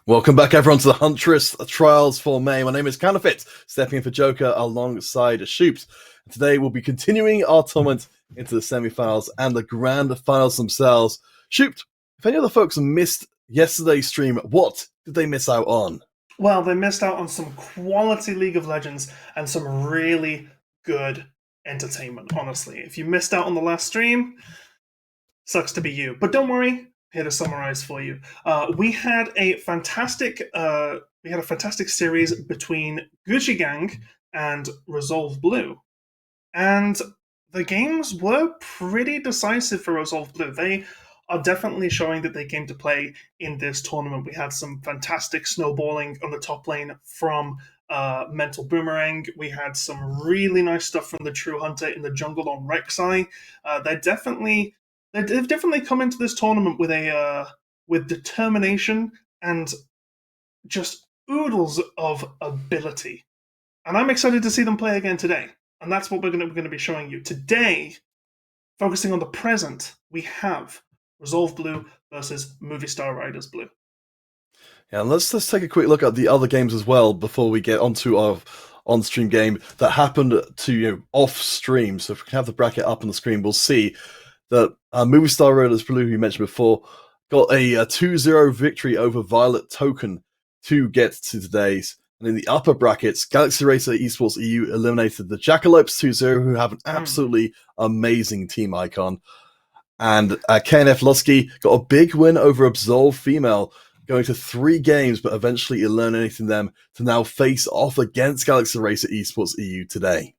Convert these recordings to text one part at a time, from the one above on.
Welcome back, everyone, to the Huntress Trials for May. My name is Counterfeit, stepping in for Joker alongside Shoot. Today, we'll be continuing our tournament into the semi-finals and the grand finals themselves. Shoot, if any other folks missed yesterday's stream, what did they miss out on? Well, they missed out on some quality League of Legends and some really good entertainment, honestly. If you missed out on the last stream, sucks to be you. But don't worry, here to summarize for you. We had a fantastic series between Gucci Gang and Resolve Blue. And the games were pretty decisive for Resolve Blue. They are definitely showing that they came to play in this tournament. We had some fantastic snowballing on the top lane from Mental Boomerang. We had some really nice stuff from the True Hunter in the jungle on Rek'Sai. They've definitely come into this tournament with determination and just oodles of ability. And I'm excited to see them play again today. And that's what we're going to be showing you. Today, focusing on the present, we have Resolve Blue versus Movie Star Riders Blue. Yeah, and let's take a quick look at the other games as well before we get onto our on-stream game that happened to off-stream. So if we can have the bracket up on the screen, we'll see that Movie Star Riders Blue, you mentioned before, got a 2-0 victory over Violet Token to get to today's. And in the upper brackets, Galaxy Racer Esports EU eliminated the Jackalopes 2-0, who have an absolutely amazing team icon. And KNF Lusky got a big win over Absolve Female, going to 3 games, but eventually eliminating them to now face off against Galaxy Racer Esports EU today.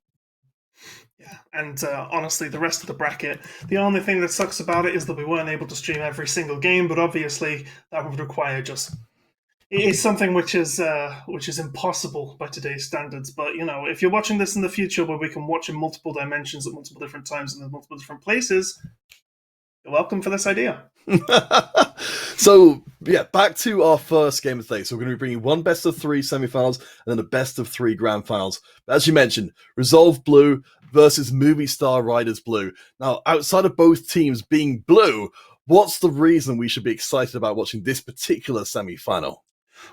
Yeah, and honestly, the rest of the bracket, the only thing that sucks about it is that we weren't able to stream every single game, but obviously that would require just... It's something which is impossible by today's standards. But if you're watching this in the future, where we can watch in multiple dimensions at multiple different times and in multiple different places, you're welcome for this idea. So yeah, back to our first game of the day. So we're going to be bringing one best of 3 semi-finals and then a best of 3 grand finals. But as you mentioned, Resolve Blue versus Movie Star Riders Blue. Now, outside of both teams being blue, what's the reason we should be excited about watching this particular semi-final?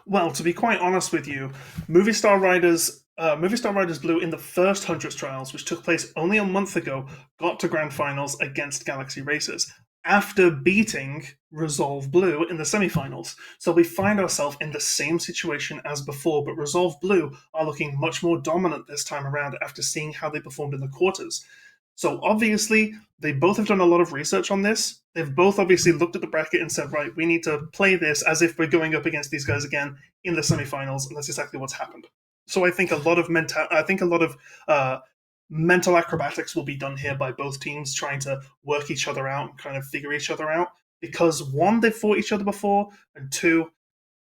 Well, to be quite honest with you, Movie Star Riders Blue in the first Huntress trials, which took place only a month ago, got to grand finals against Galaxy Racers after beating Resolve Blue in the semifinals. So we find ourselves in the same situation as before, but Resolve Blue are looking much more dominant this time around after seeing how they performed in the quarters. So obviously, they both have done a lot of research on this. They've both obviously looked at the bracket and said, right, we need to play this as if we're going up against these guys again in the semifinals, and that's exactly what's happened. So I think a lot of mental acrobatics will be done here by both teams, trying to work each other out and kind of figure each other out. Because 1, they've fought each other before, and 2,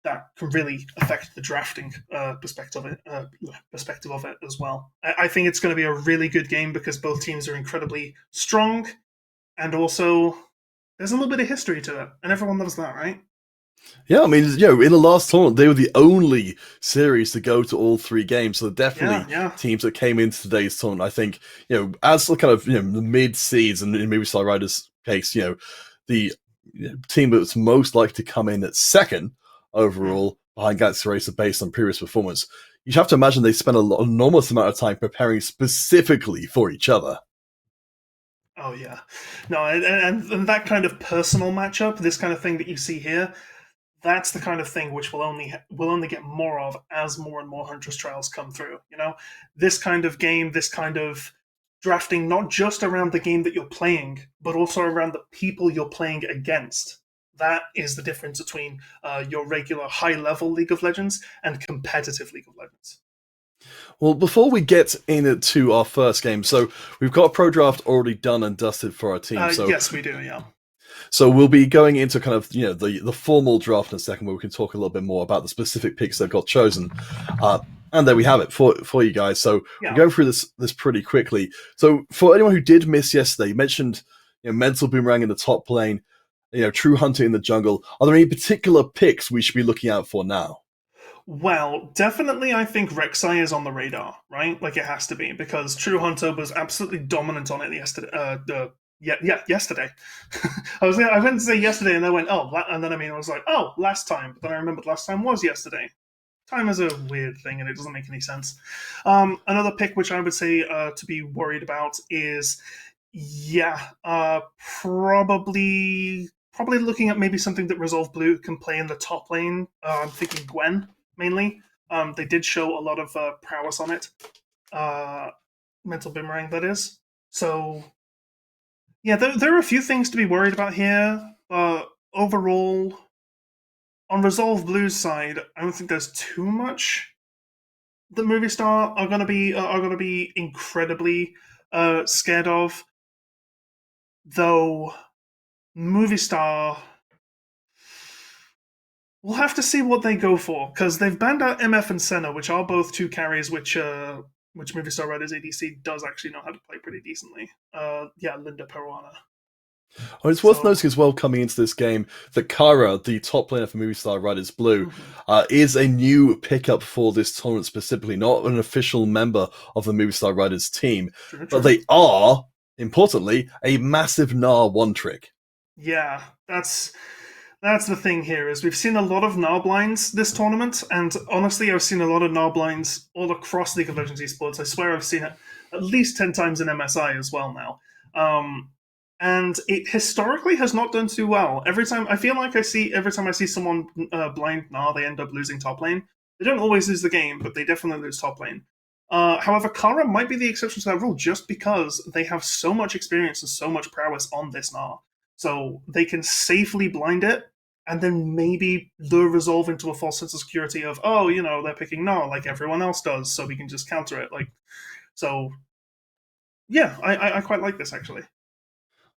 that can really affect the drafting perspective of it as well. I think it's going to be a really good game because both teams are incredibly strong, and also there's a little bit of history to it, and everyone loves that, right? Yeah, I mean, in the last tournament, they were the only series to go to all 3 games. So definitely teams that came into today's tournament, I think, as the kind of the mid seeds, and in Movie Star Riders' case, the team that's most likely to come in at second overall behind Galaxy Racer based on previous performance, you have to imagine they spent an enormous amount of time preparing specifically for each other. Oh yeah, no, and that kind of personal matchup, this kind of thing that you see here, that's the kind of thing which we'll only get more of as more and more Huntress trials come through. This kind of game, this kind of drafting, not just around the game that you're playing, but also around the people you're playing against. That is the difference between your regular high-level League of Legends and competitive League of Legends. Well, before we get into our first game, so we've got a pro draft already done and dusted for our team. Yes, we do, yeah. So we'll be going into kind of the formal draft in a second, where we can talk a little bit more about the specific picks that got chosen. And there we have it for you guys. So we're going through this pretty quickly. So for anyone who did miss yesterday, you mentioned Mental Boomerang in the top lane, True Hunter in the jungle. Are there any particular picks we should be looking out for now? Well, definitely I think Rek'Sai is on the radar, right? Like it has to be, because True Hunter was absolutely dominant on it yesterday, yeah, yesterday. I went to say yesterday, and I went, oh, and then I was like, oh, last time. But then I remembered last time was yesterday. Time is a weird thing, and it doesn't make any sense. Another pick which I would say to be worried about is, yeah, probably looking at maybe something that Resolve Blue can play in the top lane. I'm thinking Gwen mainly. They did show a lot of prowess on it. Uh, Mental Boomerang, that is. So yeah, there are a few things to be worried about here, but overall, on Resolve Blue's side, I don't think there's too much the movie star are gonna be incredibly scared of. Though movie star, we'll have to see what they go for because they've banned out MF and Senna, which are both two carries which movie star Riders ADC does actually know how to play pretty decently. Yeah, Linda Peruana. Well, it's worth So noting as well coming into this game that Kara, the top player for Movistar Riders Blue, mhm. is a new pickup for this tournament specifically, not an official member of the Movistar Riders team, True, but true. they are, importantly, a massive Gnar one trick. Yeah, that's the thing here is we've seen a lot of Gnarblinds this tournament, and honestly, I've seen a lot of Gnarblinds all across League of Legends esports. I swear I've seen it at least 10 times in MSI as well now. And it historically has not done too well. Every time I see someone blind Gnar, they end up losing top lane. They don't always lose the game, but they definitely lose top lane. However, Kara might be the exception to that rule just because they have so much experience and so much prowess on this Gnar. So they can safely blind it and then maybe lure Resolve into a false sense of security of, oh, they're picking Gnar like everyone else does, so we can just counter it. So yeah, I quite like this actually.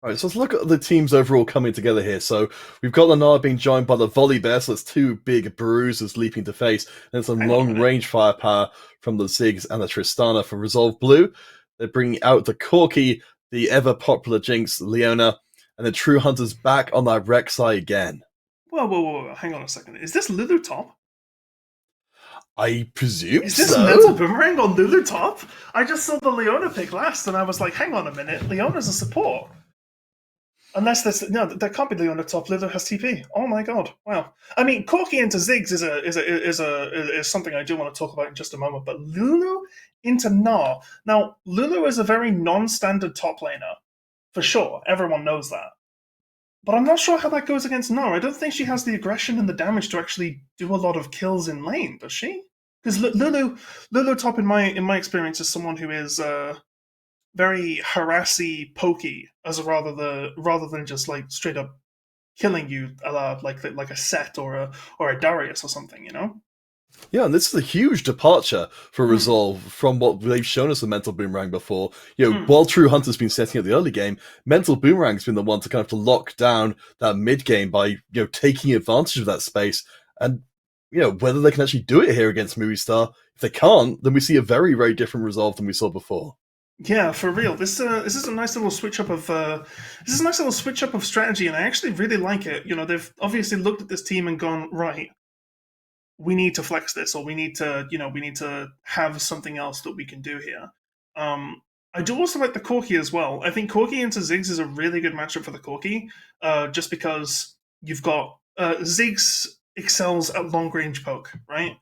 All right, so let's look at the teams overall coming together here. So we've got the Nard being joined by the Volley Bear, so that's two big bruisers leaping to face, and some Hang on a long minute. range firepower from the Ziggs and the Tristana for Resolve Blue. They're bringing out the Corki, the ever popular Jinx, Leona, and the True Hunters back on that Rek'Sai again. Whoa, whoa, whoa, whoa, hang on a second. Is this Lulu top? I presume Is this Mental so. Boomerang on Lulu top? I just saw the Leona pick last, and I was like, hang on a minute, Leona's a support. Unless there's no, that can't be Leona top. Lulu has TP. Oh my god! Wow. I mean, Corki into Ziggs is something I do want to talk about in just a moment. But Lulu into Gnar. Now, Lulu is a very non-standard top laner for sure. Everyone knows that. But I'm not sure how that goes against Gnar. I don't think she has the aggression and the damage to actually do a lot of kills in lane. Does she? Because Lulu top in my experience is someone who is very harassy, pokey, as rather than just like straight up killing you, like a Set or a Darius or something. Yeah, and this is a huge departure for Mm, Resolve from what they've shown us with Mental Boomerang before. mm. While True Hunter's been setting up the early game, Mental Boomerang's been the one to kind of to lock down that mid game by taking advantage of that space. And whether they can actually do it here against Movistar. If they can't, then we see a very, very different Resolve than we saw before. Yeah, for real. This is a nice little switch up of strategy, and I actually really like it. They've obviously looked at this team and gone, right, we need to flex this, or we need to have something else that we can do here. I do also like the Corki as well. I think Corki into Ziggs is a really good matchup for the Corki, just because you've got Ziggs excels at long range poke, right?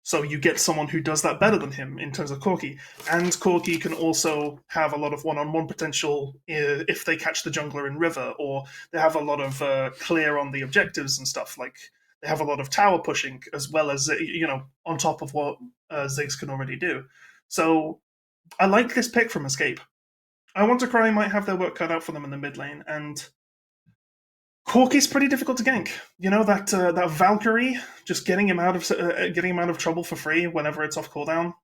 So you get someone who does that better than him in terms of Corki. And Corki can also have a lot of one-on-one potential if they catch the jungler in river, or they have a lot of clear on the objectives and stuff. Like they have a lot of tower pushing as well as on top of what Ziggs can already do. So I like this pick from Escape. I want to cry might have their work cut out for them in the mid lane, and Corky's pretty difficult to gank. That Valkyrie, just getting him out of trouble for free whenever it's off cooldown.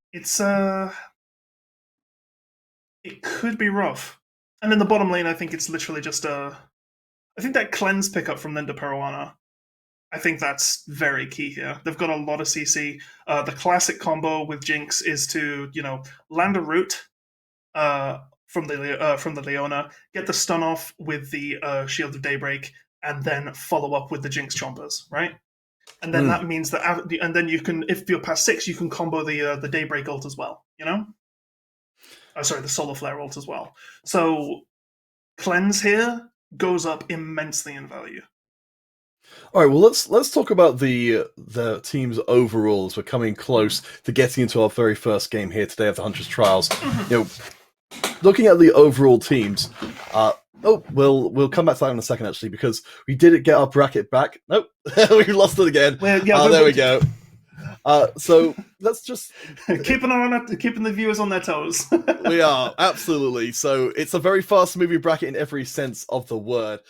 It could be rough. And in the bottom lane, I think it's literally just I think that cleanse pickup from Linda Peruana. I think that's very key here. They've got a lot of CC. The classic combo with Jinx is to land a root from the Leona, get the stun off with the Shield of Daybreak, and then follow up with the Jinx Chompers, right? And then Hmm. that means that, and then you can, if you're past 6, you can combo the Daybreak ult as well. Oh, sorry, the Solar Flare ult as well. So cleanse here goes up immensely in value. All right, well let's talk about the teams overall as we're coming close to getting into our very first game here today of the Huntress Trials. You know, looking at the overall teams, we'll come back to that in a second actually because we did get our bracket back. Nope, we lost it again. Well, yeah, there we go. So let's just keeping the viewers on their toes. We are absolutely. So it's a very fast-moving bracket in every sense of the word,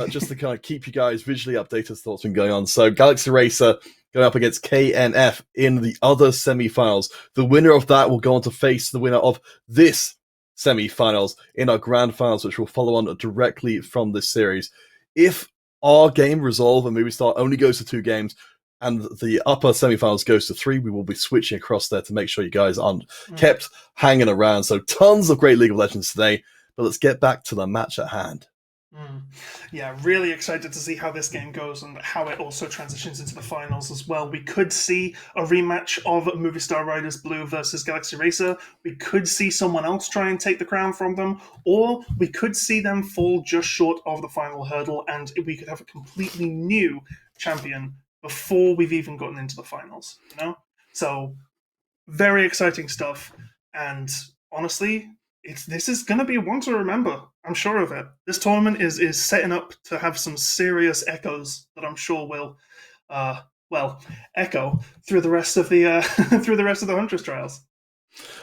just to kind of keep you guys visually updated as to what's been going on. So Galaxy Racer going up against KNF in the other semi-finals. The winner of that will go on to face the winner of this semi-finals in our grand finals, which will follow on directly from this series. If our game Resolve and Movie Star only goes to 2 games, and the upper semi-finals goes to 3, we will be switching across there to make sure you guys aren't kept hanging around. So tons of great League of Legends today, but let's get back to the match at hand. Yeah, really excited to see how this game goes and how it also transitions into the finals as well. We could see a rematch of Movie Star Riders Blue versus Galaxy Racer. We could see someone else try and take the crown from them, or we could see them fall just short of the final hurdle and we could have a completely new champion before we've even gotten into the finals, you know? So, very exciting stuff. And honestly, this is going to be one to remember. I'm sure of it. This tournament is setting up to have some serious echoes that I'm sure will, echo through the rest of the through the rest of the Huntress trials.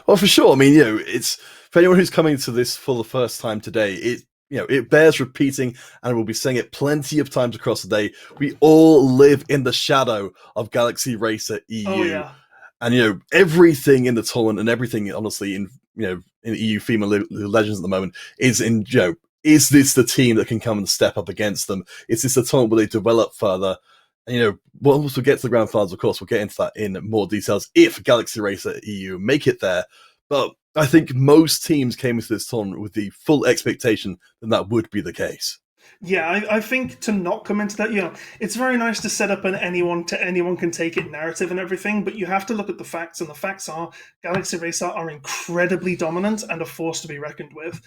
Well, for sure. I mean, it's for anyone who's coming to this for the first time today. It bears repeating, and we'll be saying it plenty of times across the day. We all live in the shadow of Galaxy Racer EU. Oh, yeah. And, everything in the tournament and everything, honestly, in EU female legends at the moment is is this the team that can come and step up against them? Is this the tournament where they develop further? And, once we get to the grand finals, of course, we'll get into that in more details if Galaxy Racer EU make it there. But I think most teams came into this tournament with the full expectation that would be the case. Yeah, I think to not come into that, it's very nice to set up an anyone can take it narrative and everything, but you have to look at the facts, and the facts are Galaxy Racer are incredibly dominant and a force to be reckoned with.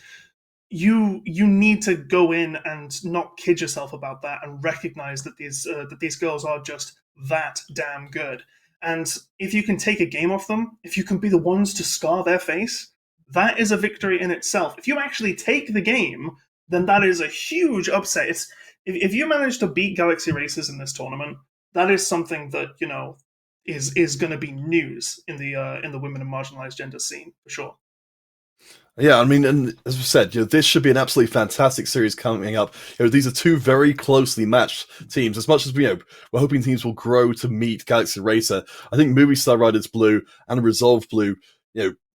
You need to go in and not kid yourself about that and recognize that these girls are just that damn good. And if you can take a game off them, if you can be the ones to scar their face, that is a victory in itself. If you actually take the game, then that is a huge upset. If you manage to beat Galaxy Racers in this tournament, that is something that is going to be news in the women and marginalized gender scene for sure. Yeah, I mean, and as we said, this should be an absolutely fantastic series coming up. These are 2 very closely matched teams. As much as we're hoping teams will grow to meet Galaxy Racer, I think Movie Star Riders Blue and Resolve Blue,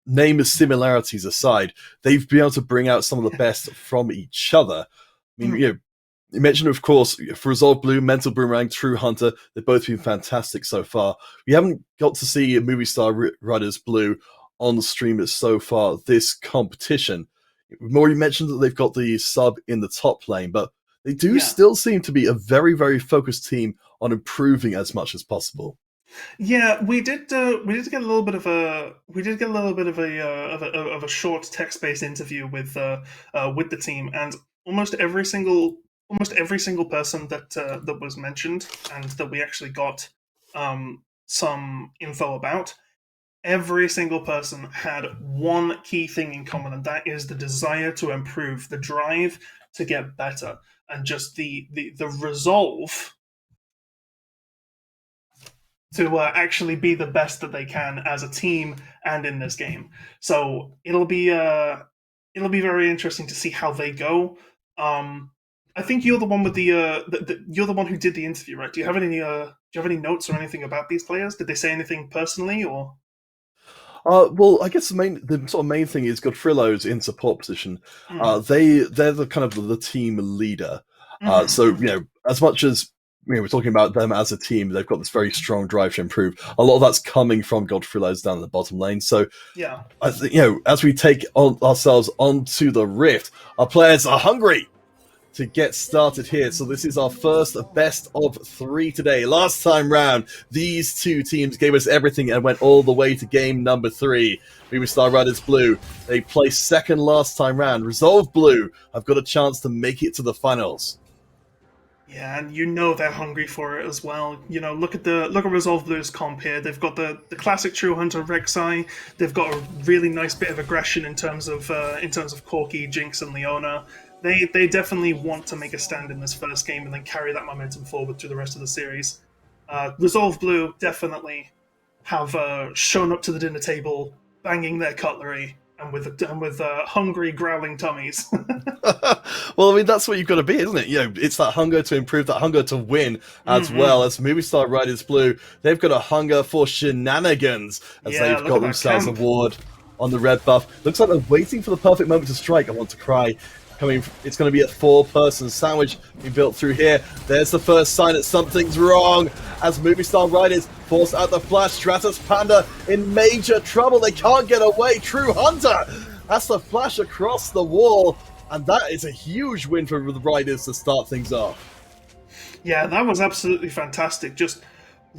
name of similarities aside, they've been able to bring out some of the best from each other. I mean, you mentioned, of course, for Resolve Blue, Mental Boomerang, True Hunter, they've both been fantastic so far. We haven't got to see Movie Star Riders Blue on the stream so far this competition. We've already mentioned that they've got the sub in the top lane, but they do still seem to be a very, very focused team on improving as much as possible. Yeah, we did get a little bit of a short text-based interview with the team, and almost every single person that was mentioned and that we actually got some info about, every single person had one key thing in common, and that is the desire to improve, the drive to get better, and just the resolve to actually be the best that they can as a team and in this game. So it'll be very interesting to see how they go. I think you're the one with you're the one who did the interview, right? Do you have any notes or anything about these players? Did they say anything personally or? Well, I guess the sort of main thing is Godfrillo's in support position. They're the kind of the team leader. So as much as we're talking about them as a team, they've got this very strong drive to improve. A lot of that's coming from Godfrillo's down in the bottom lane. So yeah, I think as we take ourselves onto the rift, our players are hungry. to get started here. So this is our first best of 3 today. Last time round, these two teams gave us everything and went all the way to game number 3. Movie Star Riders Blue, they placed second last time round. Resolve Blue have got a chance to make it to the finals. Yeah, and you know they're hungry for it as well. You know, look at Resolve Blue's comp here. They've got the classic True Hunter Rek'Sai. They've got a really nice bit of aggression in terms of Corki, Jinx, and Leona. They definitely want to make a stand in this first game and then carry that momentum forward through the rest of the series. Resolve Blue definitely have shown up to the dinner table, banging their cutlery and with hungry, growling tummies. Well, I mean, that's what you've got to be, isn't it? You know, it's that hunger to improve, that hunger to win, as well as Movie Star Riders Blue. They've got a hunger for shenanigans as they've got themselves a ward on the red buff. Looks like they're waiting for the perfect moment to strike. I want to cry. It's going to be a 4-person sandwich being built through here. There's the first sign that something's wrong as Movie Star Riders force out the flash. Stratos Panda in major trouble. They can't get away. True Hunter has to flash across the wall, and that is a huge win for the Riders to start things off. Yeah, that was absolutely fantastic. Just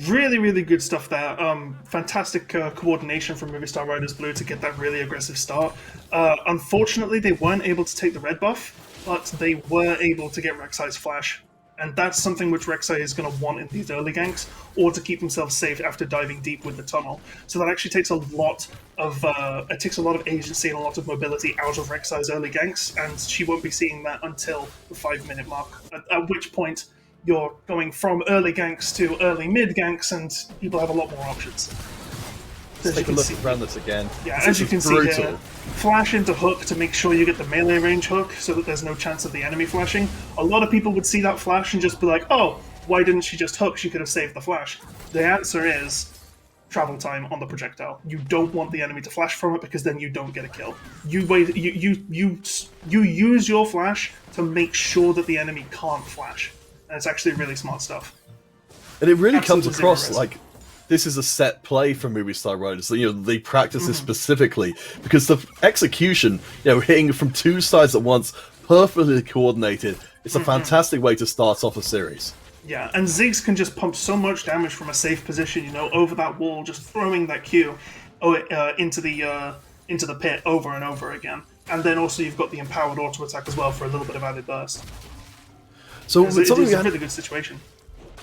really, really good stuff there. Fantastic coordination from Movie Star Riders Blue to get that really aggressive start. Unfortunately, they weren't able to take the red buff, but they were able to get Rek'Sai's flash. And that's something which Rek'Sai is going to want in these early ganks, or to keep themselves safe after diving deep with the tunnel. So that actually takes a lot of agency and a lot of mobility out of Rek'Sai's early ganks, and she won't be seeing that until the 5-minute mark. At which point, you're going from early ganks to early mid ganks, and people have a lot more options. Let's take a look around this again. Yeah, as you can see here, flash into hook to make sure you get the melee range hook so that there's no chance of the enemy flashing. A lot of people would see that flash and just be like, oh, why didn't she just hook? She could have saved the flash. The answer is travel time on the projectile. You don't want the enemy to flash from it because then you don't get a kill. You wait. You use your flash to make sure that the enemy can't flash. And it's actually really smart stuff. And it really comes across like this is a set play from Movie Star Riders. You know, they practice this specifically because the execution, you know, hitting from 2 sides at once, perfectly coordinated. It's a fantastic way to start off a series. Yeah, and Ziggs can just pump so much damage from a safe position, you know, over that wall, just throwing that Q into the pit over and over again. And then also you've got the empowered auto attack as well for a little bit of added burst. So it's a really good situation.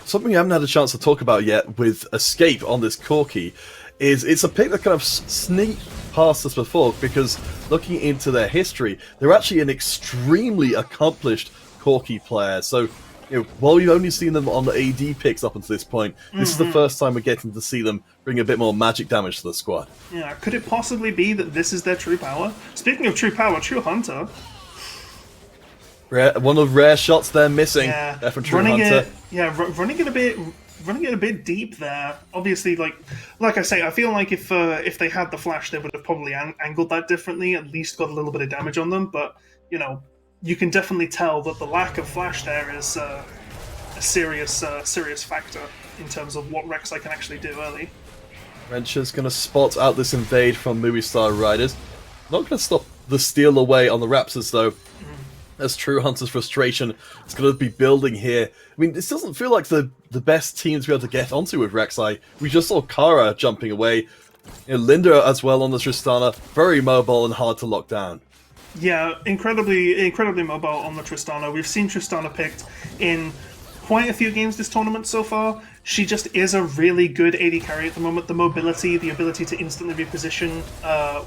Something we haven't had a chance to talk about yet with Escape on this Corki is it's a pick that kind of sneaked past us before, because looking into their history, they're actually an extremely accomplished Corki player. So, you know, while we've only seen them on the AD picks up until this point, this is the first time we're getting to see them bring a bit more magic damage to the squad. Yeah, could it possibly be that this is their true power? Speaking of true power, True Hunter... One of the rare shots they're missing from True Hunter. Running it a bit deep there. Obviously, like I say, I feel like if they had the flash, they would have probably angled that differently. At least got a little bit of damage on them. But you know, you can definitely tell that the lack of flash there is a serious factor in terms of what Rek'Sai can actually do early. Wrencher's going to spot out this invade from Movie Star Riders. Not going to stop the steal away on the Raptors though. As True Hunter's frustration is going to be building here. I mean, this doesn't feel like the best team to be able to get onto with Rek'Sai. We just saw Kara jumping away. You know, Linda as well on the Tristana, very mobile and hard to lock down. Yeah, incredibly mobile on the Tristana. We've seen Tristana picked in quite a few games this tournament so far. She just is a really good AD carry at the moment. The mobility, the ability to instantly reposition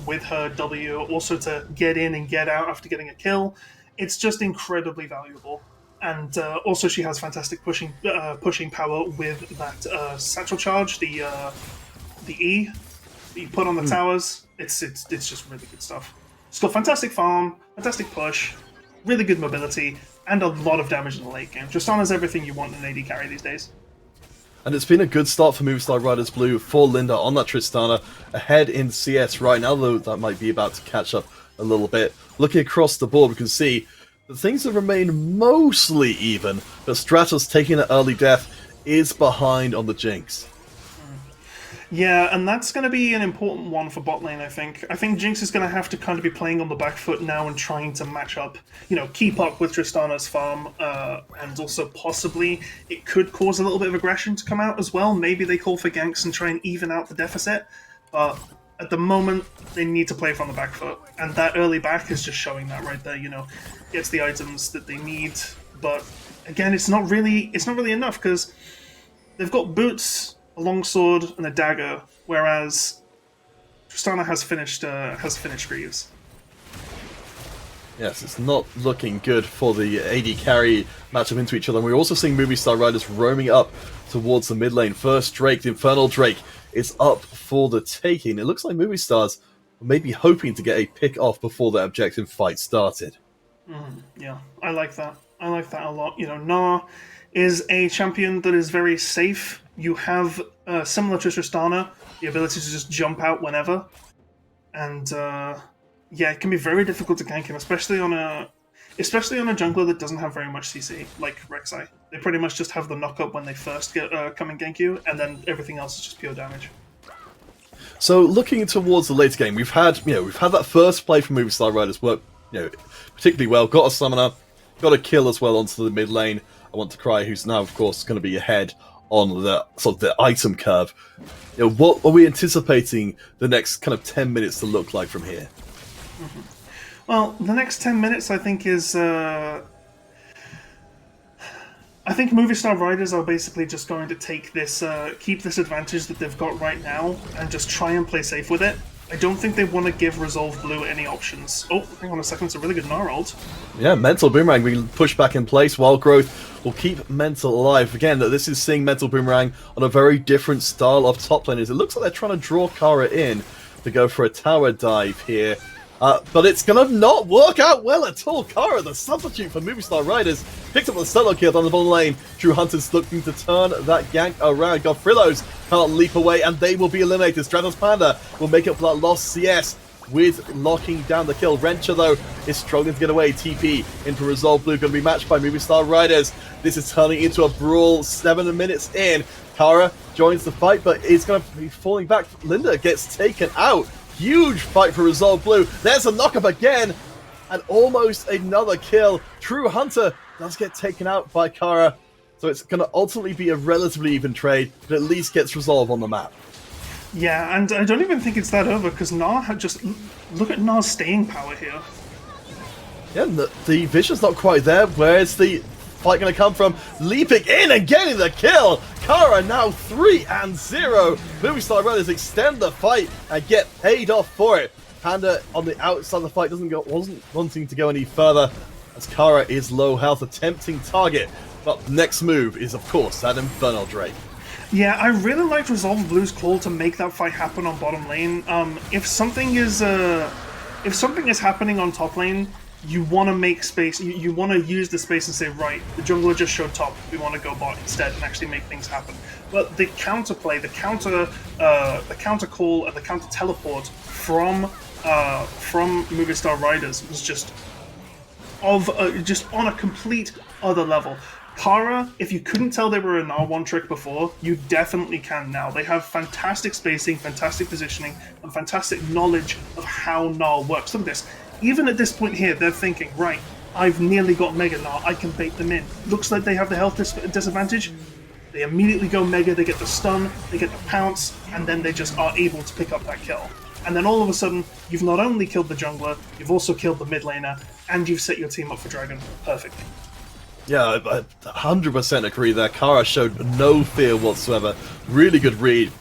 with her W, also to get in and get out after getting a kill. It's just incredibly valuable. And also she has fantastic pushing power with that satchel charge, the E that you put on the towers. It's just really good stuff. It's got fantastic farm, fantastic push, really good mobility, and a lot of damage in the late game. Tristana's everything you want in an AD carry these days. And it's been a good start for Movie Star Riders Blue for Linda on that Tristana, ahead in CS right now, though that might be about to catch up a little bit. Looking across the board, we can see that things have remained mostly even, but Stratos taking an early death is behind on the Jinx. Yeah, and that's going to be an important one for bot lane, I think. I think Jinx is going to have to kind of be playing on the back foot now and trying to match up, keep up with Tristana's farm, and also possibly it could cause a little bit of aggression to come out as well. Maybe they call for ganks and try and even out the deficit, but at the moment, they need to play from the back foot, and that early back is just showing that right there, gets the items that they need, but again, it's not really enough, because they've got boots, a longsword, and a dagger, whereas Tristana has finished Greaves. Yes, it's not looking good for the AD carry matchup into each other. And we're also seeing Movie Star Riders roaming up towards the mid lane. First Drake, the Infernal Drake, is up for the taking. It looks like Movie Stars were maybe hoping to get a pick off before the objective fight started. Yeah, I like that. I like that a lot. Gnar is a champion that is very safe. You have, similar to Tristana, the ability to just jump out whenever. And, yeah, it can be very difficult to gank him, especially on a jungler that doesn't have very much CC, like Rek'Sai. They pretty much just have the knock-up when they first come and gank you, and then everything else is just pure damage. So, looking towards the later game, we've had that first play from Movie Star Riders work, particularly well. Got a summoner, got a kill as well onto the mid lane. I want to cry, who's now, of course, going to be ahead on the sort of the item curve. What are we anticipating the next kind of 10 minutes to look like from here? Well, the next 10 minutes, I think, is... I think Movie Star Riders are basically just going to take this, keep this advantage that they've got right now, and just try and play safe with it. I don't think they want to give Resolve Blue any options. Oh, hang on a second, it's a really good Gnar ult. Yeah, Mental Boomerang being pushed back in place. Wild Growth will keep Mental alive. Again, this is seeing Mental Boomerang on a very different style of top laners. It looks like they're trying to draw Kara in to go for a tower dive here. But it's going to not work out well at all. Kara, the substitute for Movie Star Riders, picked up the solo kill on the bottom lane. True Hunter's looking to turn that gank around. Godfrillos can't leap away, and they will be eliminated. Stratos Panda will make up for that lost CS with locking down the kill. Rencha, though, is struggling to get away. TP into Resolve Blue, going to be matched by Movie Star Riders. This is turning into a brawl 7 minutes in. Kara joins the fight, but is going to be falling back. Linda gets taken out. Huge fight for Resolve Blue. There's a knock-up again, and almost another kill. True Hunter does get taken out by Kara, so it's going to ultimately be a relatively even trade, but at least gets Resolve on the map. Yeah, and I don't even think it's that over, because Gnar had just... Look at Gnar's staying power here. Yeah, the vision's not quite there. Where's the fight going to come from? Leaping in and getting the kill! Kara now 3-0. Movie Star Riders extend the fight and get paid off for it. Panda on the outside of the fight wasn't wanting to go any further, as Kara is low health, a tempting target. But next move is, of course, that Infernal Drake. Yeah, I really liked Resolve Blue's call to make that fight happen on bottom lane. If something is happening on top lane, you want to make space. You want to use the space and say, right, the jungler just showed top. We want to go bot instead and actually make things happen. But the counterplay, the counter call, and the counter teleport from Movie Star Riders was just on a complete other level. Kara, if you couldn't tell they were a Gnar one trick before, you definitely can now. They have fantastic spacing, fantastic positioning, and fantastic knowledge of how Gnar works. Look at this. Even at this point here, they're thinking, right, I've nearly got Mega Gnar, I can bait them in. Looks like they have the health disadvantage. They immediately go Mega, they get the stun, they get the pounce, and then they just are able to pick up that kill. And then all of a sudden, you've not only killed the jungler, you've also killed the mid laner, and you've set your team up for Dragon perfectly. Yeah, I 100% agree there. Kara showed no fear whatsoever. Really good read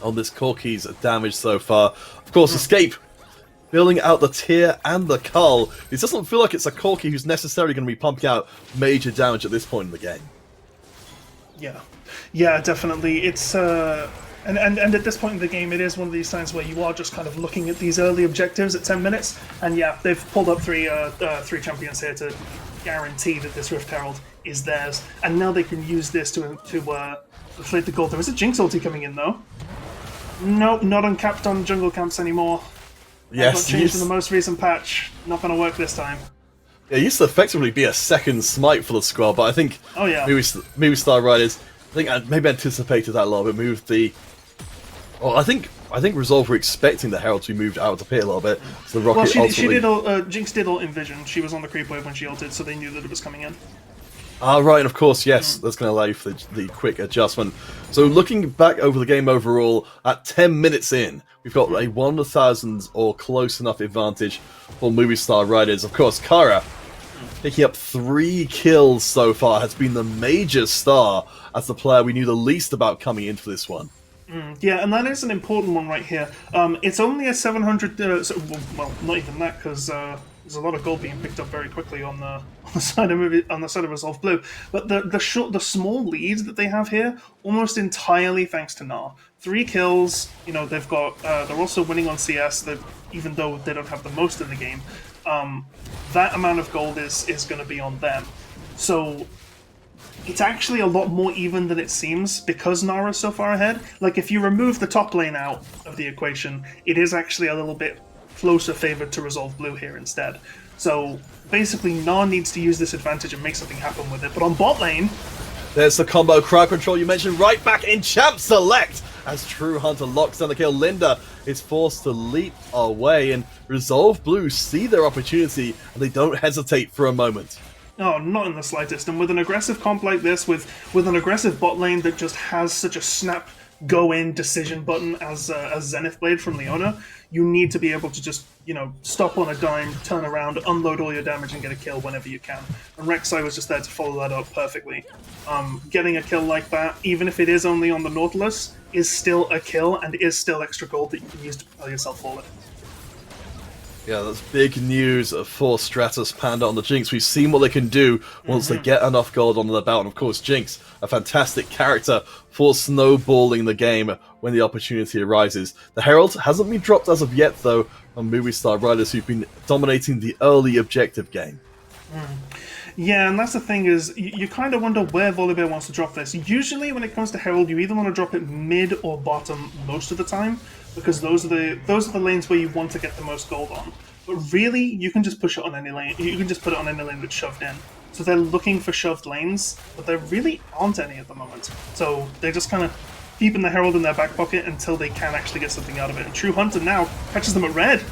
on this Corki's damage so far. Of course, Escape building out the tier and the cull. It doesn't feel like it's a Corki who's necessarily going to be pumping out major damage at this point in the game. Yeah, definitely. It's and at this point in the game, it is one of these times where you are just kind of looking at these early objectives at 10 minutes, and yeah, they've pulled up three champions here to guarantee that this Rift Herald is theirs, and now they can use this to inflate the gold. There is a Jinx ulti coming in though. Nope, not uncapped on jungle camps anymore. Yes, got changed in the most recent patch. Not going to work this time. Yeah, it used to effectively be a second smite for the squad, but I think oh yeah, Movie Star Riders, I think I maybe anticipated that a little bit. Moved the Well, I think Resolve were expecting the Herald to be moved out of the pit a little bit, so the Well, rocket she ultimately. did. Jinx did ult in Vision. She was on the creep wave when she ulted, so they knew that it was coming in. Ah, right, and of course, yes, that's going to allow you for the quick adjustment. So looking back over the game overall, at 10 minutes in, we've got a 1,000 or close enough advantage for Movie Star Riders. Of course, Kara, picking up 3 kills so far, has been the major star as the player we knew the least about coming into this one. Yeah, and that is an important one right here. It's only a 700. Well, not even that, because there's a lot of gold being picked up very quickly on the side of Resolve Blue. But the small lead that they have here, almost entirely thanks to Gnar. 3 kills. You know, they've got. They're also winning on CS. Even though they don't have the most in the game, that amount of gold is going to be on them. So it's actually a lot more even than it seems because Nara's so far ahead. Like, if you remove the top lane out of the equation, it is actually a little bit closer favored to Resolve Blue here instead. So basically, Nara needs to use this advantage and make something happen with it. But on bot lane, there's the combo crowd control you mentioned right back in Champ Select as True Hunter locks down the kill. Linda is forced to leap away, and Resolve Blue see their opportunity and they don't hesitate for a moment. Oh, not in the slightest. And with an aggressive comp like this, with an aggressive bot lane that just has such a snap go-in decision button as Zenith Blade from Leona, you need to be able to just, stop on a dime, turn around, unload all your damage, and get a kill whenever you can. And Rek'Sai was just there to follow that up perfectly. Getting a kill like that, even if it is only on the Nautilus, is still a kill and is still extra gold that you can use to propel yourself forward. Yeah, that's big news for Stratus Panda on the Jinx. We've seen what they can do once they get enough gold under their belt. And of course, Jinx, a fantastic character for snowballing the game when the opportunity arises. The Herald hasn't been dropped as of yet, though, on Movie Star Riders, who've been dominating the early objective game. Yeah, and that's the thing is, you kind of wonder where Volibear wants to drop this. Usually when it comes to Herald, you either want to drop it mid or bottom most of the time, because those are the lanes where you want to get the most gold on. But really, you can just push it on any lane. You can just put it on any lane that's shoved in. So they're looking for shoved lanes, but there really aren't any at the moment. So they're just kind of keeping the Herald in their back pocket until they can actually get something out of it. And True Hunter now catches them at red.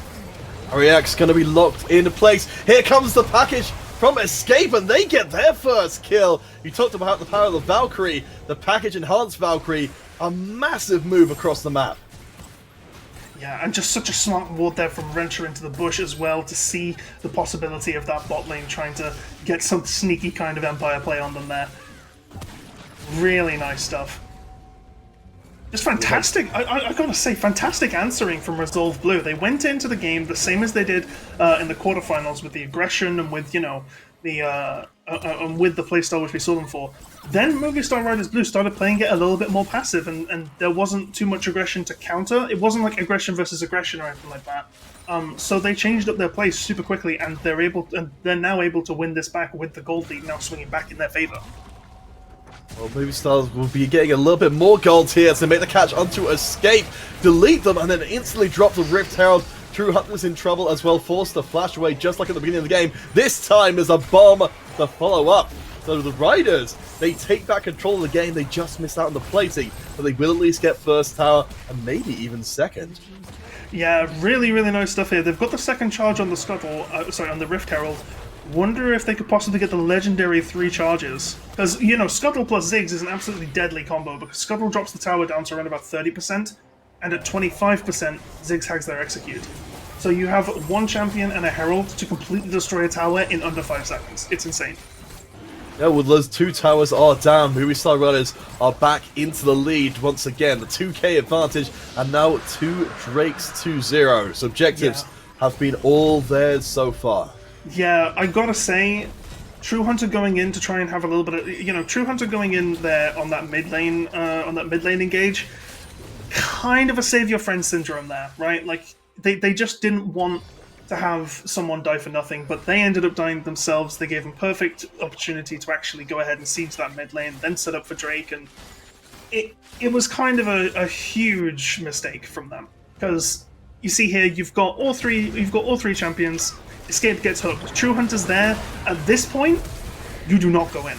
Ariak's going to be locked into place. Here comes the package from Escape, and they get their first kill. You talked about the power of the Valkyrie, the package enhanced Valkyrie, a massive move across the map. Yeah, and just such a smart ward there from Wrencher into the bush as well to see the possibility of that bot lane trying to get some sneaky kind of Empire play on them there. Really nice stuff. Just fantastic, I gotta say, fantastic answering from Resolve Blue. They went into the game the same as they did in the quarterfinals with the aggression and with, with the playstyle which we saw them for. Then Movie Star Riders Blue started playing it a little bit more passive, and there wasn't too much aggression to counter. It wasn't like aggression versus aggression or anything like that. So they changed up their play super quickly, and they're now able to win this back with the gold lead now swinging back in their favor. Well, Movie Stars will be getting a little bit more gold here to make the catch onto Escape, delete them, and then instantly drop the Rift Herald. True Hunter's in trouble as well, forced to flash away just like at the beginning of the game. This time there's a bomb to follow up. So the Riders, they take back control of the game. They just missed out on the plating, but they will at least get first tower and maybe even second. Yeah, really, really nice stuff here. They've got the second charge on the on the Rift Herald. Wonder if they could possibly get the legendary 3 charges. Because, Scuttle plus Ziggs is an absolutely deadly combo, because Scuttle drops the tower down to around about 30%, and at 25%, Ziggs has their execute. So you have one champion and a Herald to completely destroy a tower in under 5 seconds. It's insane. Yeah, well, those 2 towers are down. Movie Star Riders are back into the lead once again. The 2k advantage, and now 2 Drakes 2-0. So objectives have been all theirs so far. Yeah, I gotta say, True Hunter going in to try and have a little bit of, True Hunter going in there on that mid lane engage, kind of a save your friend syndrome there, right? Like, they just didn't want to have someone die for nothing, but they ended up dying themselves. They gave them perfect opportunity to actually go ahead and siege that mid lane, then set up for Drake, and it was kind of a huge mistake from them. Because you see here, you've got all three champions. Escape gets hooked. True Hunter's there. At this point, you do not go in.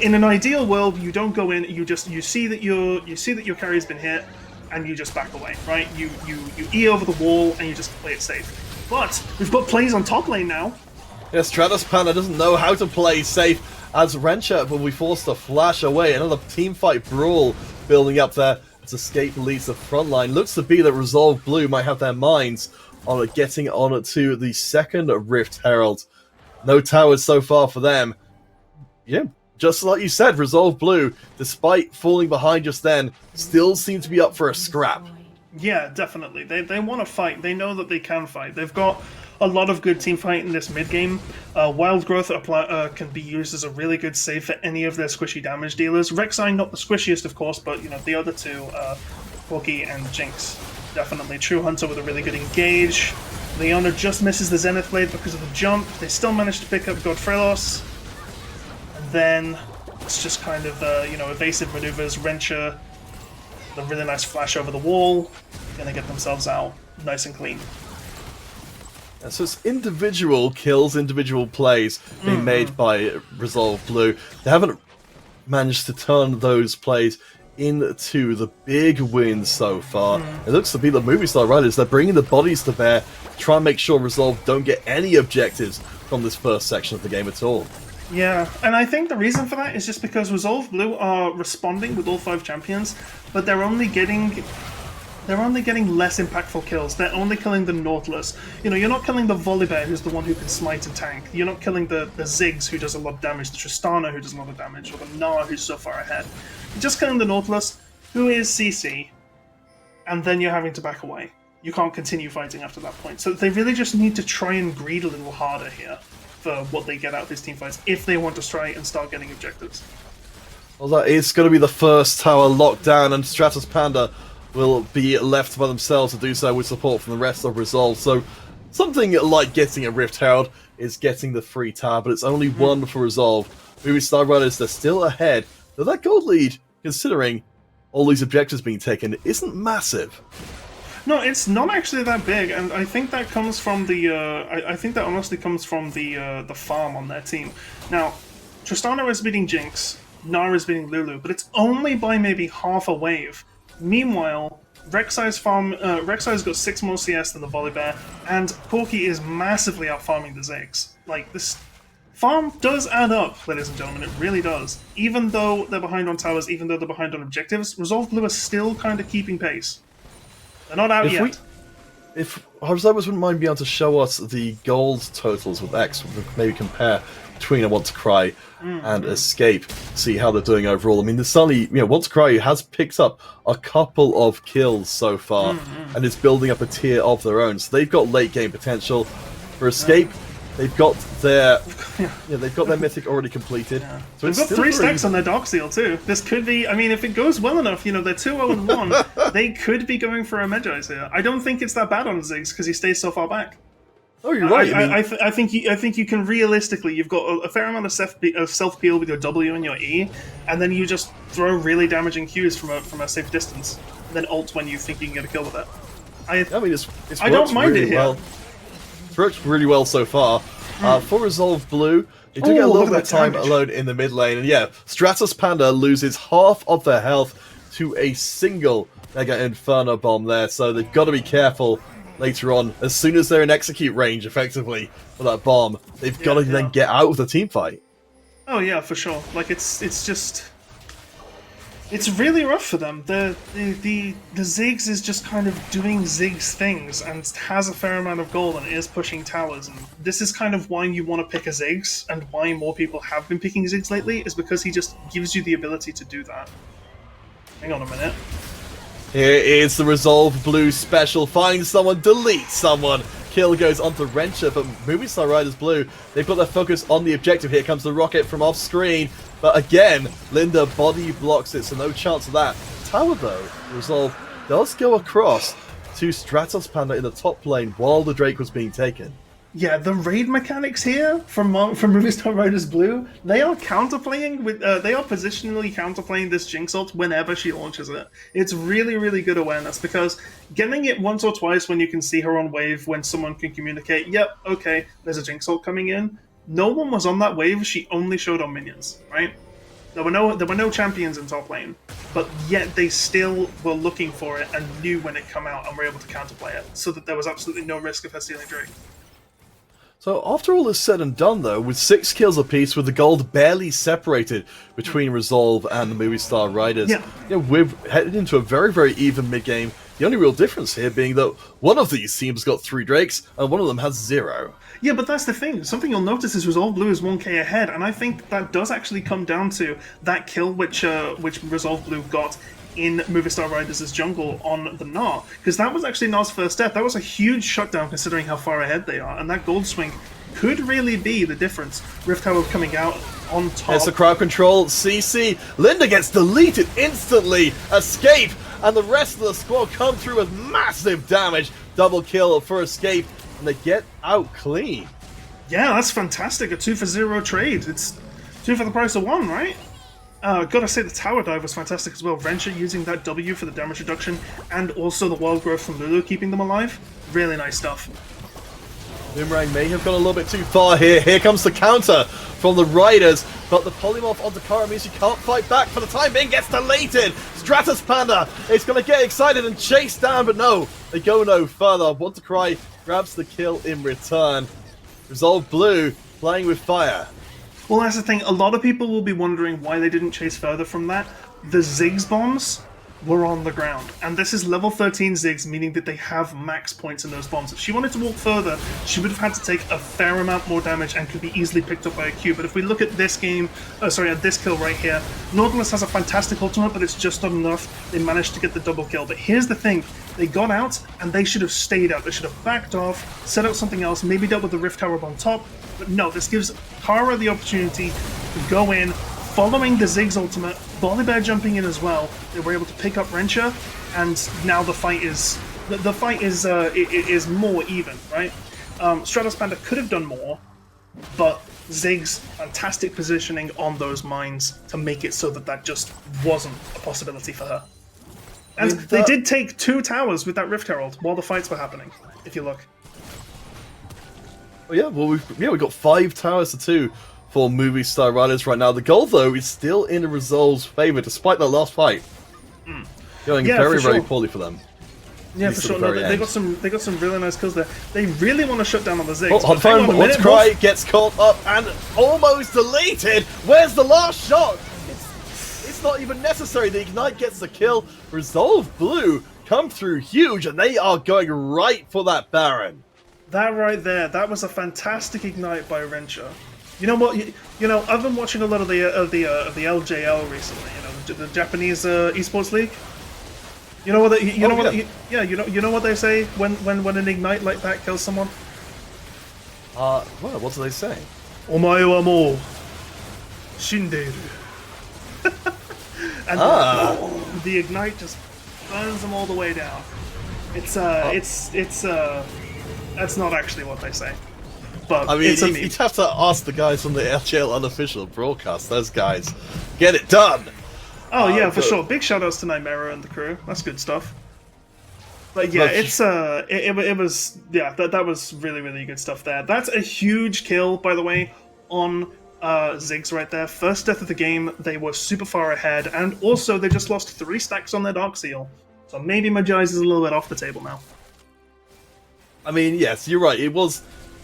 In an ideal world, you don't go in. You see that your carry's been hit, and you just back away, right? You E over the wall and you just play it safe. But we've got plays on top lane now. Yeah, Stratos Panda doesn't know how to play safe as Rencha will be forced to flash away. Another teamfight brawl building up there as Escape leads the front line. Looks to be that Resolve Blue might have their minds on getting on to the second Rift Herald. No towers so far for them. Yeah, just like you said, Resolve Blue, despite falling behind just then, still seem to be up for a scrap. Yeah, definitely. They want to fight. They know that they can fight. They've got a lot of good team fight in this mid game. Wild Growth can be used as a really good save for any of their squishy damage dealers. Rek'Sai not the squishiest, of course, but the other two, Corki and Jinx, definitely. True Hunter with a really good engage. Leona just misses the Zenith Blade because of the jump. They still manage to pick up Godfrelos. And then it's just kind of evasive maneuvers. Rencha, the really nice flash over the wall, gonna get themselves out nice and clean. So it's individual kills, individual plays being made by Resolve Blue. They haven't managed to turn those plays into the big wins so far. It looks to be the movie star riders. They're bringing the bodies to bear, try and make sure Resolve don't get any objectives from this first section of the game at all. Yeah, and I think the reason for that is just because Resolve Blue are responding with all 5 champions, but they're only getting less impactful kills. They're only killing the Nautilus. You're not killing the Volibear, who's the one who can smite and tank. You're not killing the Ziggs, who does a lot of damage, the Tristana, who does a lot of damage, or the Gnar, who's so far ahead. You're just killing the Nautilus, who is CC, and then you're having to back away. You can't continue fighting after that point. So they really just need to try and greed a little harder here for what they get out of these team fights, if they want to try and start getting objectives. Well, that is going to be the first tower lockdown, and Stratos Panda will be left by themselves to do so with support from the rest of Resolve. So something like getting a Rift Herald is getting the free tower, but it's only one for Resolve. Movie Star Riders, they're still ahead. Though that gold lead, considering all these objectives being taken, isn't massive. No, it's not actually that big, and I think that comes from the. I think that honestly comes from the farm on their team. Now, Tristana is beating Jinx, Gnar is beating Lulu, but it's only by maybe half a wave. Meanwhile, Rek'Sai's got 6 more CS than the Volibear, and Corki is massively out farming the Ziggs. Like, this farm does add up, ladies and gentlemen, it really does. Even though they're behind on towers, even though they're behind on objectives, Resolve Blue are still kind of keeping pace. They're not out yet. If Observers wouldn't mind being able to show us the gold totals with X, maybe compare between I Want to Cry and Escape, see how they're doing overall. I mean, there's suddenly, Want to Cry has picked up a couple of kills so far, and is building up a tier of their own. So they've got late game potential. For Escape, they've got their they've got their mythic already completed. Yeah. So they've got 3 stacks on their Dark Seal too. This could be, I mean, if it goes well enough, they're 2-0-1. They could be going for a Medjai's here. I don't think it's that bad on Ziggs because he stays so far back. Oh, you're right. I think you can realistically, you've got a fair amount of self peel with your W and your E, and then you just throw really damaging Qs from a safe distance, and then ult when you think you can get a kill with it. I mean, I don't mind it here. Well. It's worked really well so far. For Resolve Blue, they do get a little bit of time alone in the mid lane, and Stratos Panda loses half of their health to a single Mega Inferno bomb there, so they've got to be careful later on. As soon as they're in execute range, effectively, for that bomb, they've got to then get out of the team fight. Oh yeah, for sure. Like, it's just... It's really rough for them. The Ziggs is just kind of doing Ziggs things and has a fair amount of gold and is pushing towers. And this is kind of why you want to pick a Ziggs, and why more people have been picking Ziggs lately, is because he just gives you the ability to do that. Hang on a minute. Here is the Resolve Blue special. Find someone, delete someone. Kill goes onto Rencha, but Movie Star Riders Blue, they've got their focus on the objective. Here comes the rocket from off screen. But again, Linda body blocks it, so no chance of that. Tower, though, Resolve does go across to Stratos Panda in the top lane while the Drake was being taken. Yeah, the raid mechanics here from Movie Star Riders Blue, they are counterplaying with they are positionally counterplaying this Jinx ult whenever she launches it. It's really, really good awareness, because getting it once or twice when you can see her on wave, when someone can communicate, yep, okay, there's a Jinx ult coming in. No one was on that wave, she only showed on minions, right? There were no champions in top lane. but yet they still were looking for it and knew when it come out and were able to counterplay it, so that there was absolutely no risk of her stealing Drake. So after all is said and done, though, with 6 kills apiece, with the gold barely separated between Resolve and the Movie Star Riders, we're headed into a very, very even mid-game. The only real difference here being that one of these teams got 3 Drakes, and one of them has 0. Yeah, but that's the thing. Something you'll notice is Resolve Blue is 1k ahead, and I think that does actually come down to that kill which Resolve Blue got in Movie Star Riders' jungle on the Gnar, because that was actually Gnar's first death. That was a huge shutdown considering how far ahead they are, and that gold swing could really be the difference. Rift Tower coming out on top. It's a crowd control, CC. Linda gets deleted instantly. Escape, and the rest of the squad come through with massive damage. Double kill for Escape, and they get out clean. Yeah, that's fantastic. A 2 for 0 trade. It's 2 for the price of 1, right? Gotta say the tower dive was fantastic as well. Venture using that W for the damage reduction, and also the wild growth from Lulu keeping them alive. Really nice stuff. Boomerang may have gone a little bit too far here. Here comes the counter from the Riders, but the polymorph onto Kara means she can't fight back for the time being. Gets deleted. Stratus Panda is going to get excited and chase down, but no, they go no further. Want to Cry grabs the kill in return. Resolve Blue playing with fire. Well, that's the thing. A lot of people will be wondering why they didn't chase further from that. The Ziggs bombs were on the ground, and this is level 13 Ziggs, meaning that they have max points in those bombs. If she wanted to walk further, she would have had to take a fair amount more damage and could be easily picked up by a Q. But if we look at this game, at this kill right here, Nautilus has a fantastic ultimate, but it's just not enough. They managed to get the double kill. But here's the thing. They got out, and they should have stayed out. They should have backed off, set out something else, maybe dealt with the Rift Tower on top. But no, this gives Kara the opportunity to go in, following the Ziggs ultimate, Volibear jumping in as well. They were able to pick up Rencha, and now the fight is is more even, right? Stratos Panda could have done more, but Ziggs' fantastic positioning on those mines to make it so that just wasn't a possibility for her. And they did take 2 towers with that Rift Herald while the fights were happening, if you look. Oh yeah, well we got 5 towers to 2 for Movie Star Riders right now. The goal though is still in Resolve's favour despite that last fight. Going very poorly for them. Yeah, for sure. No, they got some really nice kills there. They really want to shut down on the Ziggs. Oh, hot phone, What's Cry gets caught up and almost deleted. Where's the last shot? It's not even necessary. The Ignite gets the kill. Resolve Blue come through huge, and they are going right for that Baron. That right there, that was a fantastic Ignite by Rencha. You know what? You know, I've been watching a lot of the LJL recently. You know, the Japanese esports league. You know what? You know what they say when an Ignite like that kills someone. What do they say? Omae wa mou shindeiru. And the Ignite just burns them all the way down. It's that's not actually what they say. But I mean, you'd have to ask the guys from the LGL unofficial broadcast. Those guys get it done. Oh yeah, for sure. Big shout outs to Nightmare and the crew. That's good stuff. But yeah, it was that was really good stuff there. That's a huge kill, by the way, on Ziggs right there. First death of the game. They were super far ahead, and also they just lost 3 stacks on their Dark Seal. So maybe Magi's is a little bit off the table now. I mean, yes, you're right. It was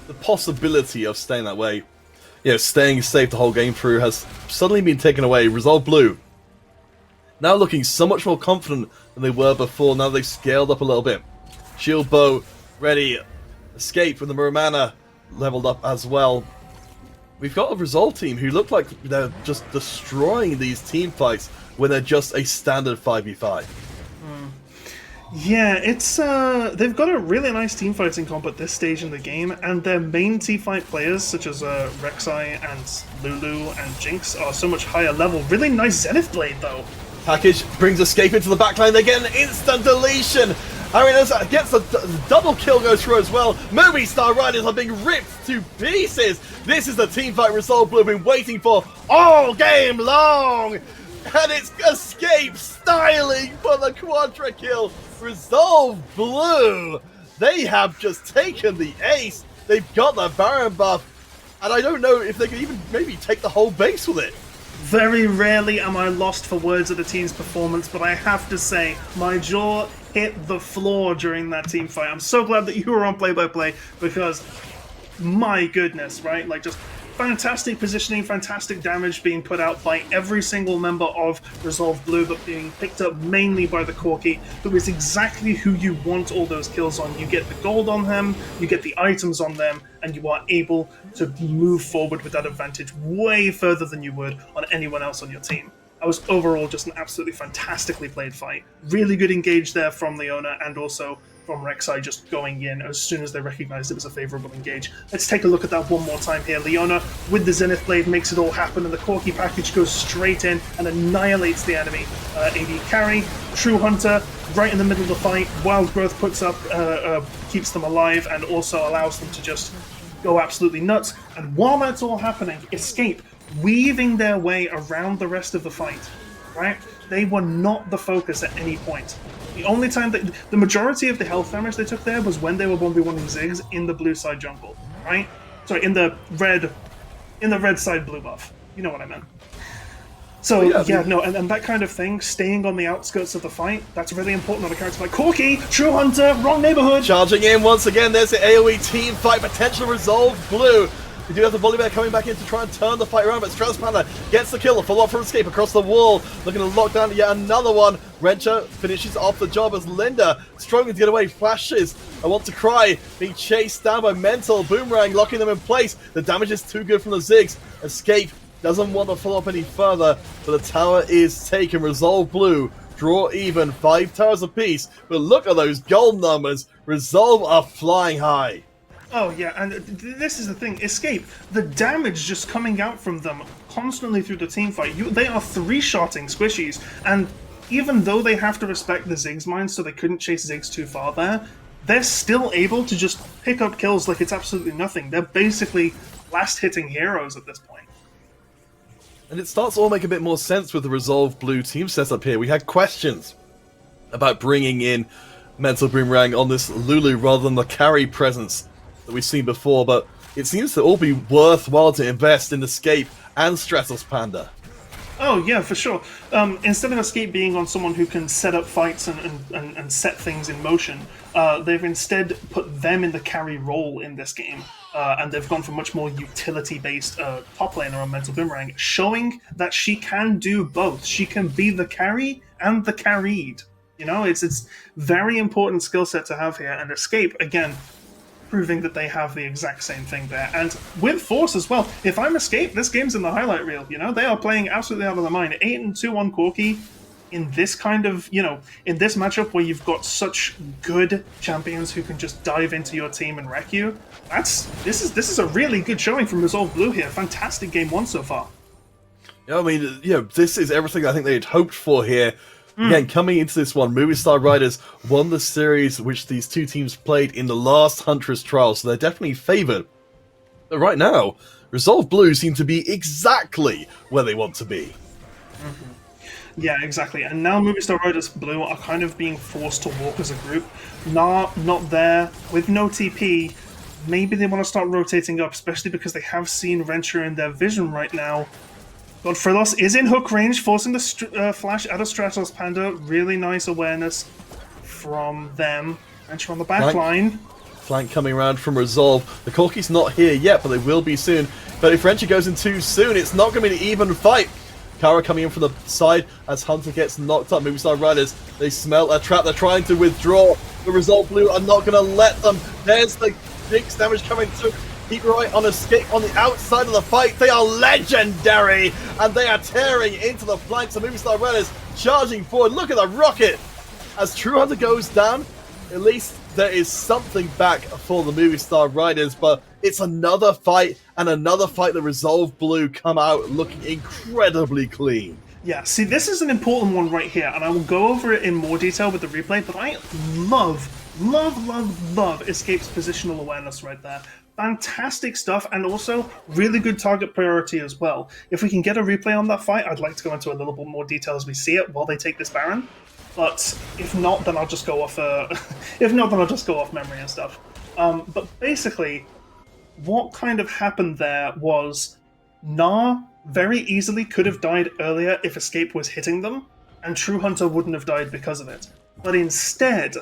the possibility of staying that way. You know, staying safe the whole game through has suddenly been taken away. Resolve Blue now looking so much more confident than they were before. Now they've scaled up a little bit. Shield Bow ready. Escape with the Muramana leveled up as well. We've got a Resolve team who look like they're just destroying these team fights when they're just a standard 5v5. Yeah, it's they've got a really nice teamfighting comp at this stage in the game, and their main teamfight players such as Rek'Sai and Lulu and Jinx are so much higher level. Really nice Zenith Blade though. Package brings Escape into the backline. They get an instant deletion. Arenas gets a double kill goes through as well. Movie Star Riders are being ripped to pieces. This is the teamfight Resolve Blue have been waiting for all game long. And it's Escape styling for the quadra kill. Resolve Blue, they have just taken the ace. They've got the Baron buff, and I don't know if they can even maybe take the whole base with it. Very rarely am I lost for words at a team's performance, but I have to say, my jaw hit the floor during that team fight. I'm so glad that you were on play-by-play, because my goodness, right? Like, just fantastic positioning, fantastic damage being put out by every single member of Resolve Blue, but being picked up mainly by the Corki, who is exactly who you want all those kills on. You get the gold on them, you get the items on them, and you are able to move forward with that advantage way further than you would on anyone else on your team. That was overall just an absolutely fantastically played fight. Really good engage there from Leona, and also from Rek'Sai just going in as soon as they recognized it was a favorable engage. Let's take a look at that one more time here. Leona with the Zenith Blade makes it all happen, and the Corki package goes straight in and annihilates the enemy. AD carry, True Hunter, right in the middle of the fight. Wild Growth puts up, keeps them alive, and also allows them to just go absolutely nuts. And while that's all happening, Escape weaving their way around the rest of the fight, right? They were not the focus at any point. The only time that the majority of the health damage they took there was when they were 1v1ing Ziggs in the blue side jungle, right? Sorry, in the red side blue buff. You know what I meant. So and that kind of thing, staying on the outskirts of the fight, that's really important on a character like Corki. True Hunter, wrong neighborhood. Charging in once again, there's the AoE team fight, potential Resolve Blue. We do have the Volibear coming back in to try and turn the fight around, but Stratos Panda gets the kill, a follow-up from Escape across the wall, looking to lock down yet another one. Rencha finishes off the job as Linda, struggling to get away, flashes, I want to cry, being chased down by Mental, Boomerang locking them in place. The damage is too good from the Ziggs. Escape doesn't want to follow up any further, but the tower is taken. Resolve Blue draw even, 5 towers apiece, but look at those gold numbers. Resolve are flying high. Oh yeah, and this is the thing, Escape, the damage just coming out from them constantly through the team fight, they are 3-shotting squishies, and even though they have to respect the Ziggs mines so they couldn't chase Ziggs too far there, they're still able to just pick up kills like it's absolutely nothing. They're basically last-hitting heroes at this point. And it starts to all make a bit more sense with the Resolve Blue team setup here. We had questions about bringing in Mental Boomerang on this Lulu rather than the carry presence that we've seen before, but it seems to all be worthwhile to invest in Escape and Stratos Panda. Oh yeah, for sure. Instead of Escape being on someone who can set up fights and set things in motion, they've instead put them in the carry role in this game. And they've gone for much more utility-based top laner on Mental Boomerang, showing that she can do both. She can be the carry and the carried. You know, it's very important skill set to have here, and Escape, again, proving that they have the exact same thing there. And with Force as well. If I'm Escape, this game's in the highlight reel, you know? They are playing absolutely out of their mind. 8-2 on Corki in this kind of, you know, in this matchup where you've got such good champions who can just dive into your team and wreck you. This is a really good showing from Resolve Blue here. Fantastic game one so far. Yeah, I mean, you know, this is everything I think they had hoped for here. Again, coming into this one, Movistar Riders won the series which these two teams played in the last Huntress trial, so they're definitely favoured. But right now, Resolve Blue seem to be exactly where they want to be. Yeah, exactly. And now Movistar Riders Blue are kind of being forced to walk as a group. Not there, with no TP. Maybe they want to start rotating up, especially because they have seen Rencha in their vision right now. Godfrilos is in hook range, forcing the flash out of Stratos Panda. Really nice awareness from them. Rencha on the back line. Flank coming around from Resolve. The Corki's not here yet, but they will be soon. But if Rencha goes in too soon, it's not going to be an even fight. Kara coming in from the side as Hunter gets knocked up. Movistar Riders, they smell a trap. They're trying to withdraw. The Resolve Blue are not going to let them. There's the Jinx damage coming through. Keep right on Escape on the outside of the fight. They are legendary, and they are tearing into the flanks of Movistar Riders, charging forward. Look at the rocket. As True Hunter goes down, at least there is something back for the Movistar Riders, but it's another fight, and another fight that Resolve Blue come out looking incredibly clean. Yeah, see, this is an important one right here, and I will go over it in more detail with the replay, but I love Escape's positional awareness right there. Fantastic stuff, and also really good target priority as well. If we can get a replay on that fight, I'd like to go into a little bit more detail as we see it while they take this Baron. But if not, then I'll just go off. If not, then I'll just go off memory and stuff. But basically, what kind of happened there was Nah very easily could have died earlier if Escape was hitting them, and True Hunter wouldn't have died because of it. But instead,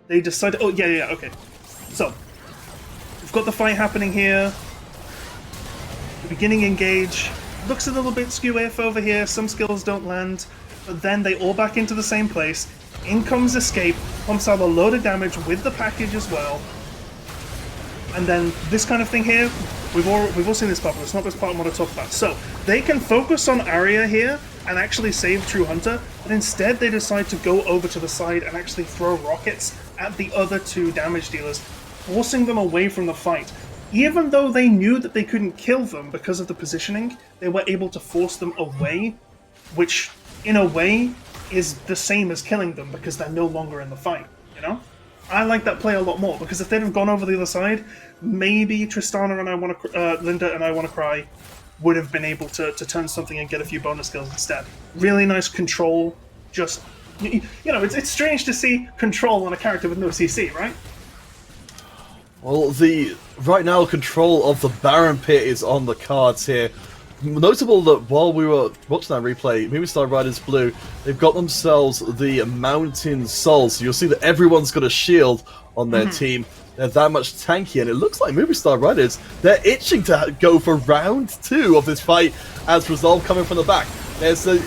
they decided. Oh, yeah, okay. So, we've got the fight happening here. The beginning engage. Looks a little bit skew-if over here. Some skills don't land. But then they all back into the same place. In comes Escape, pumps out a load of damage with the package as well. And then this kind of thing here, we've all seen this part, but it's not this part I want to talk about. So, they can focus on Arya here and actually save True Hunter, but instead they decide to go over to the side and actually throw rockets at the other two damage dealers, forcing them away from the fight. Even though they knew that they couldn't kill them because of the positioning, they were able to force them away, which, in a way, is the same as killing them because they're no longer in the fight, you know? I like that play a lot more, because if they'd have gone over the other side, maybe Tristana and Linda and I Wanna Cry would have been able to turn something and get a few bonus kills instead. Really nice control, just... You know, it's strange to see control on a character with no CC, right? Well, right now control of the Baron Pit is on the cards here. Notable that while we were watching that replay, Movie Star Riders Blue, they've got themselves the Mountain Soul, so you'll see that everyone's got a shield on their team. They're that much tanky, and it looks like Movie Star Riders, they're itching to go for round 2 of this fight as Resolve coming from the back. There's the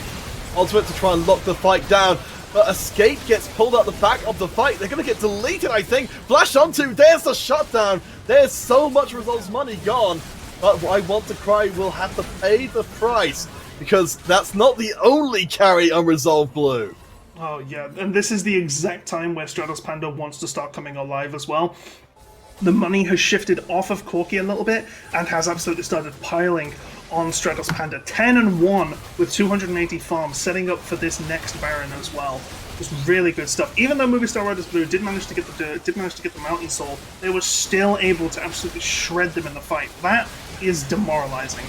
ultimate to try and lock the fight down, but Escape gets pulled out the back of the fight. They're going to get deleted, I think. Flash onto, there's the shutdown. There's so much Resolve's money gone. But I Want to Cry will have to pay the price, because that's not the only carry on Resolve Blue. Oh yeah, and this is the exact time where Stratos Panda wants to start coming alive as well. The money has shifted off of Corki a little bit, and has absolutely started piling on Stratos Panda. 10-1 with 280 farms, setting up for this next Baron as well. Just really good stuff. Even though Movie Star Riders Blue did manage to get the Mountain Soul, they were still able to absolutely shred them in the fight. That is demoralizing.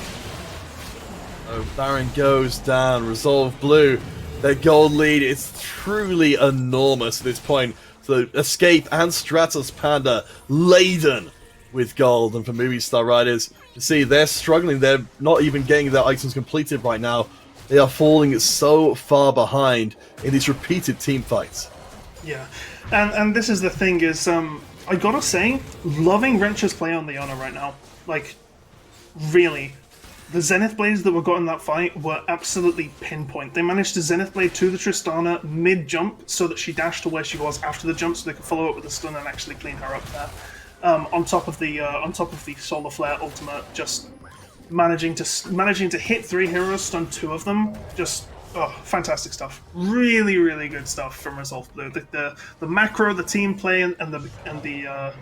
Oh, Baron goes down. Resolve Blue, their gold lead is truly enormous at this point. So Escape and Stratos Panda laden with gold, and for Movie Star Riders, you see they're struggling. They're not even getting their items completed right now. They are falling so far behind in these repeated team fights. Yeah, and this is the thing is, I gotta say, loving Wrench's play on Leona right now. Like, really. The Zenith Blades that were got in that fight were absolutely pinpoint. They managed to Zenith Blade to the Tristana mid-jump so that she dashed to where she was after the jump so they could follow up with a stun and actually clean her up there. On top of the Solar Flare ultimate, just managing to hit 3 heroes, stun 2 of them, just fantastic stuff. Really, really good stuff from Resolve Blue. The macro, the team play, and the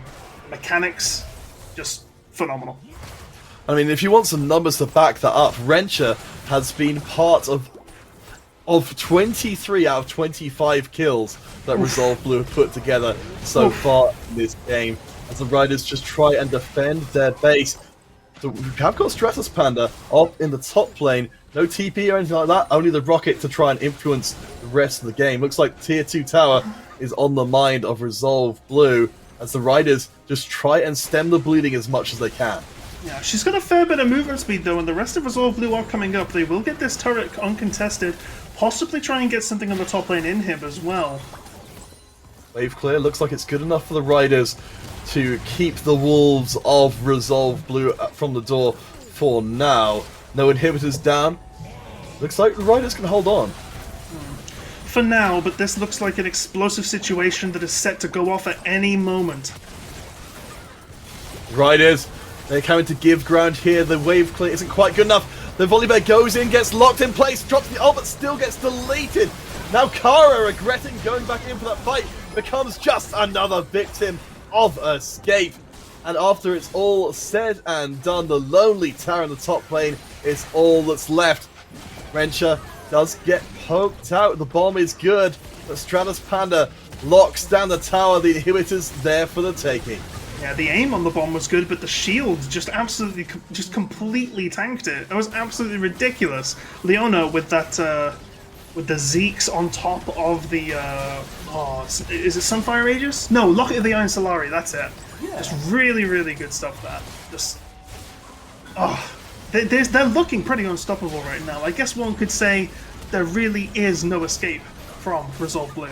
mechanics, just phenomenal. I mean, if you want some numbers to back that up, Wrencher has been part of 23 out of 25 kills that Resolve Blue have put together so far in this game, as the Riders just try and defend their base. So we have got Stratos Panda up in the top lane. No TP or anything like that, only the rocket to try and influence the rest of the game. Looks like Tier 2 tower is on the mind of Resolve Blue, as the Riders just try and stem the bleeding as much as they can. Yeah, she's got a fair bit of movement speed though, and the rest of Resolve Blue are coming up. They will get this turret uncontested, possibly try and get something on the top lane in him as well. Wave clear, looks like it's good enough for the Riders to keep the Wolves of Resolve Blue from the door for now. No inhibitors down. Looks like the Riders can hold on. For now, but this looks like an explosive situation that is set to go off at any moment. Riders, they're coming to give ground here. The wave clear isn't quite good enough. The volley bear goes in, gets locked in place, drops the ult, but still gets deleted. Now Kara, regretting going back in for that fight, becomes just another victim of Escape. And after it's all said and done, the lonely tower in the top lane is all that's left. Wrencher does get poked out. The bomb is good, but Stratos Panda locks down the tower. The inhibitor's there for the taking. Yeah, the aim on the bomb was good, but the shield just absolutely, just completely tanked it. That was absolutely ridiculous. Leona with that, with the Zeeks on top of the, is it Sunfire Aegis? No, Locket of the Iron Solari, that's it. Yeah. Just really, really good stuff there. Just, they're looking pretty unstoppable right now. I guess one could say there really is no escape from Resolve Blue.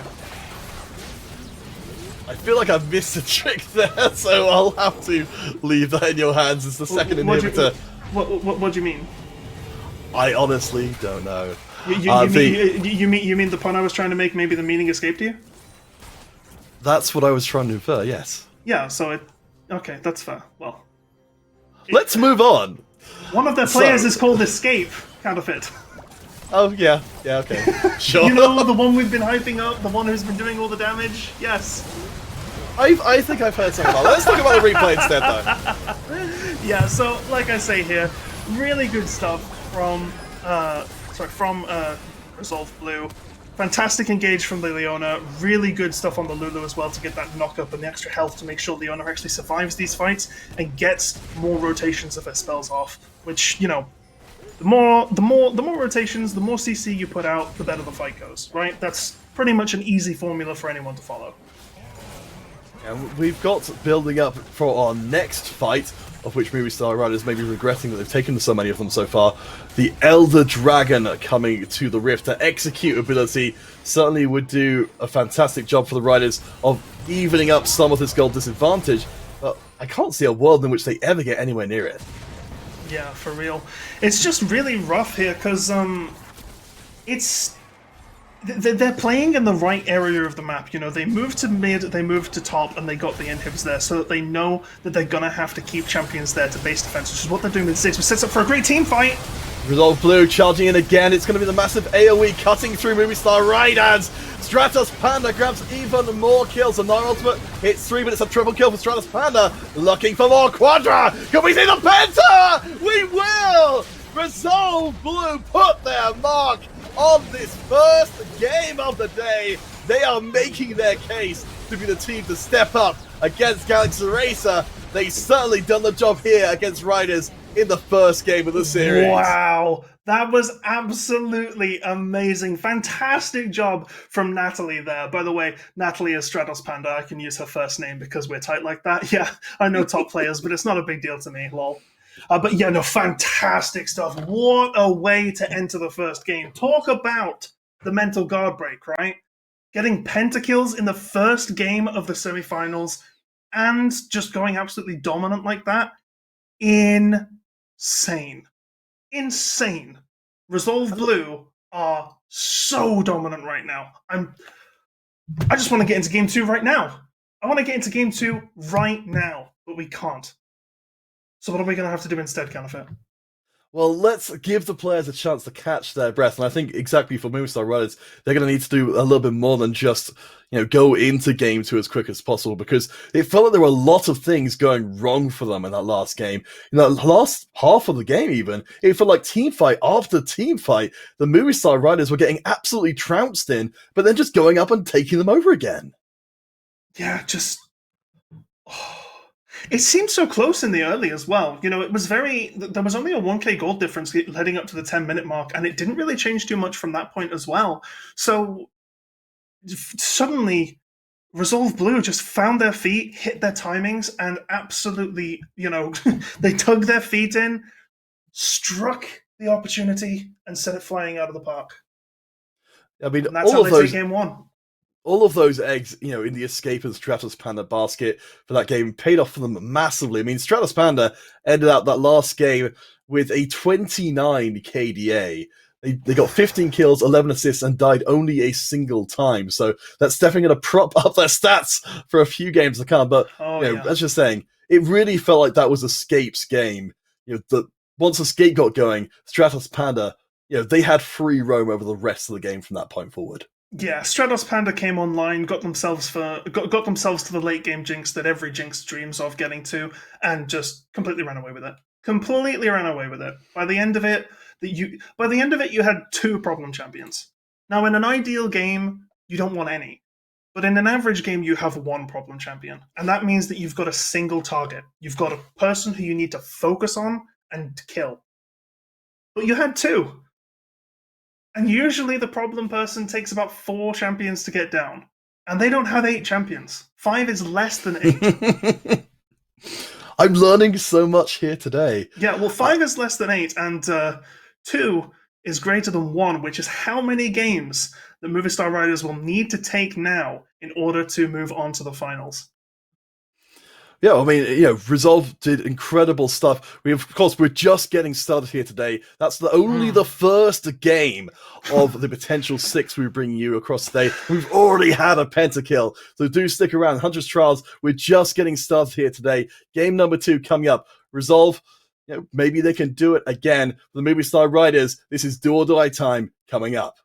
I feel like I've missed a trick there, so I'll have to leave that in your hands as the second inhibitor. What do you mean? I honestly don't know. You mean the pun I was trying to make? Maybe the meaning escaped you. That's what I was trying to infer. Yes. Yeah. Okay, that's fair. Well, let's move on. One of their players is called Escape Counterfeit. Oh yeah, okay, sure. You know, the one we've been hyping up, the one who's been doing all the damage. Yes. I think I've heard something about it. Let's talk about the replay instead, though. Yeah. So, like I say here, really good stuff from Resolve Blue. Fantastic engage from the Leona. Really good stuff on the Lulu as well to get that knock up and the extra health to make sure Leona actually survives these fights and gets more rotations of her spells off. Which, you know, the more rotations, the more CC you put out, the better the fight goes. Right? That's pretty much an easy formula for anyone to follow. And we've got building up for our next fight, of which Movie Star Riders may be regretting that they've taken so many of them so far. The Elder Dragon coming to the Rift. Their execute ability certainly would do a fantastic job for the Riders of evening up some of this gold disadvantage, but I can't see a world in which they ever get anywhere near it. Yeah, for real. It's just really rough here, because they're playing in the right area of the map. You know, they moved to mid, they moved to top, and they got the inhibs there, so that they know that they're gonna have to keep champions there to base defense, which is what they're doing with 6, which sets up for a great team fight. Resolve Blue charging in again. It's going to be the massive AoE cutting through Movie Star Riders. Stratos Panda grabs even more kills, and their ultimate hits 3 minutes of triple kill for Stratos Panda. Looking for more Quadra. Can we see the Penta? We will! Resolve Blue put their mark on this first game of the day. They are making their case to be the team to step up against Galaxy Racer. They certainly done the job here against Riders in the first game of the series. Wow, that was absolutely amazing. Fantastic job from Natalie there. By the way, Natalie is Stratos Panda. I can use her first name because we're tight like that. Yeah, I know top players, but it's not a big deal to me, lol. But yeah, no, fantastic stuff. What a way to enter the first game. Talk about the mental guard break, right? Getting pentakills in the first game of the semifinals and just going absolutely dominant like that. Insane. Resolve Blue are so dominant right now. I just want to get into game 2 right now. I want to get into game 2 right now, but we can't. So what are we going to have to do instead, Counterfeit? Well, let's give the players a chance to catch their breath, and I think exactly for Moonstar Riders, they're going to need to do a little bit more than just, go into game 2 as quick as possible, because it felt like there were a lot of things going wrong for them in that last game. In that last half of the game, even, it felt like team fight after team fight, the Moonstar Riders were getting absolutely trounced in, but then just going up and taking them over again. Yeah, just... It seemed so close in the early as well. It was there was only a 1k gold difference heading up to the 10-minute mark, and it didn't really change too much from that point as well. So suddenly, Resolve Blue just found their feet, hit their timings, and absolutely, they tugged their feet in, struck the opportunity, and sent it flying out of the park. I mean, and that's how they take game 1. All of those eggs, in the Escape and Stratos Panda basket for that game paid off for them massively. I mean, Stratos Panda ended up that last game with a 29 KDA. They got 15 kills, 11 assists, and died only a single time. So that's definitely going to prop up their stats for a few games to come. But, as you're saying, it really felt like that was Escape's game. Once Escape got going, Stratos Panda, they had free roam over the rest of the game from that point forward. Yeah, Stratos Panda came online, got themselves to the late game jinx that every jinx dreams of getting to, and just completely ran away with it. By the end of it, you had 2 problem champions. Now, in an ideal game, you don't want any. But in an average game, you have 1 problem champion. And that means that you've got a single target. You've got a person who you need to focus on and kill. But you had 2. And usually the problem person takes about 4 champions to get down. And they don't have 8 champions. 5 is less than 8. I'm learning so much here today. Yeah, well, 5 is less than 8, and 2 is greater than 1, which is how many games the Movie Star Riders will need to take now in order to move on to the finals. Yeah, I mean, Resolve did incredible stuff. Of course, we're just getting started here today. That's only the first game of the potential 6 we bring you across today. We've already had a pentakill, so do stick around. Huntress Trials, we're just getting started here today. Game number 2 coming up. Resolve, maybe they can do it again. For the Movie Star Riders, this is Do or Die time coming up.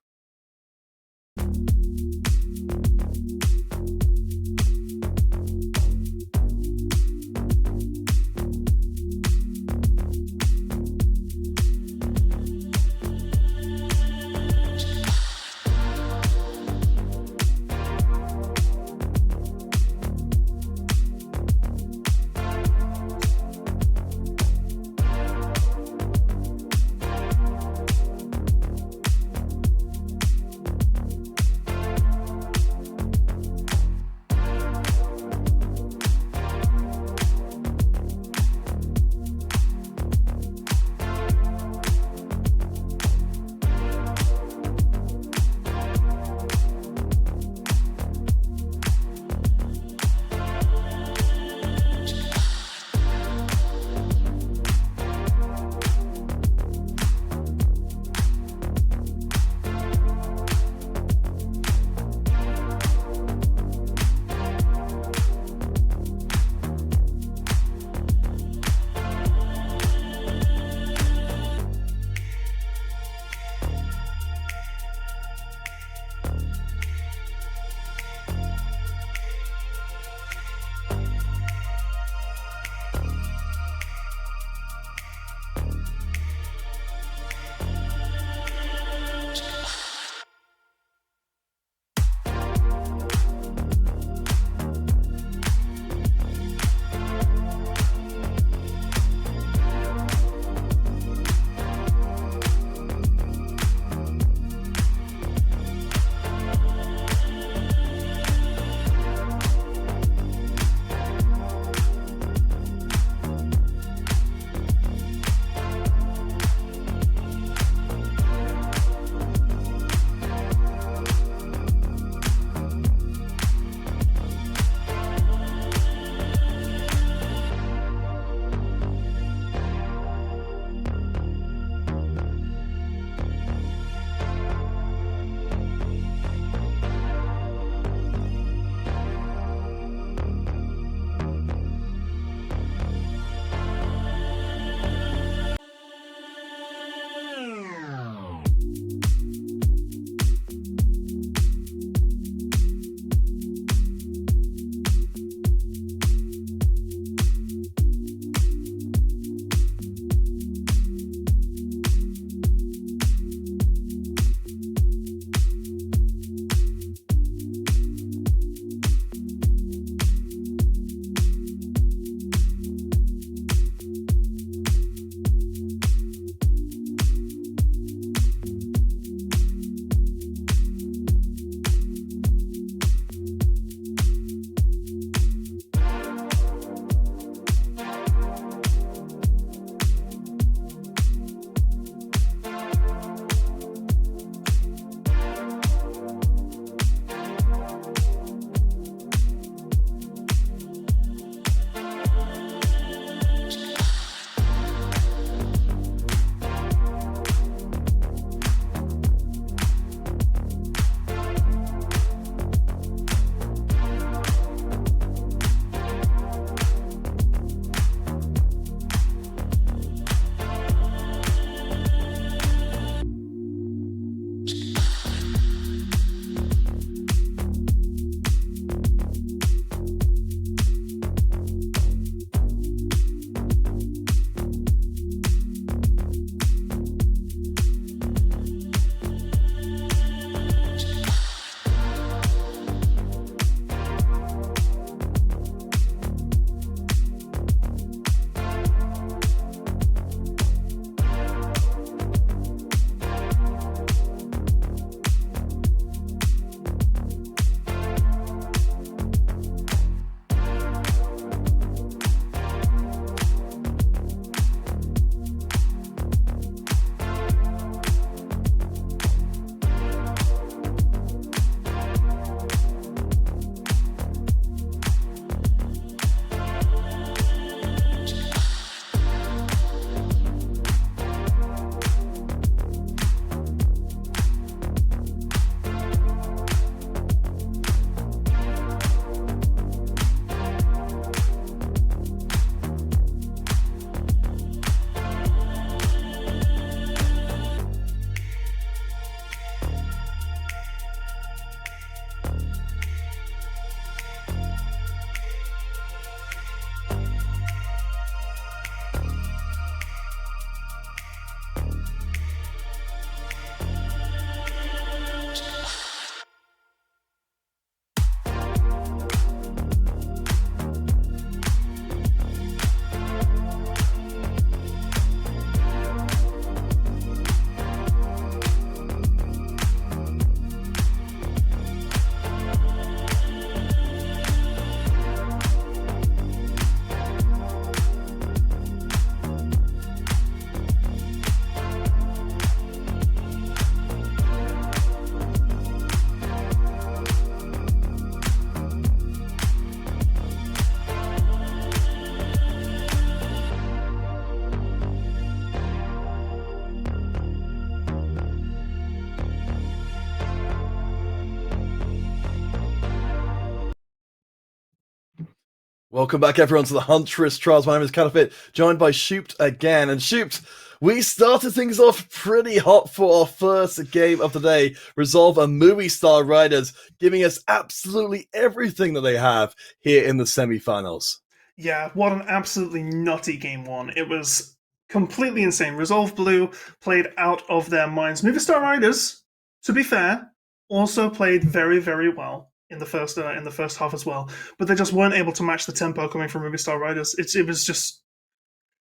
Welcome back, everyone, to the Huntress Trials. My name is Catapit, joined by Shooped again. And Shooped, we started things off pretty hot for our first game of the day. Resolve and Movie Star Riders, giving us absolutely everything that they have here in the semi-finals. Yeah, what an absolutely nutty game one. It was completely insane. Resolve Blue played out of their minds. Movie Star Riders, to be fair, also played very, very well in the first half as well. But they just weren't able to match the tempo coming from Movie Star Riders. It was just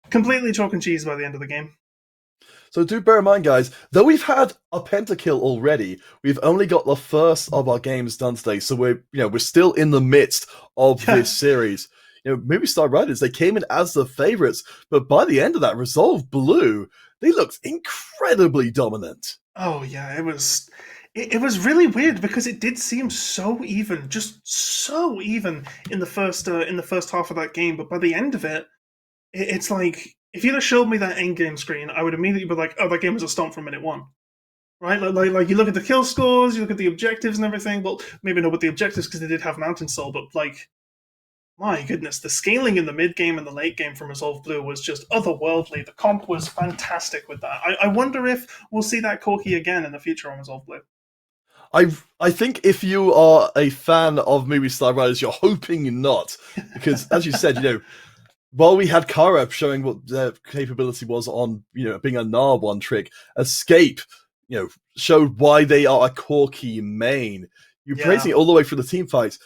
completely chalk and cheese by the end of the game. So do bear in mind, guys, though we've had a pentakill already, we've only got the first of our games done today. So we're still in the midst of Yeah. this series. Movie Star Riders, they came in as the favorites, but by the end of that, Resolve Blue, they looked incredibly dominant. Oh yeah, it was really weird because it did seem so even, just so even in the first half of that game. But by the end of it, it's like if you'd have showed me that end game screen, I would immediately be like, "Oh, that game was a stomp from minute one." Right? Like you look at the kill scores, you look at the objectives and everything. Well, maybe not with the objectives because they did have Mountain Soul, but like, my goodness, the scaling in the mid game and the late game from Resolve Blue was just otherworldly. The comp was fantastic with that. I wonder if we'll see that Corki again in the future on Resolve Blue. I think if you are a fan of Movie Star Riders, you're hoping not, because as you said, while we had Kara showing what their capability was on, being a Gnar one trick, Escape, showed why they are a Corki main. You're Yeah. praising it all the way through the team fights.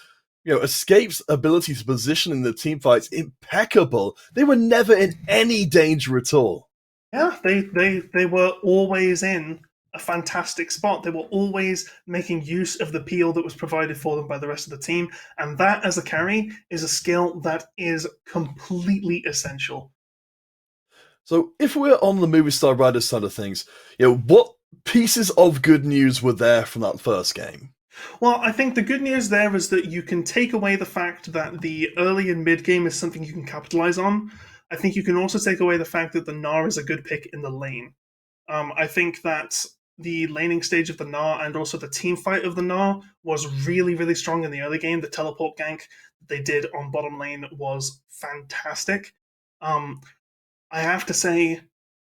Escape's ability to position in the team fights impeccable. They were never in any danger at all. Yeah, they were always in a fantastic spot. They were always making use of the peel that was provided for them by the rest of the team, and that as a carry is a skill that is completely essential. So if we're on the Movie Star Riders side of things, what pieces of good news were there from that first game? Well, I think the good news there is that you can take away the fact that the early and mid game is something you can capitalize on. I think you can also take away the fact that the Gnar is a good pick in the lane. I think that the laning stage of the Gnar and also the team fight of the Gnar was really, really strong in the early game. The teleport gank they did on bottom lane was fantastic. Um, I have to say,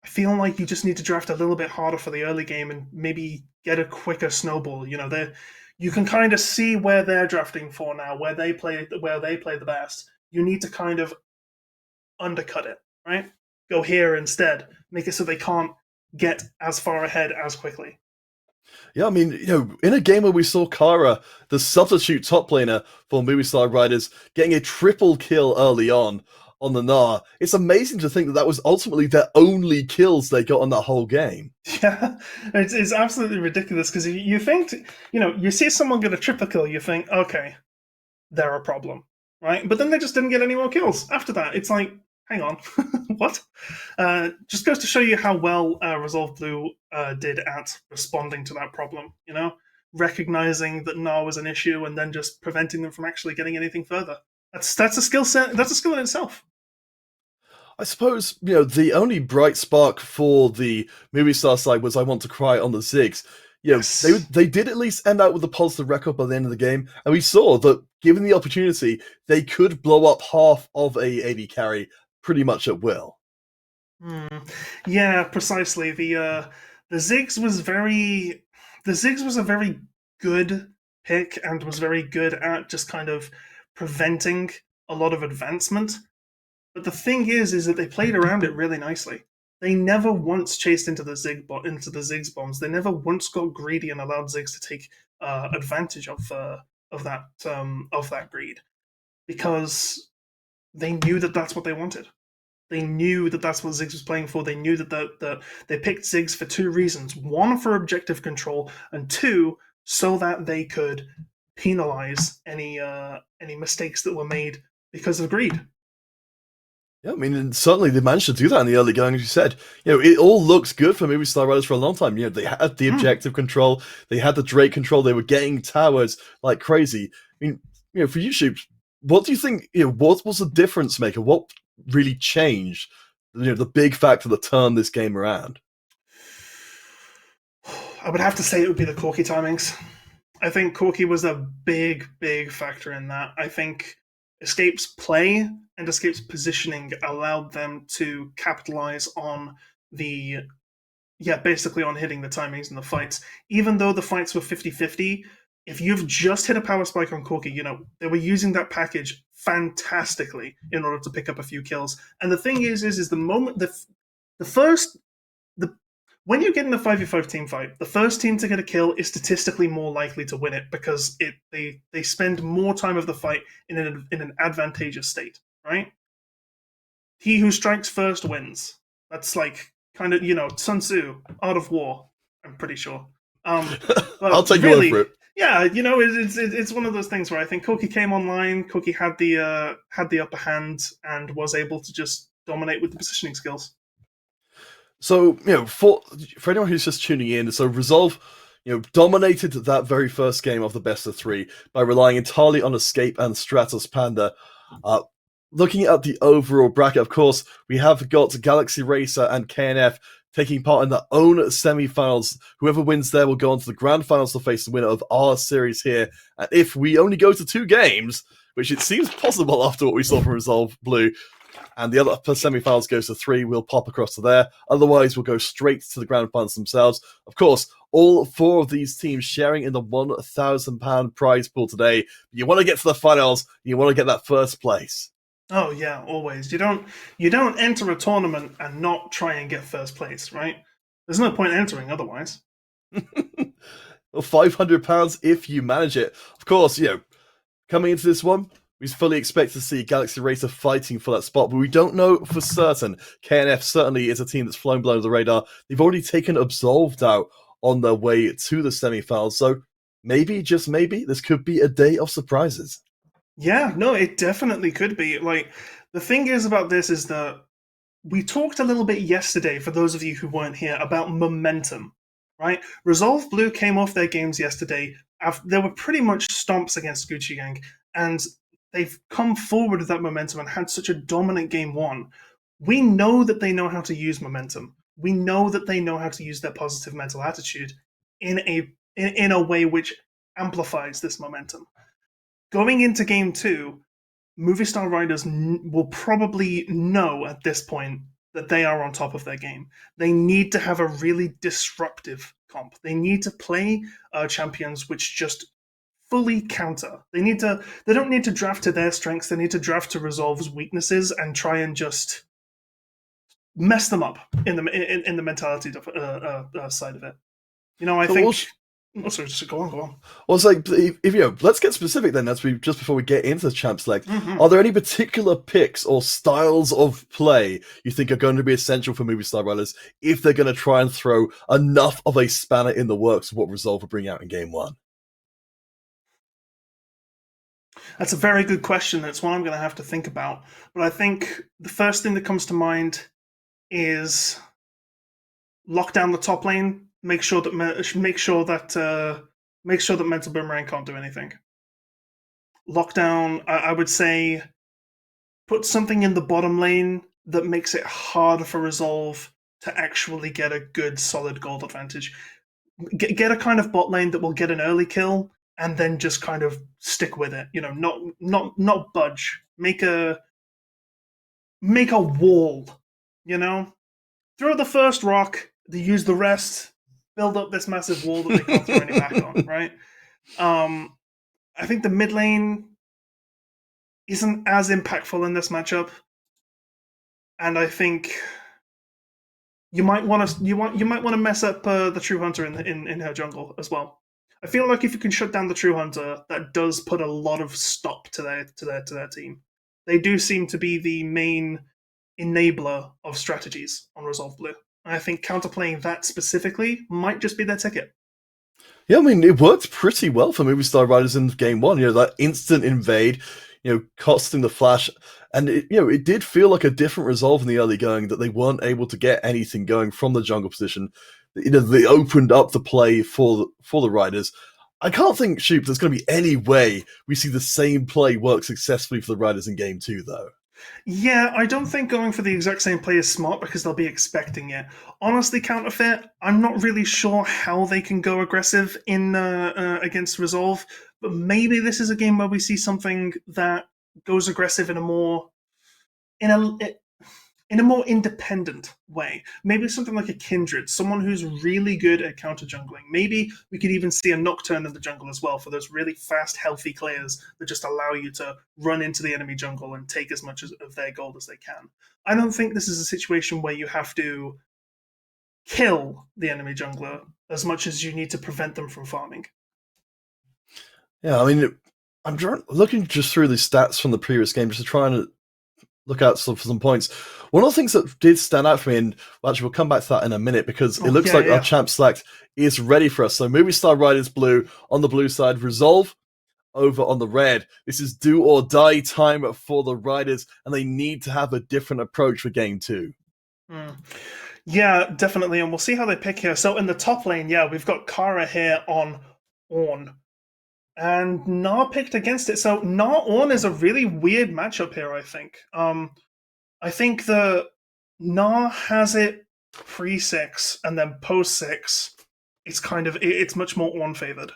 I feel like you just need to draft a little bit harder for the early game and maybe get a quicker snowball. You can kind of see where they're drafting for now, where they play the best. You need to kind of undercut it, right? Go here instead. Make it so they can't get as far ahead as quickly. Yeah, I mean, in a game where we saw Kara, the substitute top laner for Movie Star Riders, getting a triple kill early on the Gnar, it's amazing to think that that was ultimately their only kills they got on that whole game. Yeah, it's absolutely ridiculous because you think, you see someone get a triple kill, you think, okay, they're a problem, right? But then they just didn't get any more kills after that. It's like, hang on, what? Just goes to show you how well Resolve Blue did at responding to that problem. Recognizing that Gnar was an issue and then just preventing them from actually getting anything further. That's a skill set. That's a skill in itself. I suppose, the only bright spark for the Movie Star side was I Want to Cry on the Ziggs. Yes. They did at least end out with a positive record by the end of the game, and we saw that given the opportunity, they could blow up half of a AD carry pretty much at will. Hmm. Yeah, precisely. The Ziggs was very the Ziggs was a very good pick and was very good at just kind of preventing a lot of advancement. But the thing is that they played around it really nicely. They never once chased into the into the Ziggs bombs. They never once got greedy and allowed Ziggs to take advantage of that greed because they knew that that's what they wanted. They knew that that's what Ziggs was playing for. They knew that they picked Ziggs for two reasons: one, for objective control, and two, so that they could penalize any mistakes that were made because of greed. Yeah, I mean, and certainly they managed to do that in the early going, as you said. It all looks good for Movie Star Riders for a long time. They had the Mm. objective control, they had the Drake control, they were getting towers like crazy. I mean, for you, Shoop, what do you think? What was the difference maker? What really changed? The big factor that turned this game around. I would have to say it would be the Corky timings. I think Corky was a big, big factor in that. I think Escape's play and Escape's positioning allowed them to capitalize on the basically on hitting the timings in the fights. Even though the fights were 50-50, if you've just hit a power spike on Corki, they were using that package fantastically in order to pick up a few kills. And the thing is the moment the first the when you get in a 5v5 team fight, the first team to get a kill is statistically more likely to win it because they spend more time of the fight in an advantageous state, right? He who strikes first wins. That's like kind of Sun Tzu, Art of War. I'm pretty sure. I'll But take your word really, for it. yeah, it's one of those things where I think Koki came online. Koki had the upper hand and was able to just dominate with the positioning skills. So, for anyone who's just tuning in, so Resolve, dominated that very first game of the best of three by relying entirely on Escape and Stratos Panda. Looking at the overall bracket, of course, we have got Galaxy Racer and KNF taking part in their own semi-finals. Whoever wins there will go on to the grand finals to face the winner of our series here. And if we only go to 2 games, which it seems possible after what we saw from Resolve Blue, and the other semi-finals goes to 3, we'll pop across to there. Otherwise, we'll go straight to the grand finals themselves. Of course, all 4 of these teams sharing in the £1,000 prize pool today. You want to get to the finals, you want to get that first place. Oh yeah, always. You don't enter a tournament and not try and get first place, right? There's no point entering otherwise. Well, £500 if you manage it. Of course, coming into this one, we fully expect to see Galaxy Racer fighting for that spot, but we don't know for certain. KNF certainly is a team that's flown below the radar. They've already taken Absolved out on their way to the semi-finals, so maybe, just maybe, this could be a day of surprises. Yeah, no, it definitely could be. Like, the thing is about this is that we talked a little bit yesterday, for those of you who weren't here, about momentum, right? Resolve Blue came off their games yesterday. They were pretty much stomps against Gucci Gang, and they've come forward with that momentum and had such a dominant game one. We know that they know how to use momentum. We know that they know how to use their positive mental attitude in a way which amplifies this momentum. Going into game two, Movie Star Riders will probably know at this point that they are on top of their game. They need to have a really disruptive comp. They need to play champions which just fully counter. They don't need to draft to their strengths. They need to draft to Resolve's weaknesses and try and just mess them up in the mentality side of it. I So think. Oh, sorry, just go on, go on. Well, it's like, if let's get specific then, just before we get into the champ select. Mm-hmm. Are there any particular picks or styles of play you think are going to be essential for Movie Star Riders if they're going to try and throw enough of a spanner in the works of what Resolve will bring out in game one? That's a very good question. That's one I'm going to have to think about. But I think the first thing that comes to mind is lock down the top lane. Make sure that Mental Boomerang can't do anything. Lockdown. I would say put something in the bottom lane that makes it harder for Resolve to actually get a good, solid gold advantage. Get a kind of bot lane that will get an early kill and then just kind of stick with it. Not budge. Make a wall. Throw the first rock. They use the rest. Build up this massive wall that they can't throw any back on. Right. I think the mid lane isn't as impactful in this matchup, and I think you might want to mess up the True Hunter in her jungle as well. I feel like if you can shut down the True Hunter, that does put a lot of stop to their team. They do seem to be the main enabler of strategies on Resolve Blue. And I think counterplaying that specifically might just be their ticket. Yeah, I mean, it worked pretty well for Movie Star Riders in game one. That instant invade, costing the flash, and it did feel like a different Resolve in the early going that they weren't able to get anything going from the jungle position. They opened up the play for the Riders. I can't think, Shoop, there's going to be any way we see the same play work successfully for the Riders in game two, though. Yeah, I don't think going for the exact same play is smart because they'll be expecting it. Honestly, Counterfeit, I'm not really sure how they can go aggressive in against Resolve, but maybe this is a game where we see something that goes aggressive in a more in a in a more independent way. Maybe something like a Kindred, someone who's really good at counter jungling. Maybe we could even see a Nocturne in the jungle as well for those really fast, healthy clears that just allow you to run into the enemy jungle and take as much of their gold as they can. I don't think this is a situation where you have to kill the enemy jungler as much as you need to prevent them from farming. Yeah, I mean, looking just through the stats from the previous game, just to try and look out for some points. One of the things that did stand out for me, and actually we'll come back to that in a minute, because it looks like our champ select is ready for us. So Movie Star Riders blue on the blue side, Resolve over on the red. This is do or die time for the Riders, and they need to have a different approach for game two. Yeah, definitely, and we'll see how they pick here. So in the top lane, yeah, we've got Kara here on Ornn. And Gnar picked against it. So Gnar Ornn is a really weird matchup here, I think. I think the Gnar has it pre-6 and then post-6. It's much more Ornn favored.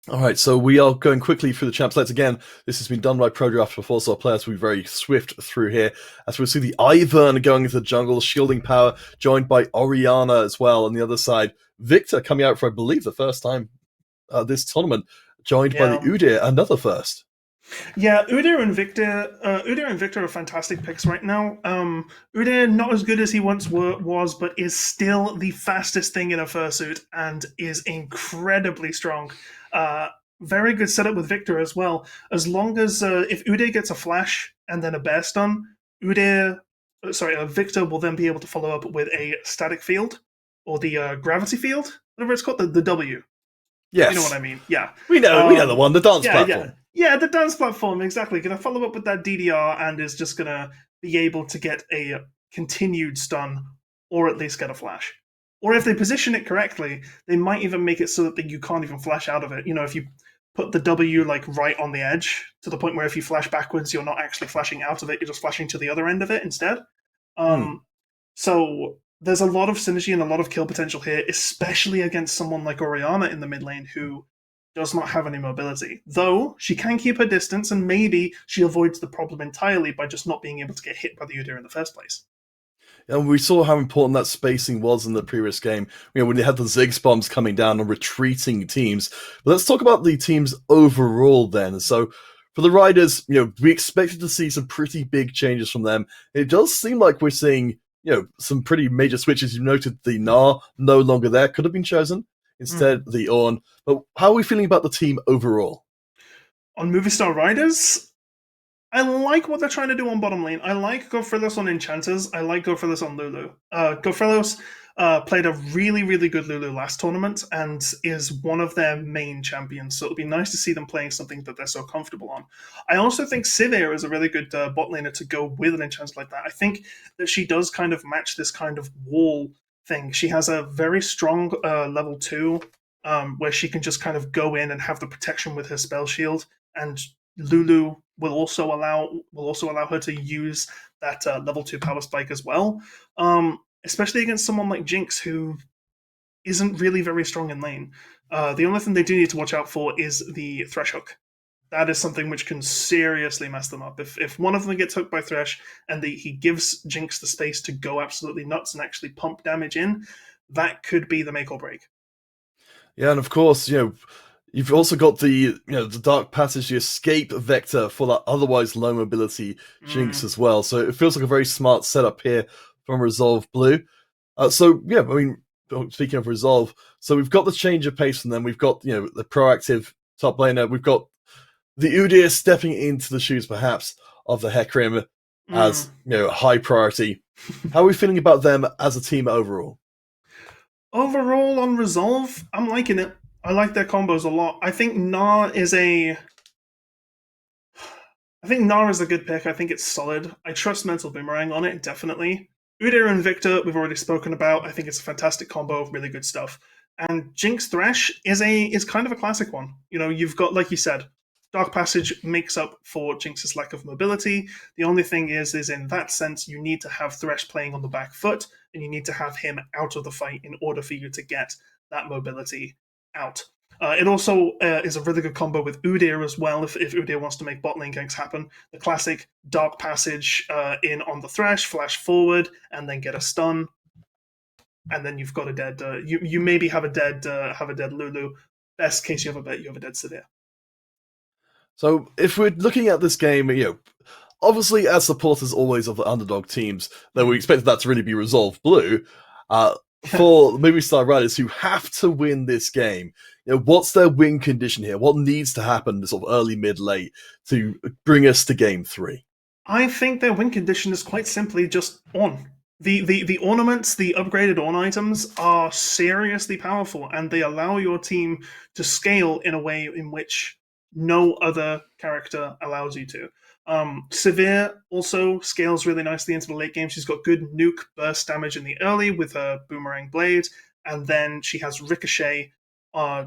All right, so we are going quickly through the champ selects again. This has been done by ProDraft before, so our players will be very swift through here. As we'll see the Ivern going into the jungle, shielding power, joined by Orianna as well. On the other side, Victor coming out for, I believe, the first time this tournament, joined by the Udyr, another first. Yeah, Udyr and Victor are fantastic picks right now. Udyr not as good as he once was, but is still the fastest thing in a fursuit and is incredibly strong. Very good setup with Victor as well. As long as if Udyr gets a flash and then a bear stun, Victor will then be able to follow up with a static field or the gravity field, whatever it's called, the W. Yes. You know what I mean? Yeah. We know the one, the dance platform. Yeah, the dance platform, exactly. Going to follow up with that DDR and is just going to be able to get a continued stun or at least get a flash. Or if they position it correctly, they might even make it so that you can't even flash out of it. You know, if you put the W like right on the edge to the point where if you flash backwards, you're not actually flashing out of it, you're just flashing to the other end of it instead. So there's a lot of synergy and a lot of kill potential here, especially against someone like Orianna in the mid lane who does not have any mobility. Though she can keep her distance, and maybe she avoids the problem entirely by just not being able to get hit by the Udyr in the first place. And we saw how important that spacing was in the previous game, when they had the Ziggs bombs coming down and retreating teams. But let's talk about the teams overall then. So for the Riders, we expected to see some pretty big changes from them. It does seem like we're seeing, some pretty major switches. You noted the Gnar no longer there, could have been chosen. Instead, the Ornn. But how are we feeling about the team overall? On Movie Star Riders, I like what they're trying to do on bottom lane. I like Gofrillos on Enchanters. I like Gofrillos on Lulu. Gofrillos played a really, really good Lulu last tournament and is one of their main champions. So it'll be nice to see them playing something that they're so comfortable on. I also think Sivir is a really good bot laner to go with an Enchanter like that. I think that she does kind of match this kind of wall thing. She has a very strong level 2 where she can just kind of go in and have the protection with her spell shield, and Lulu will also allow her to use that level 2 power spike as well, especially against someone like Jinx who isn't really very strong in lane. The only thing they do need to watch out for is the Thresh hook. That is something which can seriously mess them up. If one of them gets hooked by Thresh and he gives Jinx the space to go absolutely nuts and actually pump damage in, that could be the make or break. Yeah, and of course, you've also got the the Dark Passage, the escape vector for that otherwise low mobility Jinx as well. So it feels like a very smart setup here from Resolve Blue. Speaking of Resolve, so we've got the change of pace from them. We've got the proactive top laner. We've got the Udyr stepping into the shoes perhaps of the Hecarim as high priority. How are we feeling about them as a team overall? Overall on Resolve, I'm liking it. I like their combos a lot. I think Gnar is a good pick. I think it's solid. I trust Mental Boomerang on it, definitely. Udyr and Victor, we've already spoken about. I think it's a fantastic combo of really good stuff. And Jinx Thresh is kind of a classic one. You've got, like you said, Dark Passage makes up for Jinx's lack of mobility. The only thing is in that sense, you need to have Thresh playing on the back foot, and you need to have him out of the fight in order for you to get that mobility out. It also is a really good combo with Udyr as well, if Udyr wants to make bot lane ganks happen. The classic Dark Passage in on the Thresh, flash forward, and then get a stun. And then you've got a dead. You maybe have a dead Lulu. Best case you have a dead Severe. So if we're looking at this game, obviously as supporters always of the underdog teams, then we expected that to really be resolved blue. For movie star riders who have to win this game, what's their win condition here? What needs to happen sort of early, mid, late to bring us to game 3? I think their win condition is quite simply just on. The ornaments, the upgraded on items are seriously powerful, and they allow your team to scale in a way in which no other character allows you to. Severe also scales really nicely into the late game. She's got good nuke burst damage in the early with her boomerang blade, and then she has ricochet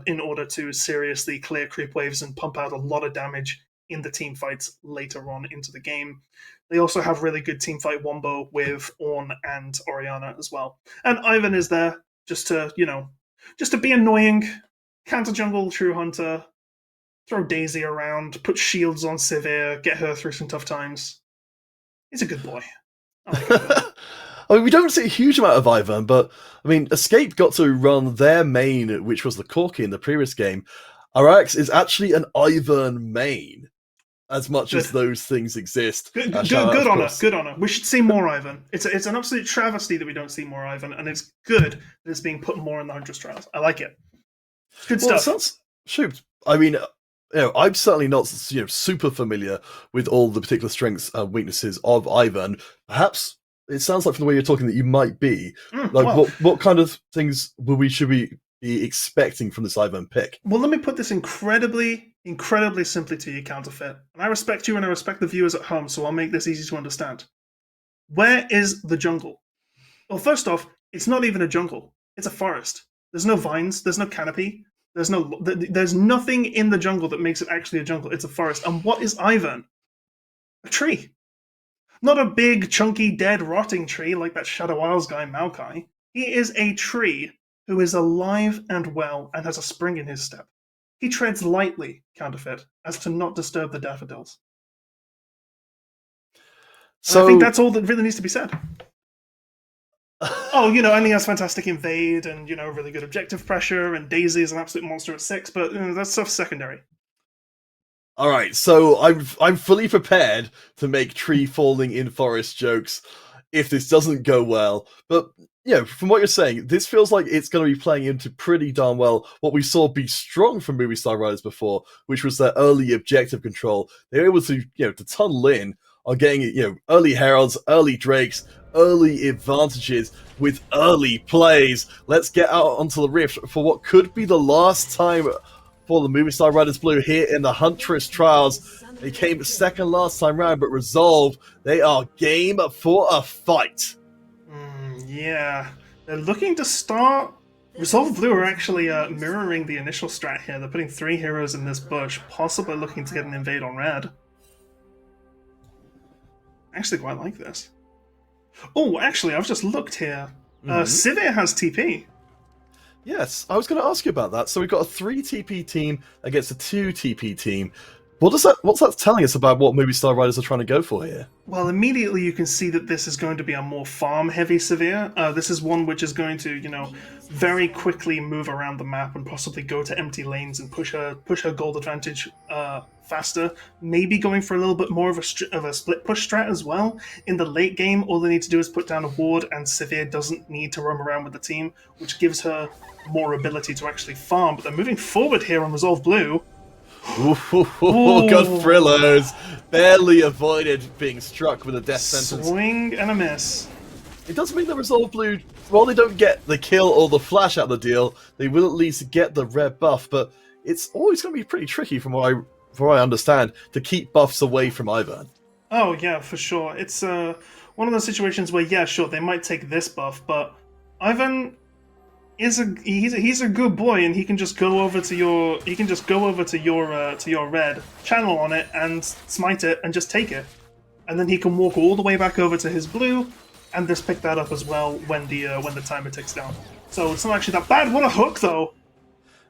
in order to seriously clear creep waves and pump out a lot of damage in the team fights later on into the game. They also have really good team fight wombo with Ornn and Orianna as well. And Ivan is there just to, just to be annoying, counter jungle True Hunter, throw Daisy around, put shields on Sivir, get her through some tough times. He's a good boy. I like Ivan. I mean, we don't see a huge amount of Ivan, but I mean, Escape got to run their main, which was the Corki in the previous game. Arax is actually an Ivan main, as much as those things exist. Good on her. Good on her. We should see more Ivan. It's an absolute travesty that we don't see more Ivan, and it's good that it's being put more in the Huntress trials. I like it. Good stuff. Shoot, I mean, I'm certainly not super familiar with all the particular strengths and weaknesses of Ivan. Perhaps it sounds like from the way you're talking that you might be. What kind of things should we be expecting from this Ivan pick? Well, let me put this incredibly simply to you, Counterfeit. And I respect you and I respect the viewers at home, so I'll make this easy to understand. Where is the jungle? Well, first off, it's not even a jungle. It's a forest. There's no vines. There's no canopy. There's nothing in the jungle that makes it actually a jungle. It's a forest. And what is Ivan? A tree. Not a big, chunky, dead, rotting tree like that Shadow Isles guy, Maokai. He is a tree who is alive and well and has a spring in his step. He treads lightly, Counterfeit, as to not disturb the daffodils. So I think that's all that really needs to be said. And he has fantastic invade and, really good objective pressure, and Daisy is an absolute monster at 6, but that's stuff secondary. All right, so I'm fully prepared to make tree falling in forest jokes if this doesn't go well. But from what you're saying, this feels like it's going to be playing into pretty darn well what we saw be strong from Movie Star Riders before, which was their early objective control. They were able to to tunnel in on getting early heralds, early drakes, early advantages with early plays. Let's get out onto the rift for what could be the last time for the Movie Star Riders Blue here in the Huntress trials. They came second last time round, but Resolve, they are game for a fight. Yeah, they're looking to start. Resolve Blue are actually mirroring the initial strat here. They're putting 3 heroes in this bush, possibly looking to get an invade on red. I actually quite like this. Oh, actually, I've just looked here. Sivir has TP. Yes, I was going to ask you about that. So we've got a 3 TP team against a 2 TP team. What's that telling us about what Movie Star Riders are trying to go for here? Well, immediately you can see that this is going to be a more farm-heavy Severe. This is one which is going to, very quickly move around the map and possibly go to empty lanes and push her gold advantage faster. Maybe going for a little bit more of a split push strat as well. In the late game, all they need to do is put down a ward, and Severe doesn't need to roam around with the team, which gives her more ability to actually farm. But they're moving forward here on Resolve Blue. Good thrillers. Barely avoided being struck with a death sentence. Swing and a miss. It does mean that Resolve Blue, while they don't get the kill or the flash out of the deal, they will at least get the red buff, but it's always going to be pretty tricky from what I understand to keep buffs away from Ivan. Oh yeah, for sure. It's one of those situations where they might take this buff, but Ivan he's a good boy, and he can just go over to your red, channel on it, and smite it, and just take it, and then he can walk all the way back over to his blue, and just pick that up as well when the timer ticks down. So it's not actually that bad. What a hook, though!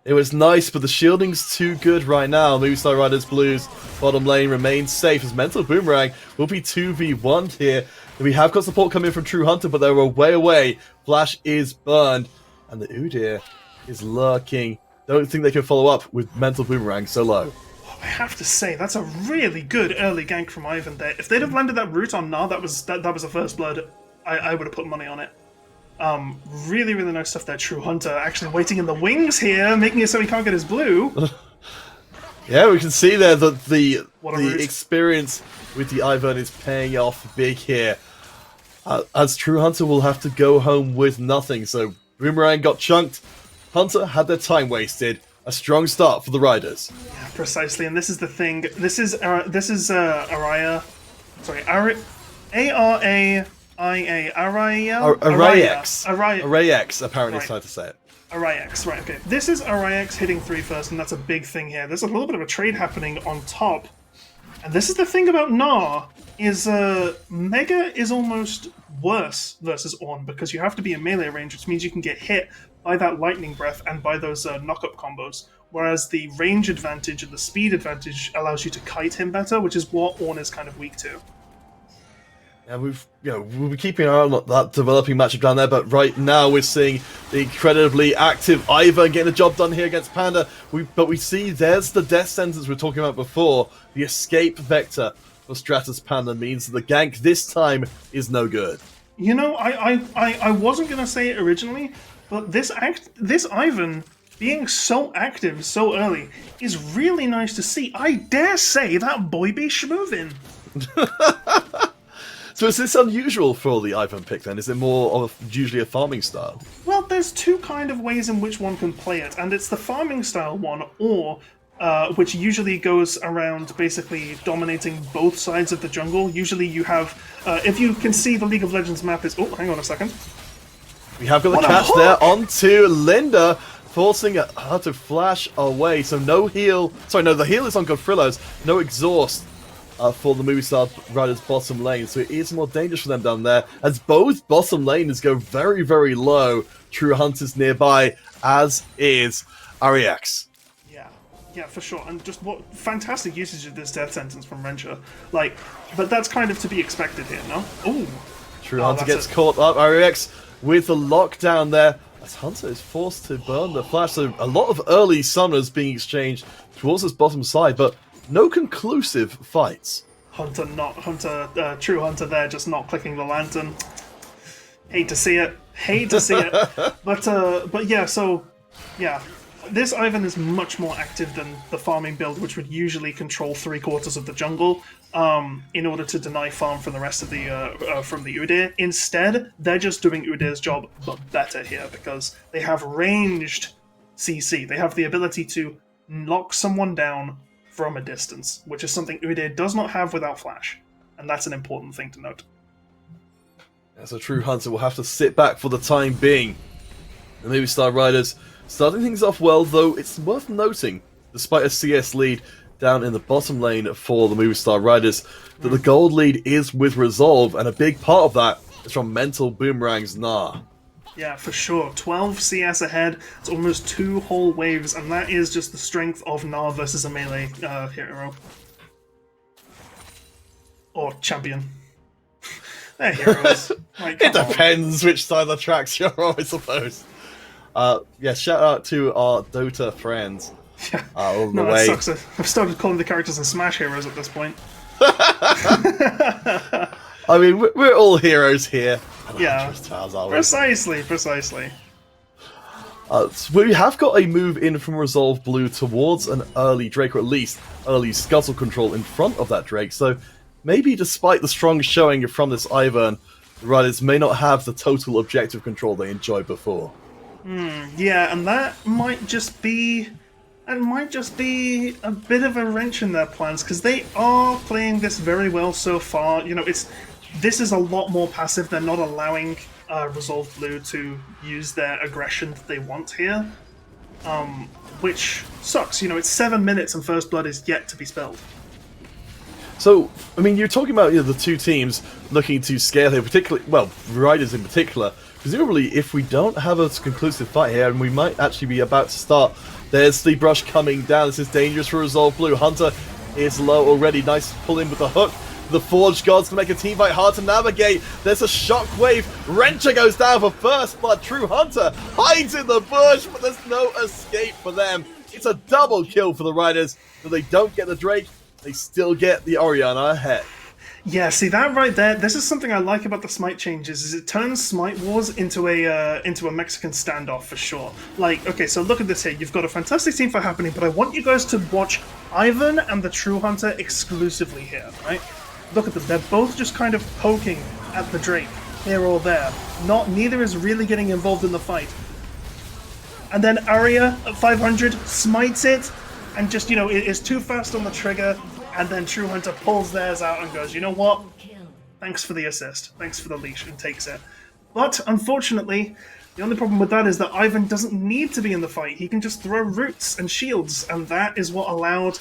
It was nice, but the shielding's too good right now. Movistar Riders Blues bottom lane remains safe as Mental Boomerang will be 2v1 here. We have got support coming from True Hunter, but they're way away. Flash is burned, and the Udyr is lurking. Don't think they can follow up with Mental Boomerang so low. I have to say, that's a really good early gank from Ivan there. If they'd have landed that root on Gnar, that was a first blood. I would have put money on it. Really, really nice stuff there. True Hunter actually waiting in the wings here, making it so he can't get his blue. Yeah, we can see there that the root. experience with the Ivern is paying off big here. As True Hunter will have to go home with nothing, so Boomerang got chunked. Hunter had their time wasted. A strong start for the Riders. Yeah, precisely, and this is the thing. This is Araya. Sorry, Araia. Arayex, apparently is how to say it. Arayex, right, okay. This is Arayex hitting 3 first, and that's a big thing here. There's a little bit of a trade happening on top. And this is the thing about Gnar, is Mega is almost worse versus Ornn, because you have to be in melee range, which means you can get hit by that lightning breath and by those knock-up combos. Whereas the range advantage and the speed advantage allows you to kite him better, which is what Ornn is kind of weak to. Yeah, we'll be keeping an eye on that developing matchup down there, but right now we're seeing the incredibly active Ivern getting the job done here against Panda. But we see there's the death sentence we were talking about before. The escape vector for Stratus Panda means that the gank this time is no good. You know, I wasn't going to say it originally, but this Ivern being so active so early is really nice to see. I dare say that boy be schmoovin'. So is this unusual for the Ivern pick then? Is it more of usually a farming style? Well, there's two kind of ways in which one can play it, and it's the farming style one, or which usually goes around basically dominating both sides of the jungle. Usually you have, if you can see the League of Legends map is, oh, hang on a second. We have got the catch there onto Linda, forcing her to flash away. So no heal, sorry, no, the heal is on Godfrillos, no exhaust. For the Movistar Riders bottom lane, so it is more dangerous for them down there, as both bottom laners go very, very low. True Hunter's nearby, as is Ariex. Yeah, for sure, and just what fantastic usage of this death sentence from Rencha. Like, but that's kind of to be expected here, no? Ooh. True Hunter gets caught up, Ariex with the lockdown there, as Hunter is forced to burn the flash, so a lot of early summoners being exchanged towards this bottom side, but no conclusive fights. True Hunter there, just not clicking the lantern. Hate to see it. But yeah, so yeah, this Ivern is much more active than the farming build, which would usually control 3/4 of the jungle in order to deny farm from the rest of the from the Udyr. Instead, they're just doing Udyr's job, but better here because they have ranged CC. They have the ability to knock someone down from a distance, which is something Udyr does not have without Flash, and that's an important thing to note. As a True Hunter will have to sit back for the time being. The Movistar Riders starting things off well, though it's worth noting, despite a CS lead down in the bottom lane for the Movistar Riders, that the gold lead is with Resolve, and a big part of that is from Mental Boomerang's Gnar. Yeah, for sure. 12 CS ahead. It's almost 2 whole waves, and that is just the strength of Gnar versus a melee hero. Or champion. They're heroes. Like, it depends which side of the tracks you're on, I suppose. Yeah, shout out to our Dota friends. All the way. That sucks. I've started calling the characters in Smash heroes at this point. I mean, we're all heroes here. Yeah, precisely. So we have got a move in from Resolve Blue towards an early Drake, or at least early Scuttle control in front of that Drake, so maybe despite the strong showing from this Ivern, the Riders may not have the total objective control they enjoyed before. Yeah, and that might just be a bit of a wrench in their plans, because they are playing this very well so far. You know, this is a lot more passive. They're not allowing Resolve Blue to use their aggression that they want here, which sucks. You know, it's 7 minutes and First Blood is yet to be spelled. So, I mean, you're talking about the two teams looking to scale here, particularly, well, Riders in particular, presumably, if we don't have a conclusive fight here, and we might actually be about to start, there's the brush coming down. This is dangerous for Resolve Blue. Hunter is low already. Nice pull in with the hook. The Forge Gods can make a team fight hard to navigate. There's a shockwave. Wrencher goes down for first blood. True Hunter hides in the bush, but there's no escape for them. It's a double kill for the Riders, but they don't get the Drake. They still get the Orianna ahead. Yeah, see that right there. This is something I like about the Smite changes. Is it turns Smite Wars into a Mexican standoff for sure. Like, okay, so look at this here. You've got a fantastic team fight happening, but I want you guys to watch Ivan and the True Hunter exclusively here, right? Look at them. They're both just kind of poking at the Drake here or there. Neither is really getting involved in the fight. And then Arya at 500 smites it, and just, is too fast on the trigger. And then True Hunter pulls theirs out and goes, you know what? Thanks for the assist. Thanks for the leash, and takes it. But, unfortunately, the only problem with that is that Ivan doesn't need to be in the fight. He can just throw roots and shields, and that is what allowed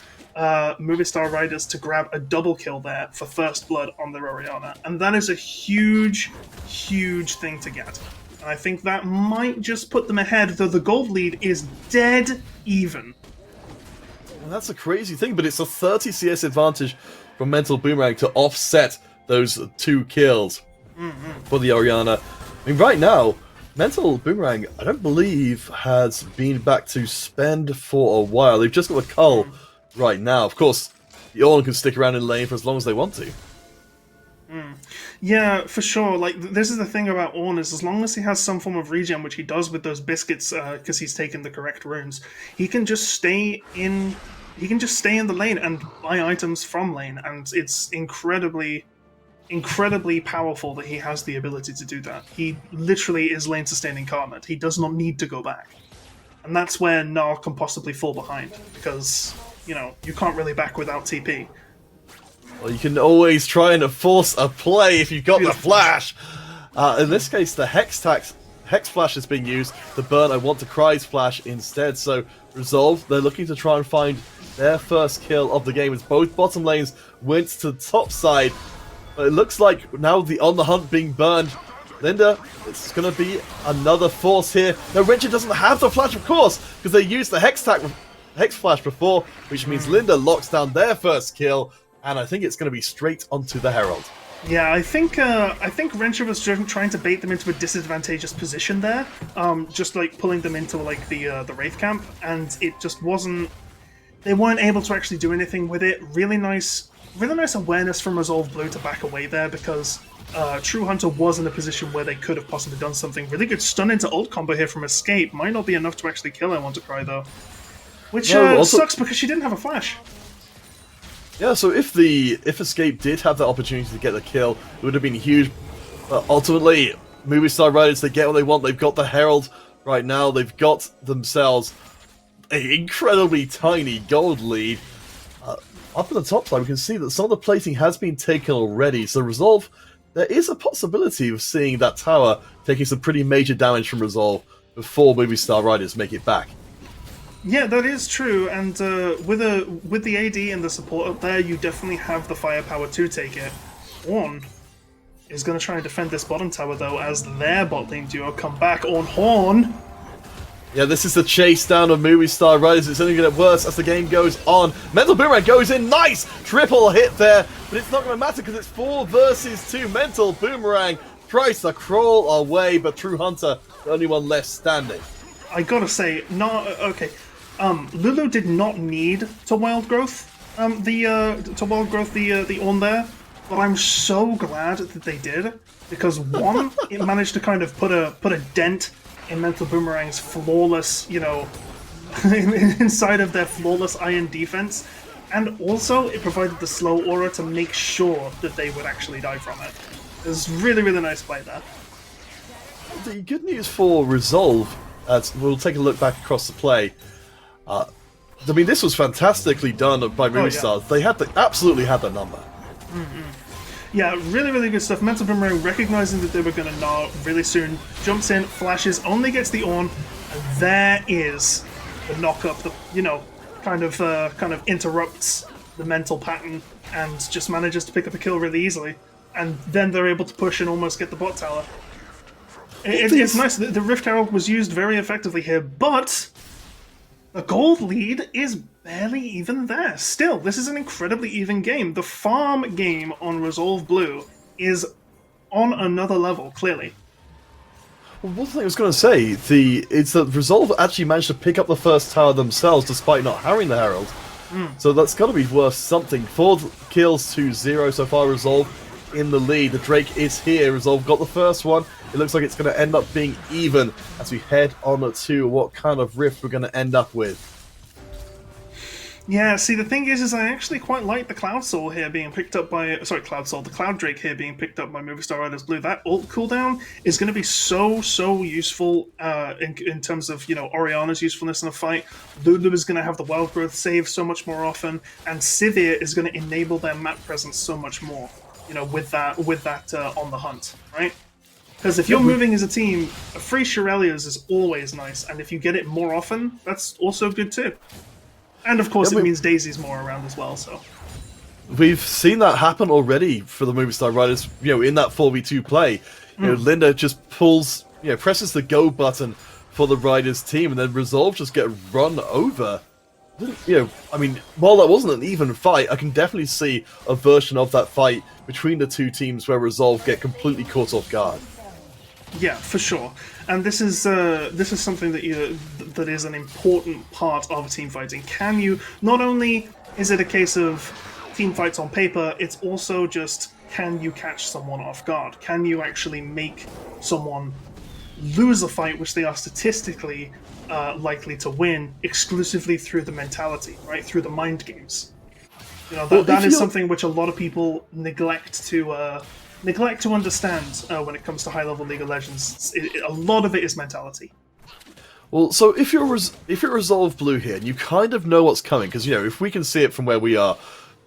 Movie Star Riders to grab a double kill there for first blood on their Orianna. And that is a huge, huge thing to get. And I think that might just put them ahead, though the gold lead is dead even. And that's a crazy thing, but it's a 30 CS advantage from Mental Boomerang to offset those 2 kills for the Orianna. I mean, right now, Mental Boomerang, I don't believe, has been back to spend for a while. They've just got a cull right now. Of course, the Ornn can stick around in lane for as long as they want to. Yeah, for sure. Like, this is the thing about Ornn, is as long as he has some form of regen, which he does with those biscuits, because he's taken the correct runes, he can just stay in. He can just stay in the lane and buy items from lane, and it's incredibly powerful that he has the ability to do that. He literally is lane sustaining Karmat. He does not need to go back, and that's where Gnar can possibly fall behind, because you can't really back without TP. Well, you can always try and force a play if you've got the flash. In this case, the Hex Flash is being used to burn I Want to Cry's flash instead. So, Resolve, they're looking to try and find their first kill of the game as both bottom lanes went to the top side. But it looks like now On the Hunt being burned. Linda, it's going to be another force here. No, Wrencher doesn't have the flash, of course, because they used the Hex Flash before, which means Linda locks down their first kill. And I think it's going to be straight onto the Herald. Yeah, I think Wrencher was trying to bait them into a disadvantageous position there, just like pulling them into like the Wraith camp, and it just wasn't. They weren't able to actually do anything with it. Really nice awareness from Resolve Blue to back away there, because True Hunter was in a position where they could have possibly done something. Really good stun into ult combo here from Escape. Might not be enough to actually kill I Want to Cry though, which sucks because she didn't have a flash. Yeah, so if Escape did have the opportunity to get the kill, it would have been huge. But ultimately, Movie Star Riders, they get what they want. They've got the Herald right now. They've got themselves an incredibly tiny gold lead. Up on the top side, we can see that some of the plating has been taken already. So Resolve, there is a possibility of seeing that tower taking some pretty major damage from Resolve before Movie Star Riders make it back. Yeah, that is true, and with the AD and the support up there, you definitely have the firepower to take it. Ornn is going to try and defend this bottom tower, though, as their bot lane duo come back on Horn. Yeah, this is the chase down of Movie Star Riders. It's only going to get worse as the game goes on. Mental Boomerang goes in. Nice! Triple hit there, but it's not going to matter because it's 4 versus 2. Mental Boomerang tries to crawl away, but True Hunter, the only one left standing. I gotta say, okay. Lulu did not need to wild growth the Ornn there, but I'm so glad that they did, because one, it managed to kind of put a dent in Mental Boomerang's flawless, inside of their flawless iron defense, and also it provided the slow aura to make sure that they would actually die from it. It was really, really nice play there. The good news for Resolve, we'll take a look back across the play. I mean, this was fantastically done by Movie Stars. They absolutely had the number. Yeah, really, really good stuff. Mental Boomerang, recognizing that they were going to gnaw really soon, jumps in, flashes, only gets the Ornn, and there is the knock-up that, kind of interrupts the mental pattern and just manages to pick up a kill really easily. And then they're able to push and almost get the bot tower. It's nice. The Rift Herald was used very effectively here, but the gold lead is barely even there. Still, this is an incredibly even game. The farm game on Resolve Blue is on another level, clearly. Well, one thing I was going to say, it's that Resolve actually managed to pick up the first tower themselves despite not harrying the Herald. So that's got to be worth something. 4 kills to 0 so far, Resolve in the lead. The Drake is here. Resolve got the first one. It looks like it's going to end up being even as we head on to what kind of rift we're going to end up with. Yeah, see, the thing is I actually quite like the Cloud Soul here being picked up by... Sorry, Cloud Soul. The Cloud Drake here being picked up by Movie Star Riders Blue. That ult cooldown is going to be so useful in terms of, Orianna's usefulness in a fight. Lulu is going to have the Wild Growth save so much more often, and Sivir is going to enable their map presence so much more, with that on the hunt, right? Because if you're moving as a team, a free Shirelias is always nice, and if you get it more often, that's also good too. And of course, it means Daisy's more around as well. So we've seen that happen already for the Movie Star Riders. In that 4v2 play, Linda just presses the go button for the Riders team, and then Resolve just get run over. While that wasn't an even fight, I can definitely see a version of that fight between the two teams where Resolve get completely caught off guard. Yeah, for sure. And this is something that is an important part of team fighting. Can you, not only is it a case of team fights on paper, it's also just, can you catch someone off guard? Can you actually make someone lose a fight which they are statistically likely to win exclusively through the mentality, right? Through the mind games. That is something which a lot of people neglect to understand when it comes to high-level League of Legends. A lot of it is mentality. Well, so if you're Resolve Blue here, and you kind of know what's coming, because if we can see it from where we are,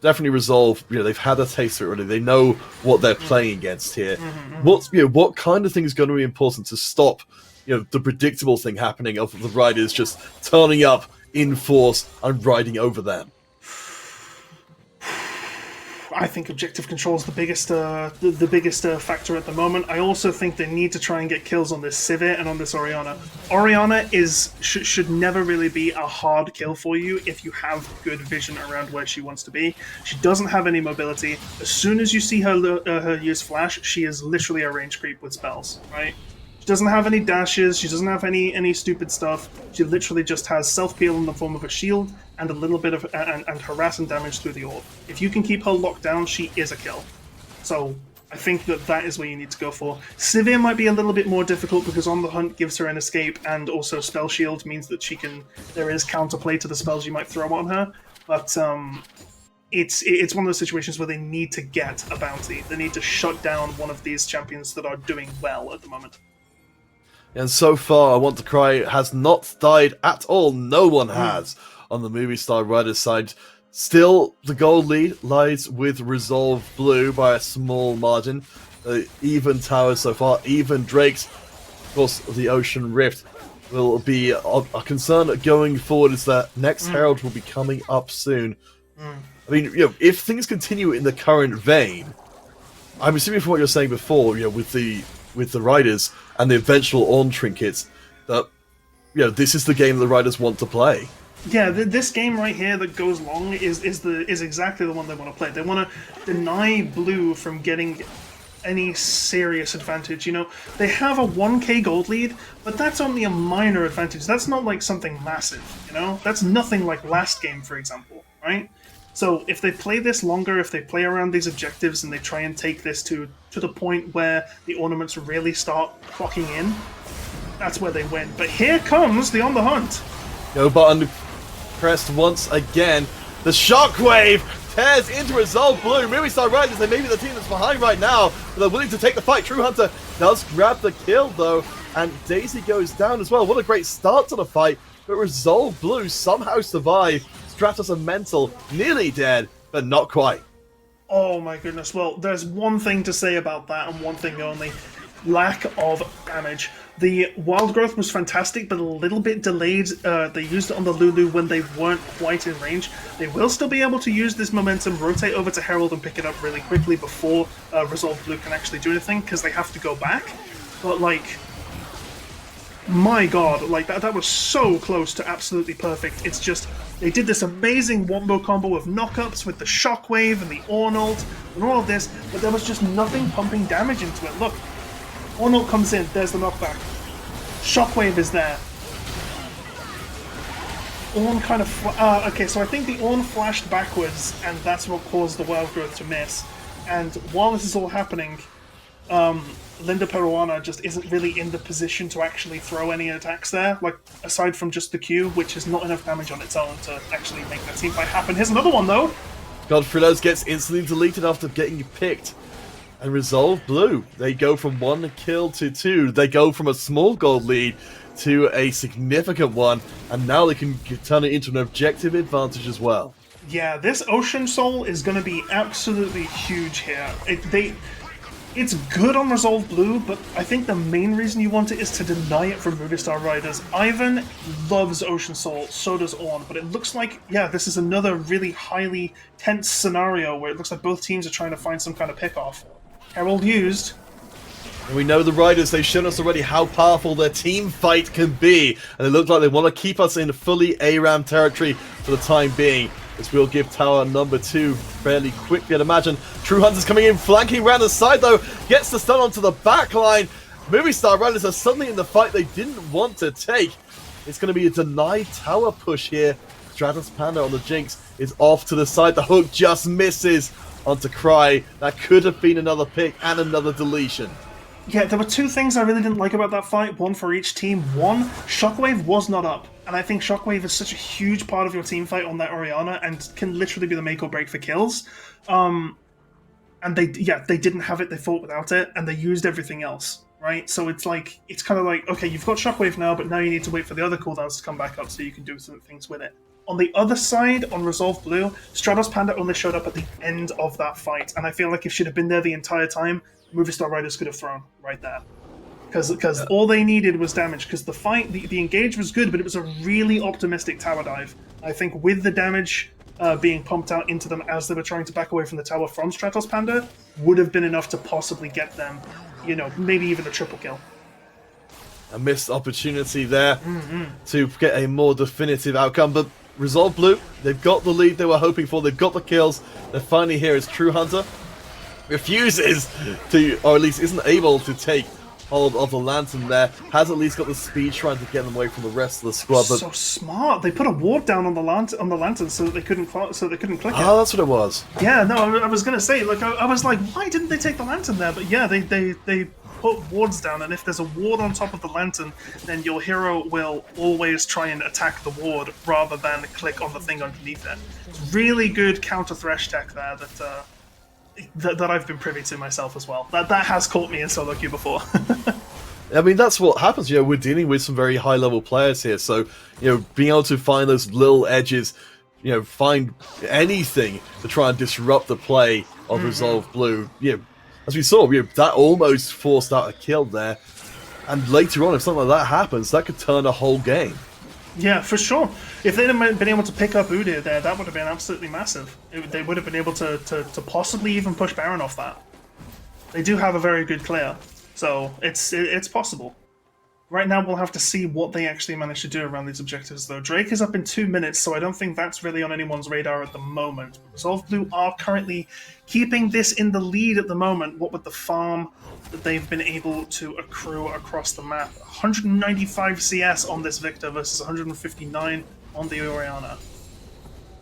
definitely Resolve. They've had a taste of it already. They know what they're playing against here. What kind of thing is going to be important to stop the predictable thing happening of the Riders just turning up in force and riding over them? I think objective control is the biggest factor at the moment. I also think they need to try and get kills on this Sivir and on this Orianna. Orianna should never really be a hard kill for you if you have good vision around where she wants to be. She doesn't have any mobility. As soon as you see her use flash, she is literally a range creep with spells, right? She doesn't have any dashes, she doesn't have any stupid stuff. She literally just has self-peel in the form of a shield and a little bit of and harass and damage through the orb. If you can keep her locked down, she is a kill. So I think that is where you need to go for. Sivir might be a little bit more difficult because On the Hunt gives her an escape, and also Spell Shield means that there is counterplay to the spells you might throw on her. But it's one of those situations where they need to get a bounty. They need to shut down one of these champions that are doing well at the moment. And so far, I Want to Cry has not died at all. No one has on the Movie Star Riders side. Still, the gold lead lies with Resolve Blue by a small margin. Even towers so far, even Drakes. Of course, the Ocean Rift will be a concern going forward, is that next Herald will be coming up soon. I mean, if things continue in the current vein, I'm assuming from what you're saying before, with the Riders and the eventual Ornn trinkets, that this is the game the Riders want to play. Yeah, this game right here that goes long is exactly the one they want to play. They want to deny Blue from getting any serious advantage. They have a 1k gold lead, but that's only a minor advantage. That's not like something massive, That's nothing like last game, for example, right? So if they play this longer, if they play around these objectives and they try and take this to the point where the ornaments really start clocking in, that's where they win. But here comes the On the Hunt. Go button pressed once again. The Shockwave tears into Resolve Blue. Movie Star Riders, they may be the team that's behind right now, but they're willing to take the fight. True Hunter does grab the kill, though, and Daisy goes down as well. What a great start to the fight, but Resolve Blue somehow survive. Stratos and Mental nearly dead, but not quite. Oh my goodness. Well, there's one thing to say about that, and one thing only. Lack of damage. The Wild Growth was fantastic, but a little bit delayed. They used it on the Lulu when they weren't quite in range. They will still be able to use this momentum, rotate over to Herald and pick it up really quickly before Resolve Blue can actually do anything, because they have to go back. But, My god, like that was so close to absolutely perfect. It's just, they did this amazing wombo combo of knockups with the shockwave and the Ornult and all of this, but there was just nothing pumping damage into it. Look, Ornult comes in, there's the knockback. Shockwave is there. Ornn kind of... okay, so I think the Ornn flashed backwards, and that's what caused the Wild Growth to miss. And while this is all happening, Linda Peruana just isn't really in the position to actually throw any attacks there, like, aside from just the Q, which is not enough damage on its own to actually make that teamfight happen. Here's another one, though! Godfrilos gets instantly deleted after getting picked. And Resolve Blue, they go from 1 kill to 2. They go from a small gold lead to a significant one, and now they can turn it into an objective advantage as well. Yeah, this Ocean Soul is going to be absolutely huge here. It's good on Resolve Blue, but I think the main reason you want it is to deny it from Movistar Riders. Ivan loves Ocean Soul, so does Ornn, but it looks like, yeah, this is another really highly tense scenario where it looks like both teams are trying to find some kind of pick-off. Herald used. And we know the Riders, they've shown us already how powerful their team fight can be, and it looks like they want to keep us in fully ARAM territory for the time being. This will give tower number 2 fairly quickly, I'd imagine. True Hunter's coming in, flanking around the side though, gets the stun onto the back line. Movistar Riders are suddenly in the fight they didn't want to take. It's going to be a denied tower push here. Stratos Panda on the Jinx is off to the side, the hook just misses onto Cry. That could have been another pick and another deletion. Yeah, there were 2 things I really didn't like about that fight, one for each team. One, Shockwave was not up, and I think Shockwave is such a huge part of your team fight on that Orianna and can literally be the make or break for kills. And they didn't have it, they fought without it, and they used everything else, right? So it's kind of like, okay, you've got Shockwave now, but now you need to wait for the other cooldowns to come back up so you can do some things with it. On the other side, on Resolve Blue, Stratos Panda only showed up at the end of that fight, and I feel like if she'd have been there the entire time, Movistar Riders could have thrown right there. Because all they needed was damage, because the fight, the engage was good, but it was a really optimistic tower dive. I think with the damage being pumped out into them as they were trying to back away from the tower from Stratos Panda, would have been enough to possibly get them, maybe even a triple kill. A missed opportunity there to get a more definitive outcome, but Resolve Blue, they've got the lead they were hoping for, they've got the kills, they're finally here as True Hunter refuses to, or at least isn't able to take hold of the lantern there, has at least got the speed trying to get them away from the rest of the squad. But so smart, they put a ward down on the lantern so that they couldn't click it. Oh, that's what it was. Yeah, no, I was gonna say, like, I was like, why didn't they take the lantern there? But yeah, they put wards down, and if there's a ward on top of the lantern, then your hero will always try and attack the ward rather than click on the thing underneath it. It's really good counter thresh tech there that I've been privy to myself as well. That has caught me in solo queue before. I mean, that's what happens. We're dealing with some very high level players here, so being able to find those little edges, find anything to try and disrupt the play of Resolve Blue. As we saw, that almost forced out a kill there, and later on, if something like that happens, that could turn a whole game. Yeah, for sure. If they'd have been able to pick up Udyr there, that would have been absolutely massive. They would have been able to possibly even push Baron off that. They do have a very good clear, so it's possible. Right now, we'll have to see what they actually manage to do around these objectives, though. Drake is up in 2 minutes, so I don't think that's really on anyone's radar at the moment. Resolve Blue are currently keeping this in the lead at the moment, what with the farm that they've been able to accrue across the map. 195 CS on this Victor versus 159 on the Orianna.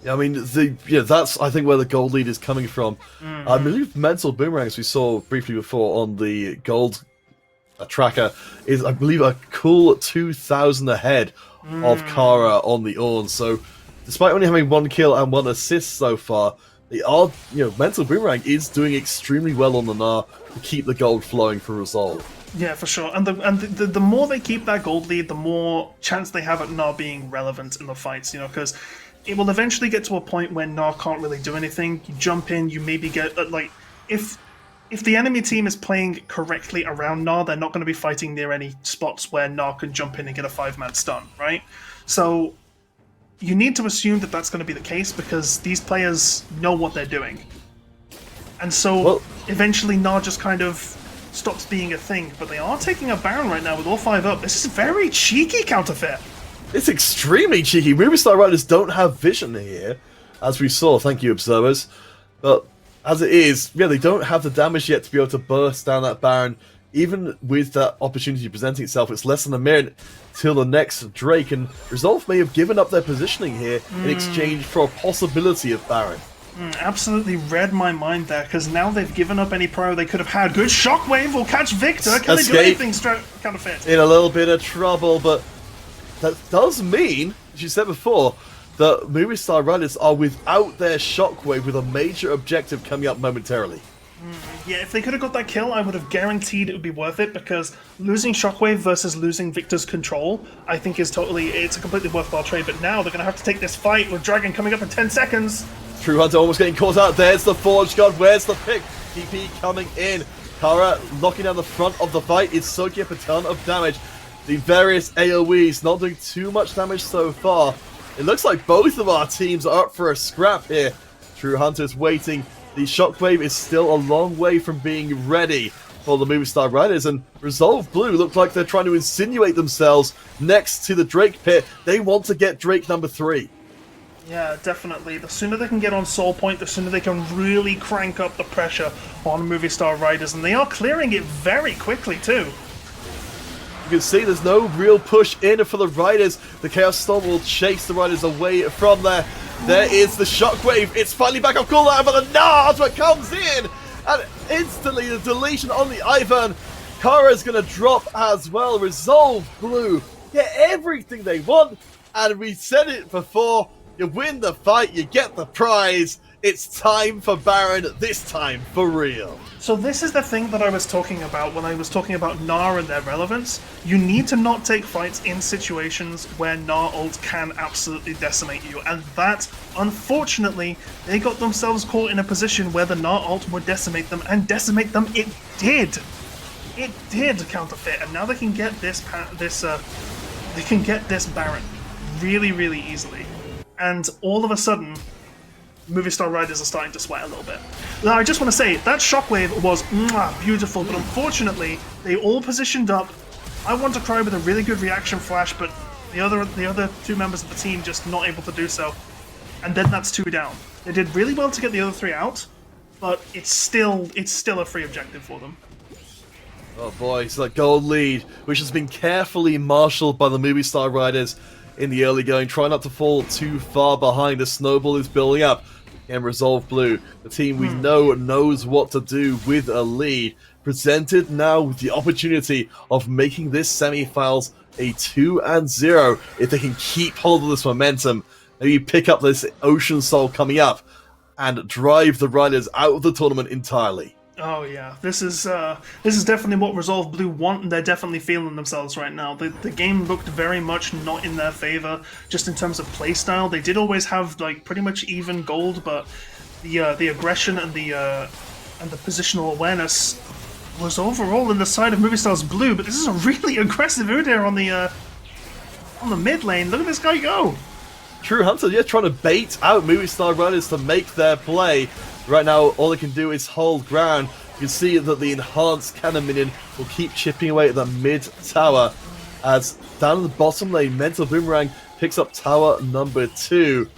Yeah, I mean, that's, I think, where the gold lead is coming from. I believe Mental Boomerangs, we saw briefly before on the gold tracker, is, I believe, a cool 2,000 ahead of Kara on the Ornn. So, despite only having 1 kill and 1 assist so far, they are, Mental Boomerang is doing extremely well on the Gnar to keep the gold flowing for Resolve. Yeah, for sure. And the more they keep that gold lead, the more chance they have at Gnar being relevant in the fights, because it will eventually get to a point where Gnar can't really do anything. You jump in, you maybe get, if the enemy team is playing correctly around Gnar, they're not going to be fighting near any spots where Gnar can jump in and get a 5-man stun, right? So you need to assume that that's going to be the case because these players know what they're doing. And so eventually Gnar just kind of stops being a thing, but they are taking a Baron right now with all 5 up. This is very cheeky counterfeit. It's extremely cheeky. Movie Star Riders don't have vision here, as we saw, thank you, observers. But as it is, yeah, they don't have the damage yet to be able to burst down that Baron. Even with that opportunity presenting itself, it's less than a minute till the next Drake, and Resolve may have given up their positioning here in exchange for a possibility of Baron. Absolutely read my mind there, because now they've given up any pro they could have had. Good Shockwave will catch Victor. Can they do anything counterfeit? In a little bit of trouble, but that does mean, as you said before, that Movie Star Riders are without their Shockwave with a major objective coming up momentarily. Yeah, if they could have got that kill, I would have guaranteed it would be worth it, because losing Shockwave versus losing Victor's control, I think it's a completely worthwhile trade, but now they're going to have to take this fight with Dragon coming up in 10 seconds. True Hunter almost getting caught out. There's the Forge God. Where's the pick? TP coming in. Kara locking down the front of the fight is soaking up a ton of damage. The various AoEs not doing too much damage so far. It looks like both of our teams are up for a scrap here. True Hunter's waiting. The Shockwave is still a long way from being ready for the Movie Star Riders, and Resolve Blue look like they're trying to insinuate themselves next to the Drake pit. They want to get Drake number 3. Yeah, definitely. The sooner they can get on Soul Point, the sooner they can really crank up the pressure on Movie Star Riders, and they are clearing it very quickly too. You can see there's no real push in for the Riders. The Chaos Storm will chase the Riders away from there. There is the Shockwave. It's finally back off cooldown, but the Nard comes in, and instantly the deletion on the Ivern. Kara's going to drop as well. Resolve Blue get everything they want, and we said it before. You win the fight, you get the prize. It's time for Baron, this time for real. So this is the thing that I was talking about when I was talking about Gnar and their relevance. You need to not take fights in situations where Gnar ult can absolutely decimate you. And that, unfortunately, they got themselves caught in a position where the Gnar ult would decimate them, and decimate them it did. It did, counterfeit, and now they can get this Baron really, really easily. And all of a sudden, Movie Star Riders are starting to sweat a little bit. Now, I just want to say, that Shockwave was beautiful, but unfortunately, they all positioned up. I want to cry with a really good reaction flash, but the other 2 members of the team just not able to do so. And then that's 2 down. They did really well to get the other 3 out, but it's still a free objective for them. Oh boy, it's that gold lead, which has been carefully marshaled by the Movie Star Riders in the early going. Try not to fall too far behind. The snowball is building up. And Resolve Blue, the team we know knows what to do with a lead, presented now with the opportunity of making this semi-finals a 2-0 if they can keep hold of this momentum. Maybe pick up this Ocean Soul coming up and drive the Riders out of the tournament entirely. Oh yeah, this is definitely what Resolve Blue want, and they're definitely feeling themselves right now. The game looked very much not in their favor, just in terms of playstyle. They did always have like pretty much even gold, but the aggression and the positional awareness was overall in the side of Movie Star's Blue. But this is a really aggressive Udyr on the mid lane. Look at this guy go! True Hunter, yeah, trying to bait out Movie Star Riders to make their play. Right now, all they can do is hold ground. You can see that the enhanced cannon minion will keep chipping away at the mid tower. As down at the bottom lane, Mental Boomerang picks up tower number 2.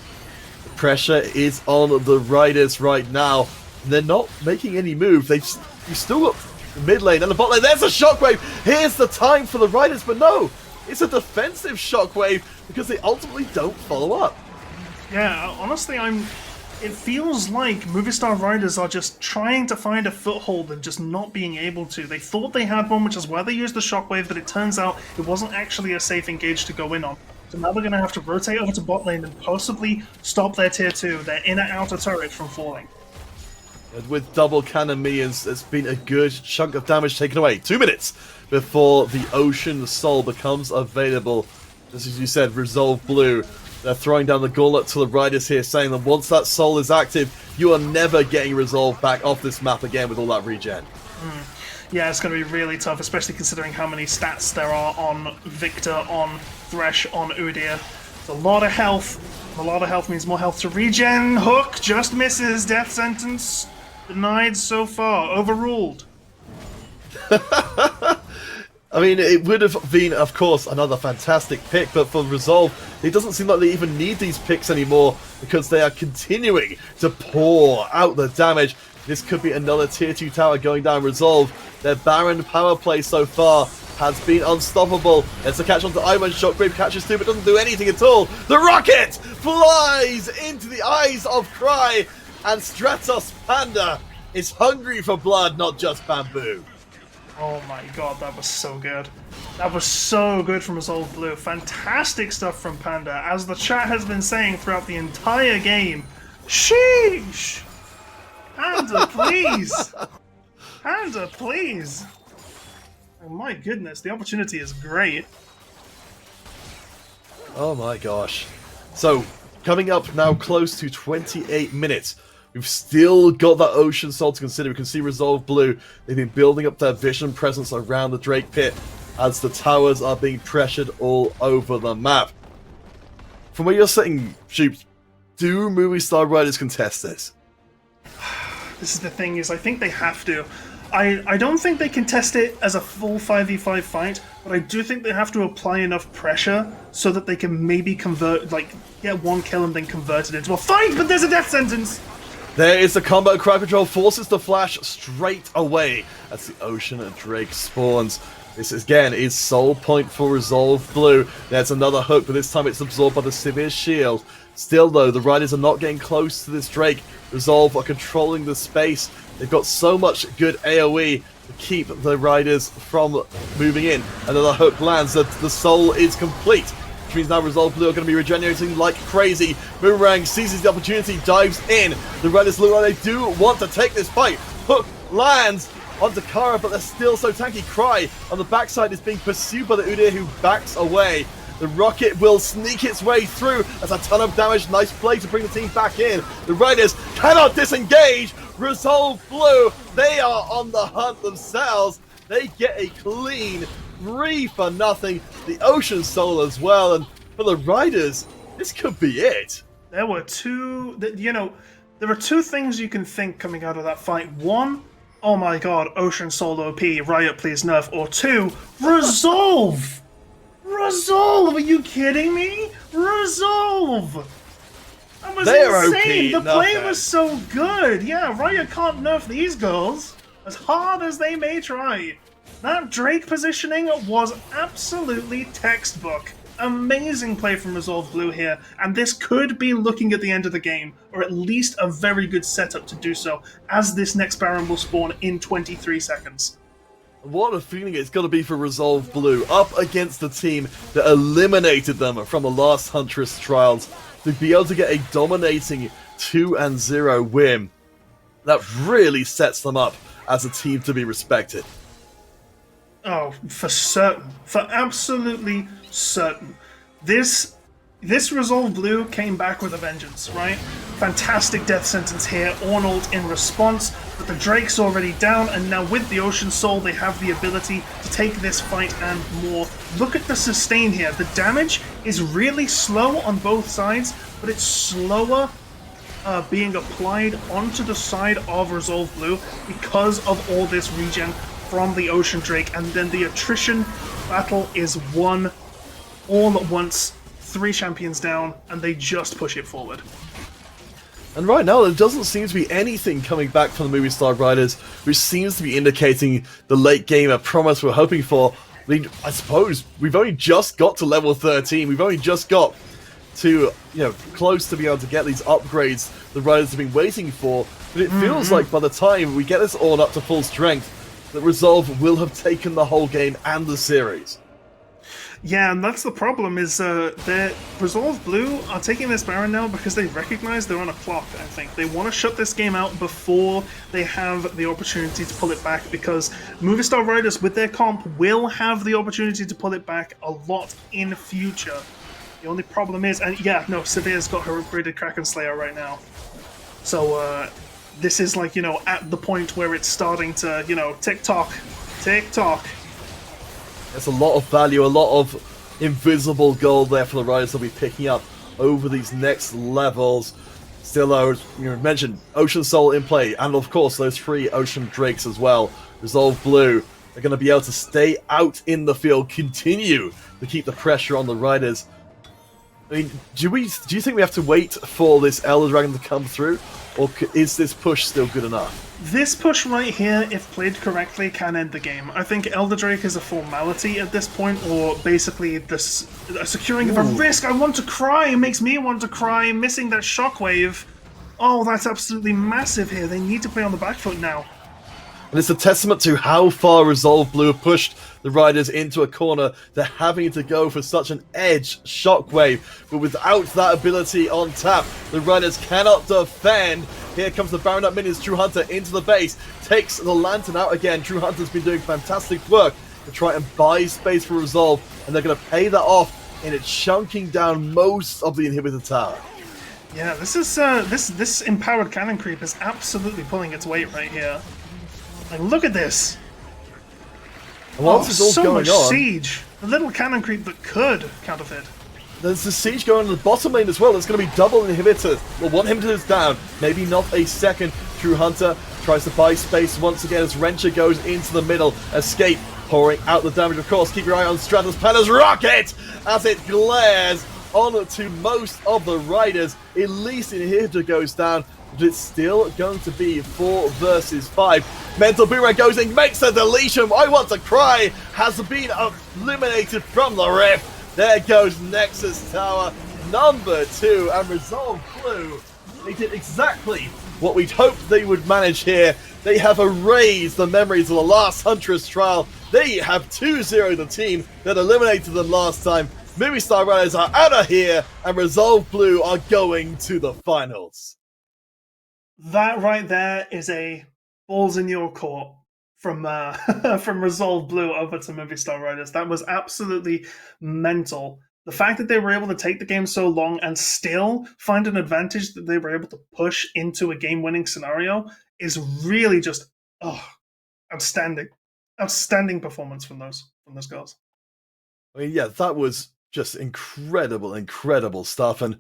The pressure is on the Riders right now. They're not making any move. You've still got the mid lane and the bot lane. There's a Shockwave. Here's the time for the Riders, but no, it's a defensive Shockwave because they ultimately don't follow up. Yeah, honestly, it feels like Movie Star Riders are just trying to find a foothold and just not being able to. They thought they had one, which is why they used the Shockwave, but it turns out it wasn't actually a safe engage to go in on. So now they're going to have to rotate over to bot lane and possibly stop their tier 2, their inner-outer turret, from falling. And with double cannon minions, there's been a good chunk of damage taken away. 2 minutes before the Ocean Soul becomes available. Just as you said, Resolve Blue. They're throwing down the gauntlet to the Riders here, saying that once that soul is active, you are never getting Resolve back off this map again with all that regen. Yeah, it's going to be really tough, especially considering how many stats there are on Victor, on Thresh, on Udyr. It's a lot of health. A lot of health means more health to regen. Hook just misses. Death sentence denied so far. Overruled. I mean, it would have been, of course, another fantastic pick, but for Resolve, it doesn't seem like they even need these picks anymore because they are continuing to pour out the damage. This could be another tier 2 tower going down. Resolve, their Baron power play so far has been unstoppable. It's a catch onto Ivan. Shockwave catches too, but doesn't do anything at all. The rocket flies into the eyes of Cry, and Stratos Panda is hungry for blood, not just bamboo. Oh my god, that was so good. That was so good from Resolve Blue. Fantastic stuff from Panda. As the chat has been saying throughout the entire game, sheesh! Panda, please! Panda, please! Oh my goodness, the opportunity is great. Oh my gosh. So, coming up now close to 28 minutes. We've still got that Ocean Soul to consider. We can see Resolve Blue. They've been building up their vision presence around the Drake Pit as the towers are being pressured all over the map. From where you're sitting, Shoops, do Movie Star Riders contest this? This is the thing, is I think they have to. I don't think they can test it as a full 5v5 fight, but I do think they have to apply enough pressure so that they can maybe convert, like, get one kill and then convert it into a fight, but there's a death sentence! There is the combo. Crowd Control forces the flash straight away as the Ocean Drake spawns. This again is Soul Point for Resolve Blue. There's another hook, but this time it's absorbed by the Severe Shield. Still though, the Riders are not getting close to this Drake. Resolve are controlling the space. They've got so much good AoE to keep the Riders from moving in. Another hook lands. The Soul is complete. Which means now Resolve Blue are going to be regenerating like crazy. Boomerang seizes the opportunity, dives in. The Riders look like they do want to take this fight. Hook lands onto Kara, but they're still so tanky. Cry on the backside is being pursued by the Udyr, who backs away. The rocket will sneak its way through. That's a ton of damage. Nice play to bring the team back in. The Riders cannot disengage. Resolve Blue, they are on the hunt themselves. They get a clean 3-0. The Ocean Soul as well. And for the Riders, this could be it. There were two, there are two things you can think coming out of that fight. One, oh my god, Ocean Soul OP, Riot please nerf. Or two, Resolve! Resolve! Are you kidding me? Resolve! That was insane! The play was so good! Yeah, Riot can't nerf these girls, as hard as they may try. That Drake positioning was absolutely textbook. Amazing play from Resolve Blue here, and this could be looking at the end of the game, or at least a very good setup to do so, as this next Baron will spawn in 23 seconds. What a feeling it's going to be for Resolve Blue, up against the team that eliminated them from the last Huntress trials, to be able to get a dominating 2-0 win. That really sets them up as a team to be respected. Oh, for certain. For absolutely certain. This Resolve Blue came back with a vengeance, right? Fantastic death sentence here, Ornald in response, but the Drake's already down, and now with the Ocean Soul they have the ability to take this fight and more. Look at the sustain here. The damage is really slow on both sides, but it's slower being applied onto the side of Resolve Blue because of all this regen from the Ocean Drake, and then the attrition battle is won all at once. 3 champions down, and they just push it forward. And right now, there doesn't seem to be anything coming back from the Movie Star Riders, which seems to be indicating the late game promise we're hoping for. I mean, I suppose we've only just got to level 13. We've only just got to, close to be able to get these upgrades the Riders have been waiting for. But it feels like by the time we get this all up to full strength, that Resolve will have taken the whole game and the series. Yeah, and that's the problem, is that Resolve Blue are taking this Baron now because they recognize they're on a clock, I think. They want to shut this game out before they have the opportunity to pull it back, because Movie Star Riders, with their comp, will have the opportunity to pull it back a lot in future. The only problem is, and yeah, no, Severe's got her upgraded Kraken Slayer right now. So, this is like, at the point where it's starting to, tick-tock, tick-tock. There's a lot of value, a lot of invisible gold there for the Riders they'll be picking up over these next levels. Still though, you mentioned Ocean Soul in play, and of course those 3 Ocean Drakes as well. Resolve Blue They're going to be able to stay out in the field, continue to keep the pressure on the riders. I mean, do you think we have to wait for this Elder Dragon to come through, or is this push still good enough? This push right here, if played correctly, can end the game. I think Elder Drake is a formality at this point, or basically this securing of a risk. I want to cry. It makes me want to cry. Missing that shockwave. Oh, that's absolutely massive here. They need to play on the back foot now. And it's a testament to how far Resolve Blue have pushed the riders into a corner. They're having to go for such an edge shockwave, but without that ability on tap, the riders cannot defend. Here comes the Baronet minions. True Hunter into the base, takes the Lantern out again. True Hunter's been doing fantastic work to try and buy space for Resolve, and they're going to pay that off in it chunking down most of the inhibitor tower. Yeah, this is this empowered cannon creep is absolutely pulling its weight right here. Like, look at this. And whilst it's all so going much on, siege. The little cannon creep that could counterfeit. There's the siege going on the bottom lane as well. There's going to be double inhibitors. Well, one inhibitor is down. Maybe not a second. True Hunter tries to buy space once again as Wrencher goes into the middle. Escape, pouring out the damage, of course. Keep your eye on Stratos Penner's rocket as it glares onto most of the riders. At least inhibitor goes down, but it's still going to be 4 versus 5. Mental Boomerang goes in, makes the deletion. I want to cry. Has been eliminated from the rift. There goes Nexus Tower number 2, and Resolve Blue. They did exactly what we'd hoped they would manage here. They have erased the memories of the last Huntress trial. They have 2-0 the team that eliminated them last time. Movie Star Riders are out of here, and Resolve Blue are going to the finals. That right there is a balls in your court from from Resolve Blue over to Movie Star Riders. That was absolutely mental. The fact that they were able to take the game so long and still find an advantage that they were able to push into a game-winning scenario is really just outstanding. Outstanding performance from those girls. I mean, yeah, that was just incredible stuff. And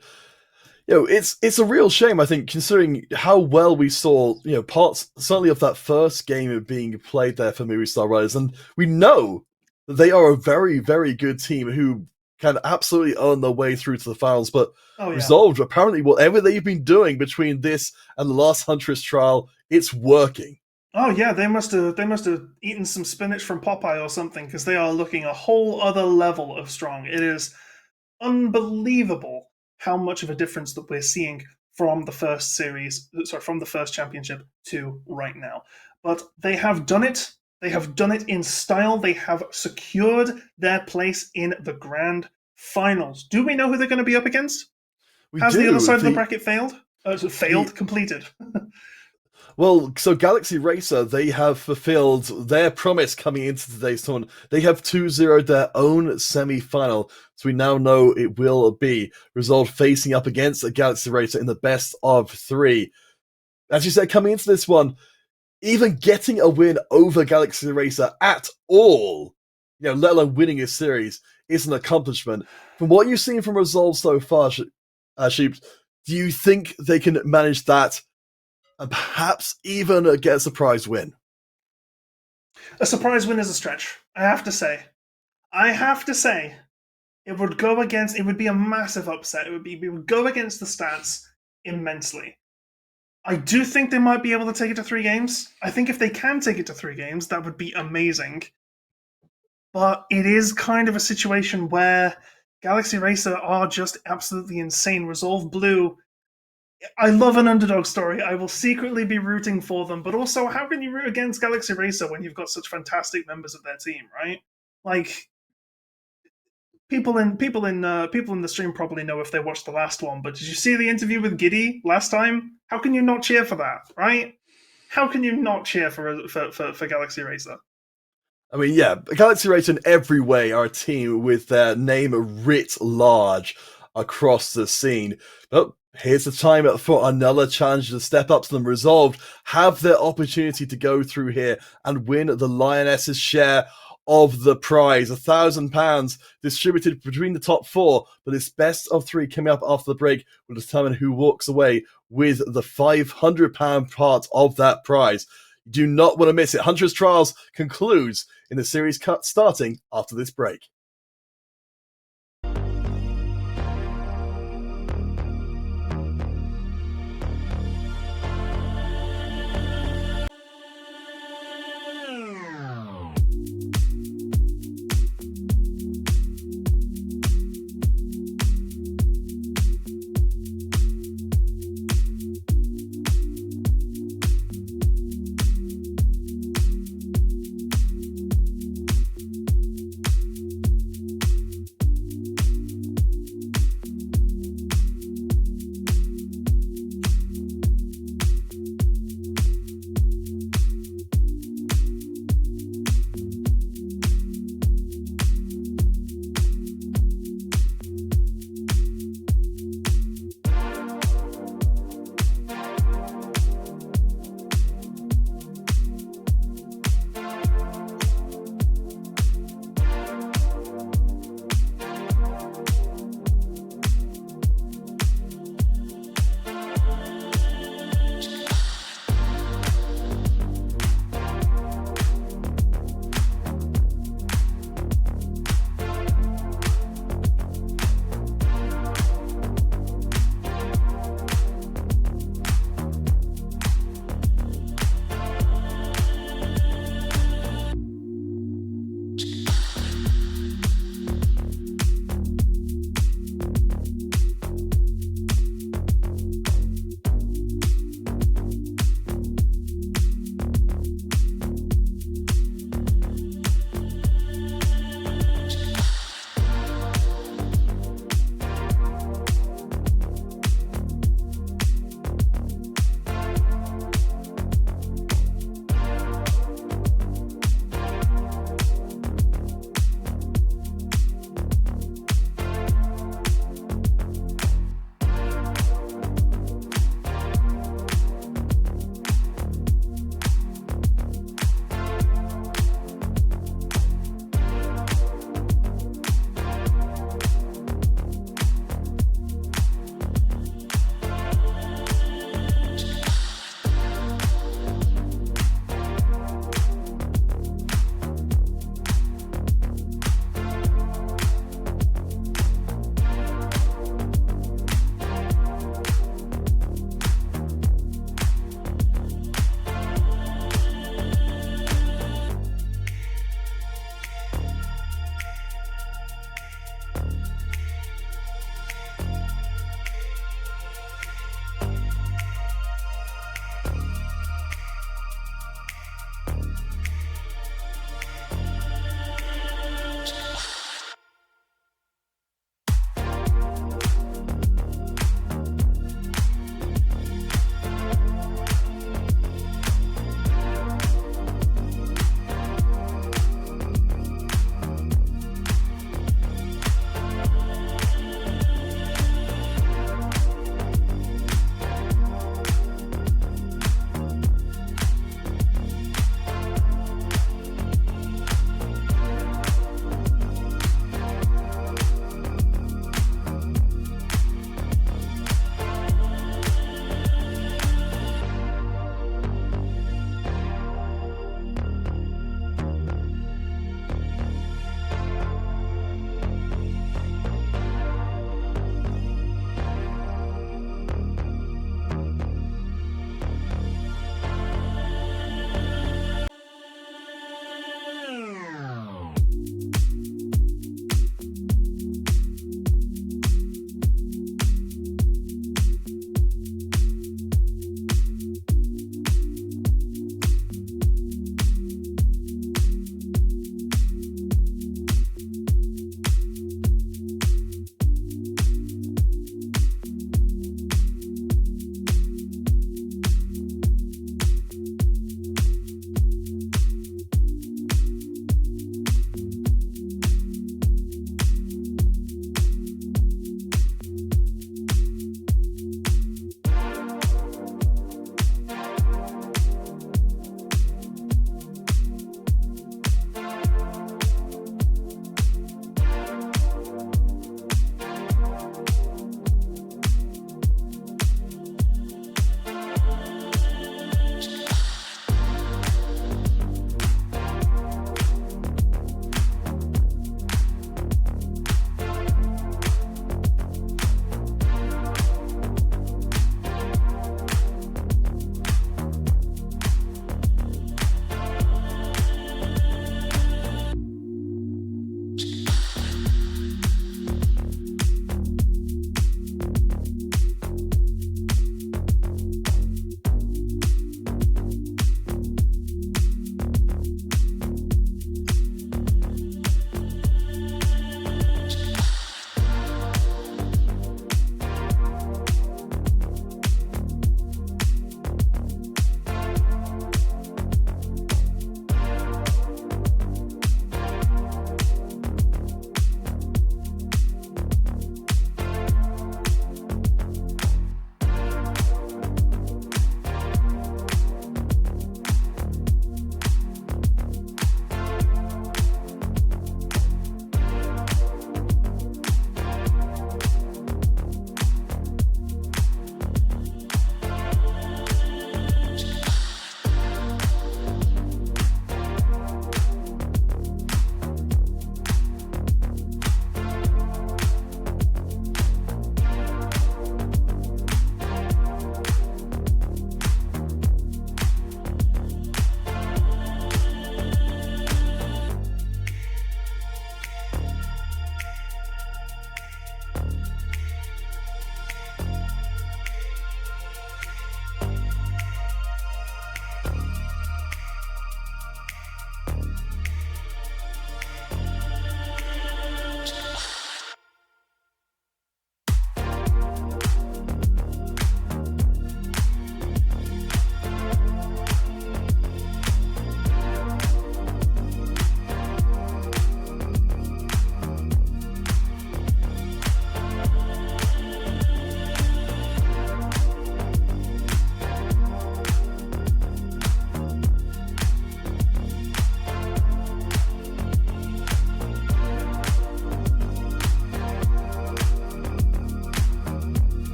it's a real shame, I think, considering how well we saw, parts certainly of that first game being played there for Movie Star Riders, and we know that they are a very, very good team who can absolutely earn their way through to the finals. But Resolved, apparently, whatever they've been doing between this and the last Huntress trial, it's working. Oh yeah, they must have eaten some spinach from Popeye or something, because they are looking a whole other level of strong. It is unbelievable how much of a difference that we're seeing from the first from the first championship to right now. But they have done it. They have done it in style. They have secured their place in the grand finals. Do we know who they're going to be up against? Has the other side of the bracket failed? Completed. Well, so Galaxy Racer, they have fulfilled their promise coming into today's tournament. They have 2-0 their own semi-final, so we now know it will be Resolve facing up against a Galaxy Racer in the best of 3. As you said, coming into this one, even getting a win over Galaxy Racer at all, let alone winning a series, is an accomplishment. From what you've seen from Resolve so far, Sheep, do you think they can manage that and perhaps even get a surprise win? A surprise win is a stretch, I have to say. It would be a massive upset. We would go against the stats immensely. I do think they might be able to take it to 3 games. I think if they can take it to 3 games, that would be amazing. But it is kind of a situation where Galaxy Racer are just absolutely insane. Resolve Blue, I love an underdog story. I will secretly be rooting for them, but also, how can you root against Galaxy Racer when you've got such fantastic members of their team, right? Like, people in the stream probably know if they watched the last one, but did you see the interview with Giddy last time? How can you not cheer for that, right? How can you not cheer for Galaxy Racer? I mean, yeah, Galaxy Racer in every way are a team with their name writ large across the scene. But here's the time for another challenge to step up to them. Resolved have their opportunity to go through here and win the Lioness's share of the prize. £1,000 distributed between the top 4, but this best of 3 coming up after the break will determine who walks away with the £500 part of that prize. You do not want to miss it. Huntress Trials concludes in the series cut starting after this break.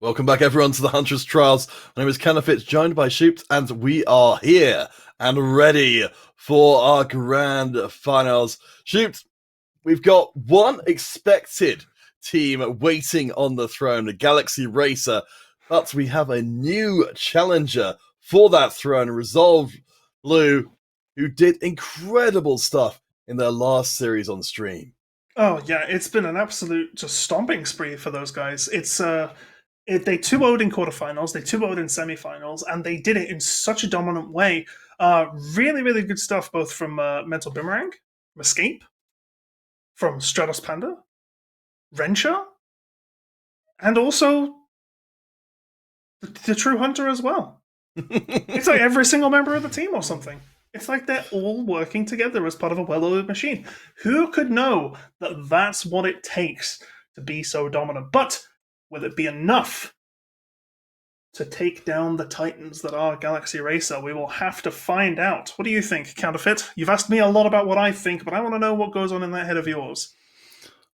Welcome back, everyone, to the Huntress Trials. My name is Canafit, joined by Shoot, and we are here and ready for our grand finals. Shoot, we've got one expected team waiting on the throne, the Galaxy Racer, but we have a new challenger for that throne, Resolve Blue, who did incredible stuff in their last series on stream. Oh yeah, it's been an absolute just stomping spree for those guys. They 2-0'd in quarterfinals, they 2-0'd in semifinals, and they did it in such a dominant way. Really, really good stuff, both from Mental Boomerang, from Escape, from Stratos Panda, Rensha, and also the True Hunter as well. It's like every single member of the team or something. It's like they're all working together as part of a well-oiled machine. Who could know that that's what it takes to be so dominant? But will it be enough to take down the titans that are Galaxy Racer? We will have to find out. What do you think, Counterfeit? You've asked me a lot about what I think, but I want to know what goes on in that head of yours.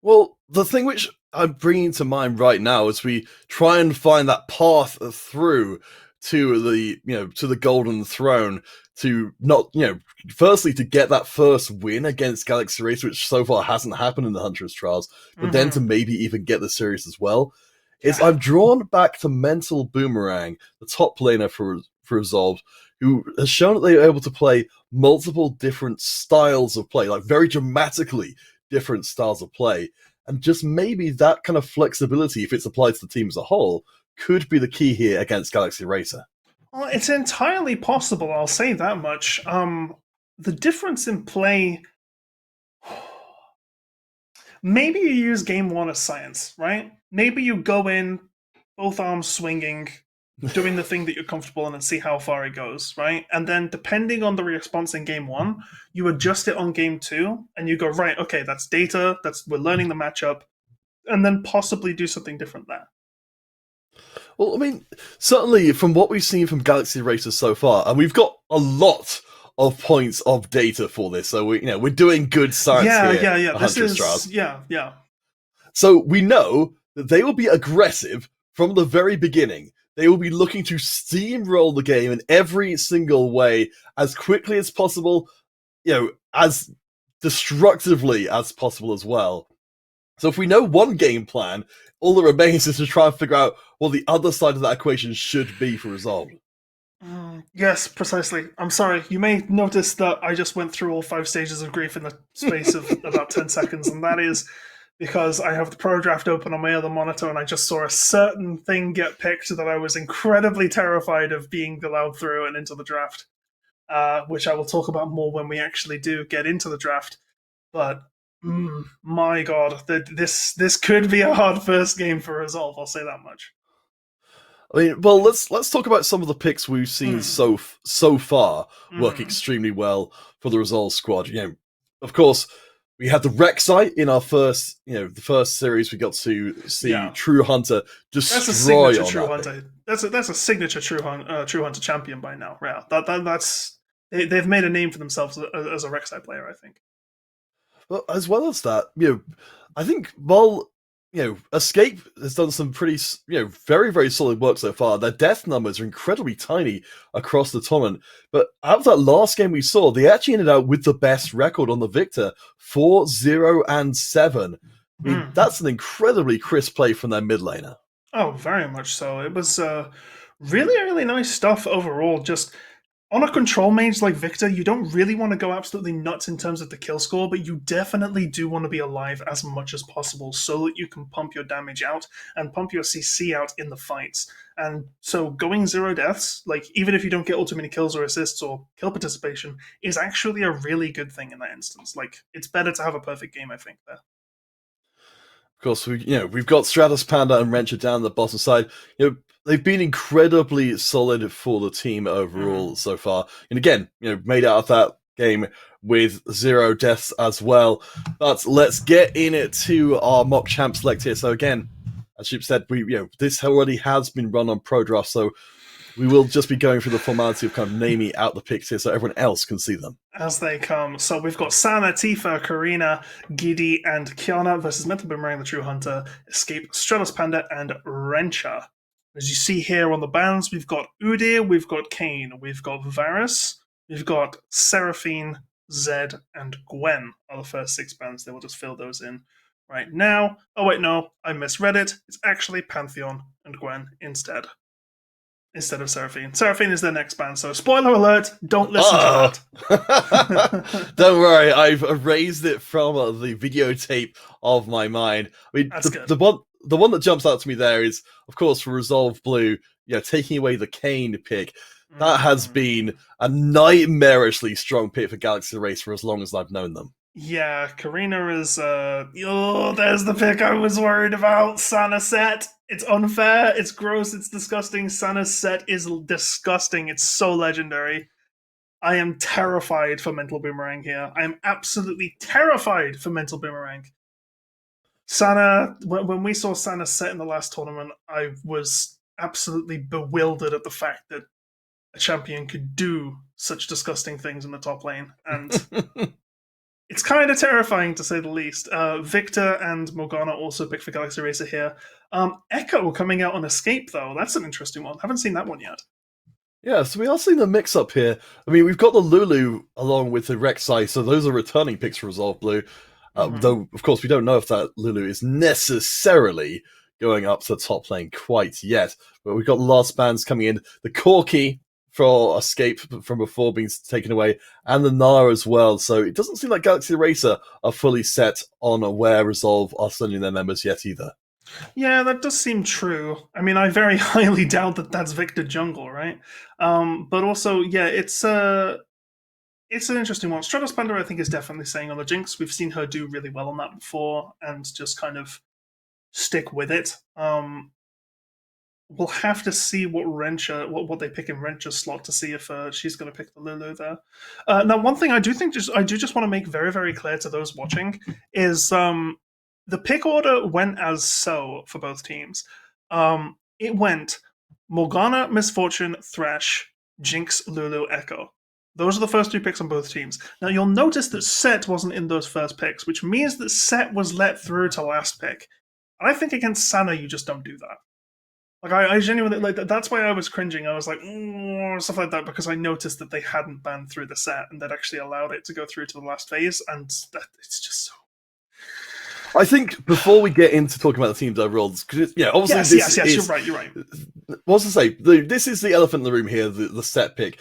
Well, the thing which I'm bringing to mind right now as we try and find that path through to the Golden Throne, to not, firstly to get that first win against Galaxy Race, which so far hasn't happened in the Huntress Trials, but then to maybe even get the series as well, is I'm drawn back to Mental Boomerang, the top laner for Resolve, who has shown that they are able to play multiple different styles of play, like very dramatically different styles of play. And just maybe that kind of flexibility, if it's applied to the team as a whole, could be the key here against Galaxy Racer. Well, it's entirely possible, I'll say that much. The difference in play. Maybe you use game one as science, right? Maybe you go in, both arms swinging, doing the thing that you're comfortable in and see how far it goes, right? And then depending on the response in game one, you adjust it on game two and you go, right, okay, that's data, we're learning the matchup, and then possibly do something different there. Well, I mean, certainly from what we've seen from Galaxy Racers so far, and we've got a lot of points of data for this, so we're doing good science here. Yeah. This is yeah. So we know that they will be aggressive from the very beginning. They will be looking to steamroll the game in every single way as quickly as possible, as destructively as possible as well. So if we know one game plan, all that remains is to try and figure out what the other side of that equation should be for Resolve. Yes, precisely. I'm sorry. You may notice that I just went through all 5 stages of grief in the space of about 10 seconds, and that is because I have the Pro Draft open on my other monitor and I just saw a certain thing get picked that I was incredibly terrified of being allowed through and into the draft, which I will talk about more when we actually do get into the draft. But my god, this could be a hard first game for Resolve, I'll say that much. I mean, well, let's talk about some of the picks we've seen so far work extremely well for the Resolve squad. Of course, we had the Rek'Sai in our first, the first series. We got to see True Hunter destroy that's a signature on True that Hunter. pick. That's a signature True Hunter champion by now. Yeah, that's they've made a name for themselves as a Rek'Sai player, I think. But as well as that, I think while Escape has done some pretty, very, very solid work so far. Their death numbers are incredibly tiny across the tournament. But out of that last game we saw, they actually ended out with the best record on the Victor, 4-0-7. I mean, that's an incredibly crisp play from their mid laner. Oh, very much so. It was really, really nice stuff overall. Just on a control mage like Victor, you don't really want to go absolutely nuts in terms of the kill score, but you definitely do want to be alive as much as possible so that you can pump your damage out and pump your CC out in the fights. And so going 0 deaths, like even if you don't get all too many kills or assists or kill participation, is actually a really good thing in that instance. Like it's better to have a perfect game, I think, there. Of course, we've got Stratos Panda and Wrencher down the bottom side. They've been incredibly solid for the team overall so far. And again, made out of that game with 0 deaths as well. But let's get into our mock champ select here. So again, as Sheep said, this already has been run on Pro Draft, so we will just be going through the formality of kind of naming out the picks here so everyone else can see them. As they come. So we've got Sana, Tifa, Karina, Giddy, and Kiana versus Mental Boomerang, the True Hunter, Escape, Stratos Panda, and Rencha. As you see here on the bands, we've got Udyr, we've got Kayn, we've got Varus, we've got Seraphine, Zed, and Gwen are the first 6 bands. They will just fill those in right now. Oh, wait, no, I misread it. It's actually Pantheon and Gwen instead of Seraphine. Seraphine is their next band, so spoiler alert, don't listen to that. Don't worry, I've erased it from the videotape of my mind. I mean, That's good. the one that jumps out to me there is, of course, for Resolve Blue, taking away the Kayn pick. That has been a nightmarishly strong pick for Galaxy Race for as long as I've known them. Yeah, Karina is there's the pick I was worried about. Sana set. It's unfair, it's gross, it's disgusting. Sana's set is disgusting. It's so legendary. I am terrified for Mental Boomerang here. I am absolutely terrified for Mental Boomerang. Sana, when we saw Sana set in the last tournament, I was absolutely bewildered at the fact that a champion could do such disgusting things in the top lane. And it's kind of terrifying to say the least. Victor and Morgana also picked for Galaxy Racer here. Echo coming out on Escape, though. That's an interesting one. Haven't seen that one yet. Yeah, so we are seeing the mix up here. I mean, we've got the Lulu along with the Rek'Sai, so those are returning picks for Resolve Blue. Though, of course, we don't know if that Lulu is necessarily going up to the top lane quite yet. But we've got the last bands coming in. The Corki for Escape from before being taken away, and the Nara as well. So it doesn't seem like Galaxy Racer are fully set on where Resolve are sending their members yet either. Yeah, that does seem true. I mean, I very highly doubt that that's Victor Jungle, right? But also, yeah, it's an interesting one. Stratospender, I think, is definitely staying on the Jinx. We've seen her do really well on that before, and just kind of stick with it. We'll have to see what they pick in Rencha's slot to see if she's going to pick the Lulu there. Now, one thing I do just want to make very, very clear to those watching is the pick order went as so for both teams. It went Morgana, Misfortune, Thresh, Jinx, Lulu, Echo. Those are the first 3 picks on both teams. Now, you'll notice that Set wasn't in those first picks, which means that Set was let through to last pick. And I think against Sana, you just don't do that. Like, I genuinely, like, that's why I was cringing. I was like, stuff like that, because I noticed that they hadn't banned through the set and they'd actually allowed it to go through to the last phase, and it's just so. I think before we get into talking about the teams overall, because obviously yes, you're right. What's to say? This is the elephant in the room here, the set pick.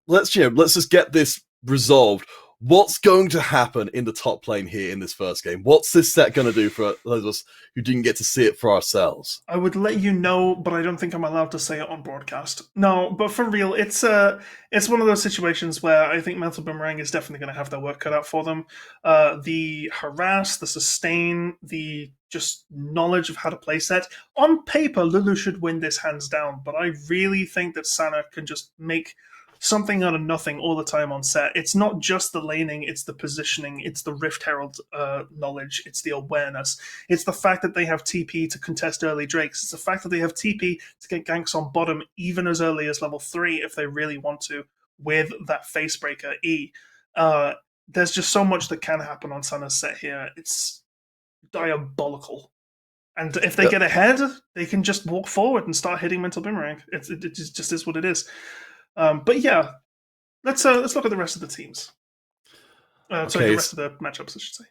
Let's just get this resolved. What's going to happen in the top lane here in this first game? What's this set going to do for those of us who didn't get to see it for ourselves? I would let you know, but I don't think I'm allowed to say it on broadcast. No, but for real, it's one of those situations where I think Mental Boomerang is definitely going to have their work cut out for them. The harass, the sustain, the just knowledge of how to play set. On paper, Lulu should win this hands down, but I really think that Sana can just make something out of nothing all the time on set. It's not just the laning, it's the positioning, it's the Rift Herald knowledge, it's the awareness, it's the fact that they have TP to contest early Drakes, it's the fact that they have TP to get ganks on bottom even as early as level 3 if they really want to, with that Facebreaker E. There's just so much that can happen on Sana's set here. It's diabolical. And if they get ahead, they can just walk forward and start hitting Mental Boomerang. It just is what it is. But yeah, let's look at the rest of the teams. Sorry, the rest of the matchups, I should say.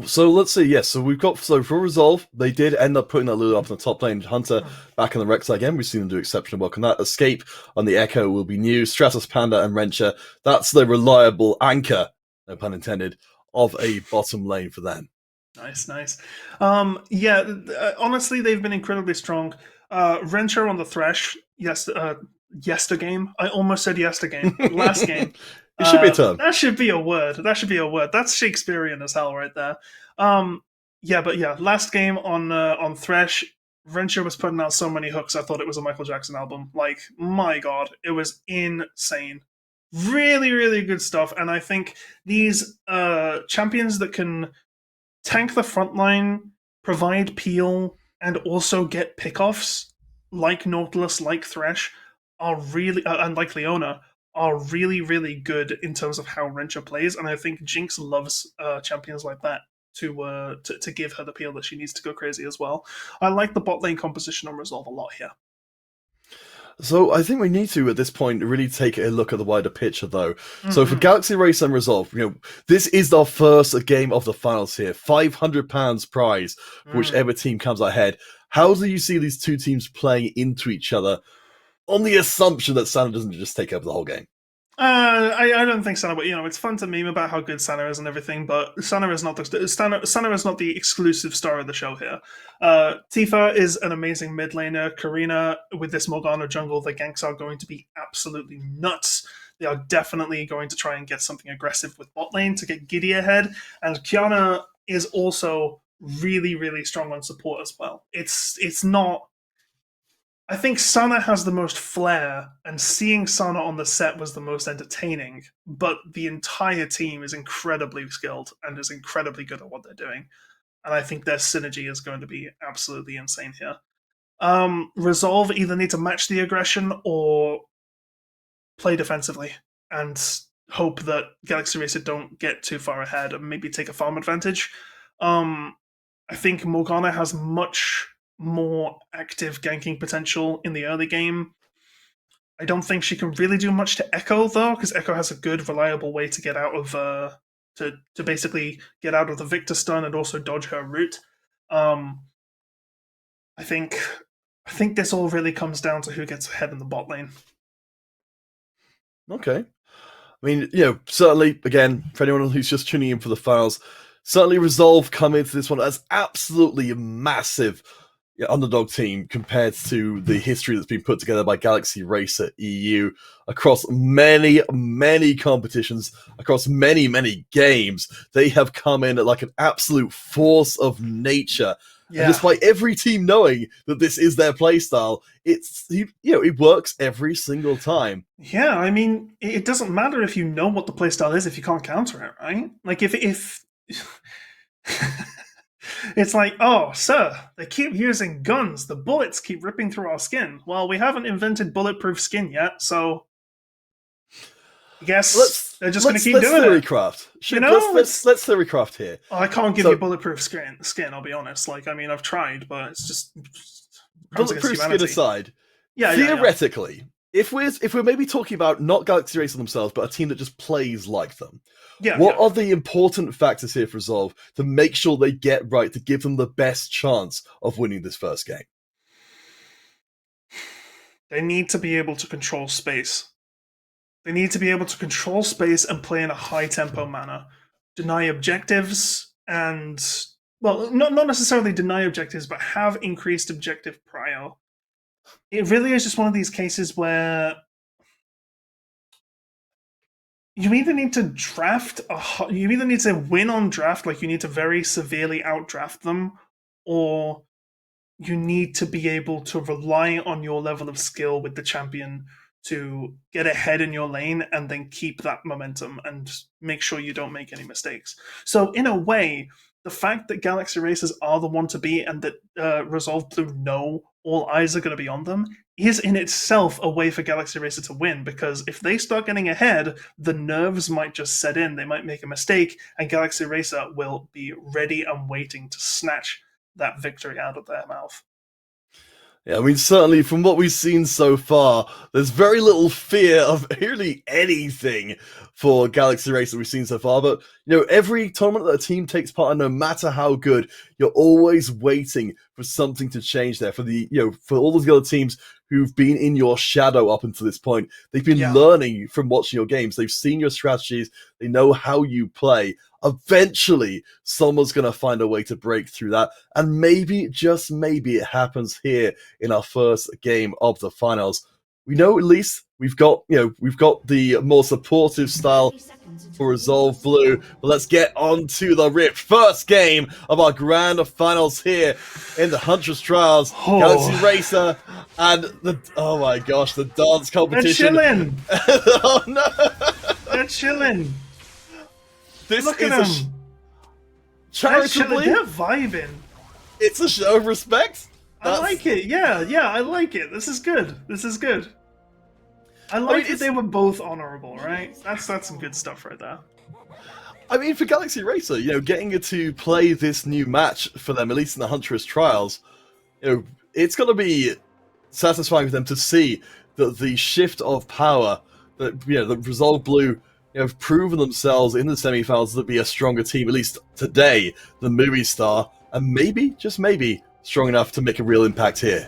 So let's see. Yes, so we've got for Resolve, they did end up putting that Lulu up in the top lane. Hunter back in the Rek'Sai again. We've seen them do exceptionally well. Can that Escape on the Echo will be new. Stratos, Panda, and Rencha. That's the reliable anchor, no pun intended, of a bottom lane for them. Nice. Honestly, they've been incredibly strong. Rencha on the Thresh. Yes. Yestergame. I almost said yestergame. Last game. It should be a term. That should be a word. That's Shakespearean as hell right there. Last game on Thresh, Rencha was putting out so many hooks. I thought it was a Michael Jackson album. Like, my god, it was insane. Really, really good stuff. And I think these champions that can tank the front line, provide peel, and also get pickoffs like Nautilus, like Thresh, are really, and like Leona, are really, really good in terms of how Rencha plays, and I think Jinx loves champions like that to give her the peel that she needs to go crazy as well. I like the bot lane composition on Resolve a lot here. So I think we need to, at this point, really take a look at the wider picture, though. So for Mm-hmm. Galaxy Race and Resolve, this is our first game of the finals here. £500 prize for whichever team comes ahead. How do you see these two teams playing into each other on the assumption that Sana doesn't just take over the whole game? I don't think Sana, but it's fun to meme about how good Sana is and everything, but Sana is not the exclusive star of the show here. Tifa is an amazing mid laner. Karina with this Morgana jungle, the ganks are going to be absolutely nuts. They are definitely going to try and get something aggressive with bot lane to get Giddy ahead, and Kiana is also really, really strong on support as well. It's not. I think Sana has the most flair, and seeing Sana on the set was the most entertaining, but the entire team is incredibly skilled and is incredibly good at what they're doing. And I think their synergy is going to be absolutely insane here. Resolve either need to match the aggression or play defensively and hope that Galaxy Racer don't get too far ahead and maybe take a farm advantage. I think Morgana has much more active ganking potential in the early game. I don't think she can really do much to Echo though, because Echo has a good, reliable way to get out of to basically get out of the Victor stun and also dodge her route. I think this all really comes down to who gets ahead in the bot lane. Okay. I mean, certainly, again, for anyone who's just tuning in for the finals, certainly Resolve come into this one as absolutely a massive underdog team compared to the history that's been put together by Galaxy Racer EU across many, many competitions, across many, many games. They have come in like an absolute force of nature. Yeah. And despite every team knowing that this is their playstyle, it works every single time. Yeah, I mean, it doesn't matter if you know what the playstyle is if you can't counter it, right? Like if it's like, oh, sir, they keep using guns. The bullets keep ripping through our skin. Well, we haven't invented bulletproof skin yet, so I guess they're just going to keep doing theory it. Craft. Let's theory craft here. I can't give you bulletproof skin. I'll be honest. Like, I mean, I've tried, but it's just bulletproof skin aside. Yeah, theoretically, if we're maybe talking about not Galaxy Racer themselves, but a team that just plays like them. What are the important factors here for Resolve to make sure they get right to give them the best chance of winning this first game? They need to be able to control space. They need to be able to control space and play in a high tempo manner. Deny objectives and, well, not necessarily deny objectives, but have increased objective prio. It really is just one of these cases where you either need to you either need to win on draft, like you need to very severely outdraft them, or you need to be able to rely on your level of skill with the champion to get ahead in your lane and then keep that momentum and make sure you don't make any mistakes. So in a way, the fact that Galaxy Racers are the one to be and that Resolve Blue know all eyes are going to be on them is in itself a way for Galaxy Racer to win, because if they start getting ahead, the nerves might just set in. They might make a mistake, and Galaxy Racer will be ready and waiting to snatch that victory out of their mouth. Yeah, I mean, certainly from what we've seen so far, there's very little fear of really anything for Galaxy Race that we've seen so far. But, every tournament that a team takes part in, no matter how good, you're always waiting for something to change there. For for all of the other teams who've been in your shadow up until this point, they've been learning from watching your games. They've seen your strategies. They know how you play. Eventually, someone's going to find a way to break through that. And maybe, just maybe, it happens here in our first game of the finals. We know at least we've got the more supportive style for Resolve Blue. But let's get on to the rip. First game of our grand finals here in the Huntress Trials. Galaxy Racer and oh my gosh, the dance competition. They're chilling. Oh no. They're chilling. Look at them. Charitably, they're vibing. It's a show of respect. I like it. Yeah, I like it. This is good. I like that they were both honorable, right? That's some good stuff right there. I mean, for Galaxy Racer, getting to play this new match for them, at least in the Huntress trials, it's going to be satisfying for them to see that the shift of power, that Resolve Blue have proven themselves in the semifinals to be a stronger team, at least today, than Movie Star, and maybe, just maybe, strong enough to make a real impact here.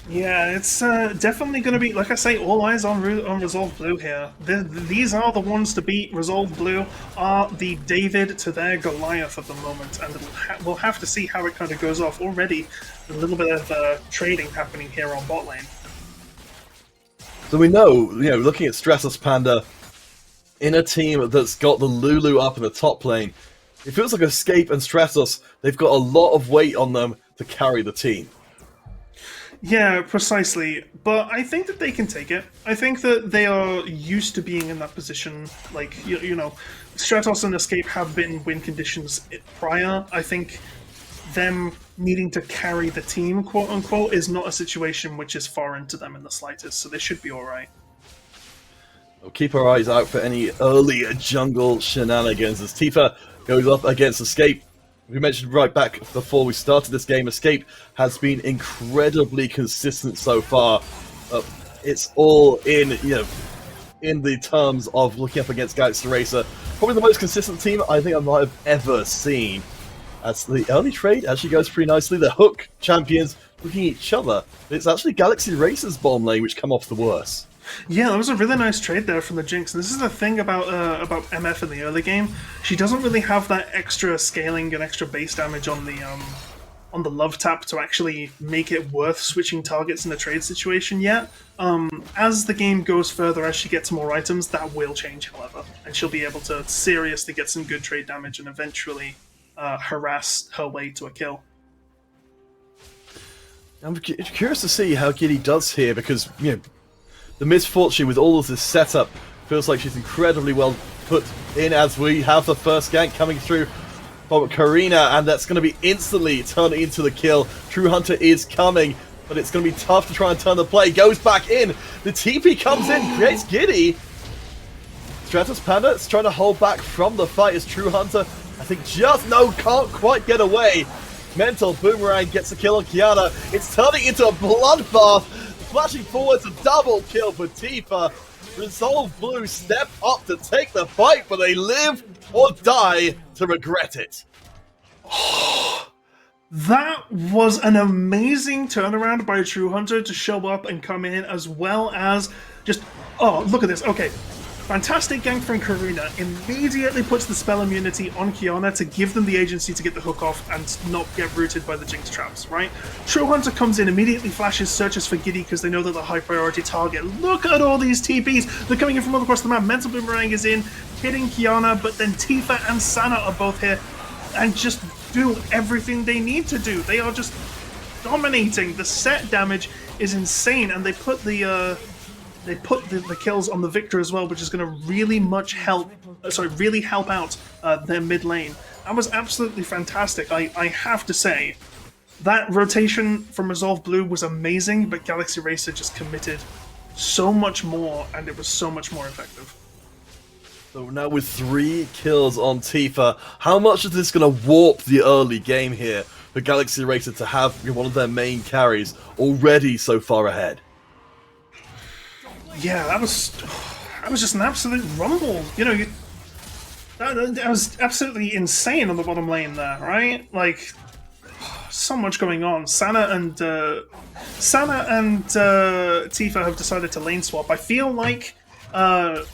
Yeah, it's definitely going to be, like I say, all eyes on Resolve Blue here. These are the ones to beat. Resolve Blue are the David to their Goliath at the moment, and we'll have to see how it kind of goes off. Already, a little bit of trading happening here on bot lane. So we know, looking at Stratos Panda, in a team that's got the Lulu up in the top lane, it feels like Escape and Stratos, they've got a lot of weight on them to carry the team. Yeah, precisely. But I think that they can take it. I think that they are used to being in that position. Like, you know, Stratos and Escape have been win conditions prior. I think them needing to carry the team, quote unquote, is not a situation which is foreign to them in the slightest. So they should be alright. We'll keep our eyes out for any early jungle shenanigans as Tifa goes up against Escape. We mentioned right back before we started this game, Escape has been incredibly consistent so far. It's all in the terms of looking up against Galaxy Racer. Probably the most consistent team I think I might have ever seen. As the early trade actually goes pretty nicely. The Hook champions looking at each other. It's actually Galaxy Racer's bottom lane which come off the worst. Yeah, that was a really nice trade there from the Jinx. And this is the thing about MF in the early game. She doesn't really have that extra scaling and extra base damage on the love tap to actually make it worth switching targets in a trade situation yet. As the game goes further, as she gets more items, that will change, however, and she'll be able to seriously get some good trade damage and eventually harass her way to a kill. I'm curious to see how Giddy does here because the misfortune with all of this setup feels like she's incredibly well put in as we have the first gank coming through from Karina, and that's going to be instantly turned into the kill. True Hunter is coming, but it's going to be tough to try and turn the play. Goes back in. The TP comes in, creates Giddy. Stratos Panda is trying to hold back from the fight as True Hunter, I think can't quite get away. Mental Boomerang gets a kill on Kiana. It's turning into a bloodbath. Flashing forward to double kill for Tifa. Resolve Blue step up to take the fight, but they live or die to regret it. That was an amazing turnaround by True Hunter to show up and come in, as well as just... Oh, look at this. Okay. Fantastic gank from Karina. Immediately puts the spell immunity on Kiana to give them the agency to get the hook off and not get rooted by the Jinx traps, right? True Hunter comes in, immediately flashes, searches for Giddy because they know they're the high priority target. Look at all these TPs. They're coming in from all across the map. Mental Boomerang is in, hitting Kiana, but then Tifa and Sana are both here and just do everything they need to do. They are just dominating. The set damage is insane, and they put the kills on the Victor as well, which is going to really help out their mid lane. That was absolutely fantastic. I have to say, that rotation from Resolve Blue was amazing, but Galaxy Racer just committed so much more, and it was so much more effective. So now with 3 kills on Tifa, how much is this going to warp the early game here for Galaxy Racer to have one of their main carries already so far ahead? Yeah, that was just an absolute rumble. That was absolutely insane on the bottom lane there, right? Like, so much going on. Sana and Tifa have decided to lane swap. I feel like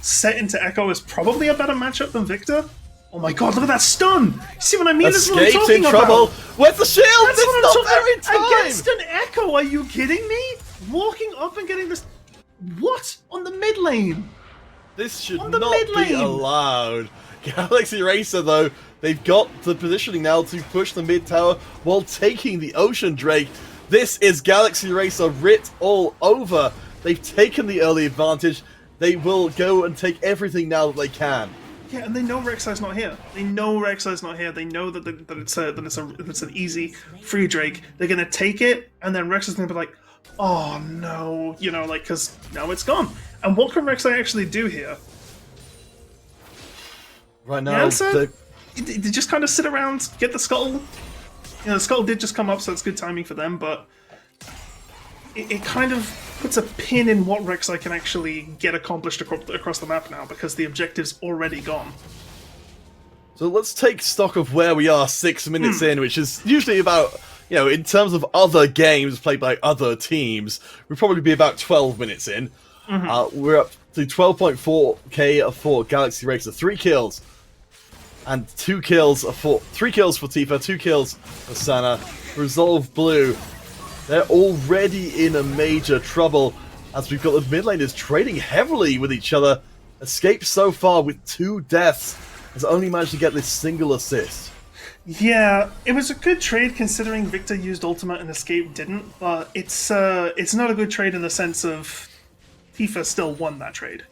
Set into Echo is probably a better matchup than Victor. Oh my god, look at that stun! You see what I mean? Escape's in trouble. Where's the shield? That's it's not very time. Against an Echo, are you kidding me? Walking up and getting this... What? On the mid lane? This should not be allowed. Galaxy Racer, though, they've got the positioning now to push the mid tower while taking the Ocean Drake. This is Galaxy Racer writ all over. They've taken the early advantage. They will go and take everything now that they can. Yeah, and they know Rek'Sai's not here. They know Rek'Sai's not here. They know that it's an easy free Drake. They're gonna take it, and then Rek'Sai's gonna be like, oh no, because now it's gone. And what can Rek'Sai actually do here? Right now, they just kind of sit around, get the scuttle. The scuttle did just come up, so it's good timing for them, but it kind of puts a pin in what Rek'Sai can actually get accomplished across the map now, because the objective's already gone. So let's take stock of where we are 6 minutes in, which is usually about, in terms of other games played by other teams, we'd probably be about 12 minutes in. We're up to 12.4k for Galaxy Racer, 3 kills. And 3 kills for Tifa, 2 kills for Sana. Resolve Blue, they're already in a major trouble, as we've got the mid laners trading heavily with each other. Escape so far with 2 deaths, has only managed to get this single assist. Yeah, it was a good trade considering Victor used ultimate and Escape didn't, but it's not a good trade in the sense of Tifa still won that trade,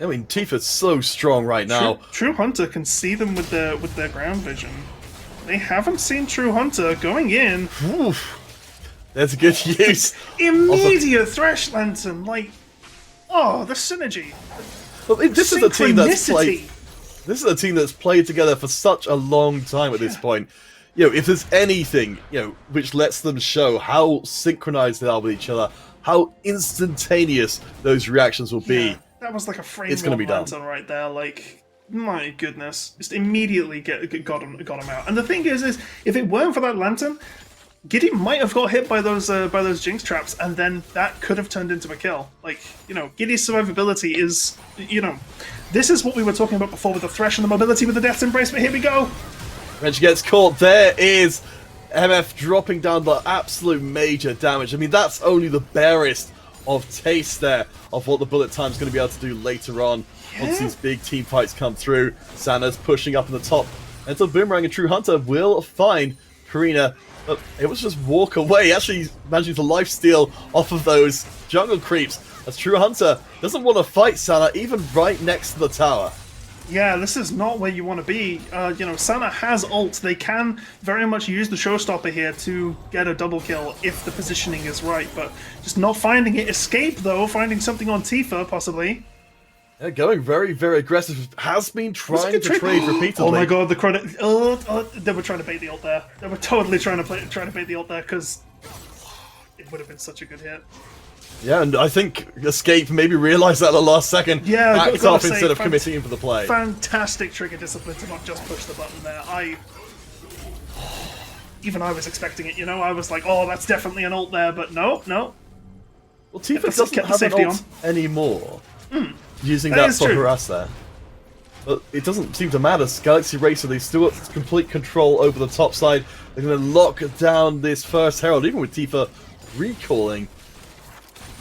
I mean, Tifa's so strong right now. True Hunter can see them with their ground vision. They haven't seen True Hunter going in. Oof. There's a good use. Immediate Thresh Lantern, the synergy. Well, this is a team that's played. This is a team that's played together for such a long time at this point. If there's anything, which lets them show how synchronized they are with each other, how instantaneous those reactions will be. That was like a frame It's going to be done lantern right there. My goodness, just immediately got him out. And the thing is if it weren't for that lantern, Giddy might have got hit by those Jinx traps, and then that could have turned into a kill. Giddy's survivability is, this is what we were talking about before with the Thresh and the mobility with the Death's Embrace, but here we go! When she gets caught, there is MF dropping down the absolute major damage. I mean, that's only the barest of taste there of what the bullet time's going to be able to do later on once these big team fights come through. Sana's pushing up in the top until Boomerang and True Hunter will find Karina, but it was just walk away, actually managing to lifesteal off of those jungle creeps, as True Hunter doesn't want to fight Sana even right next to the tower. Yeah, this is not where you want to be. Sana has ult. They can very much use the showstopper here to get a double kill if the positioning is right, but just not finding it. Escape, though, finding something on Tifa, possibly. Yeah, going very, very aggressive. Has been trying to trade repeatedly. Oh my god, the credit. They were trying to bait the ult there. They were totally trying to bait the ult there, because it would have been such a good hit. Yeah, and I think Escape maybe realised that at the last second. Yeah, backed off instead of committing him for the play. Fantastic trigger discipline to not just push the button there. Even I was expecting it, I was like, oh, that's definitely an ult there, but no. Well, Tifa doesn't have an ult anymore. Using that for harass there. But it doesn't seem to matter. Galaxy Racer, they still got complete control over the top side. They're going to lock down this first Herald, even with Tifa recalling.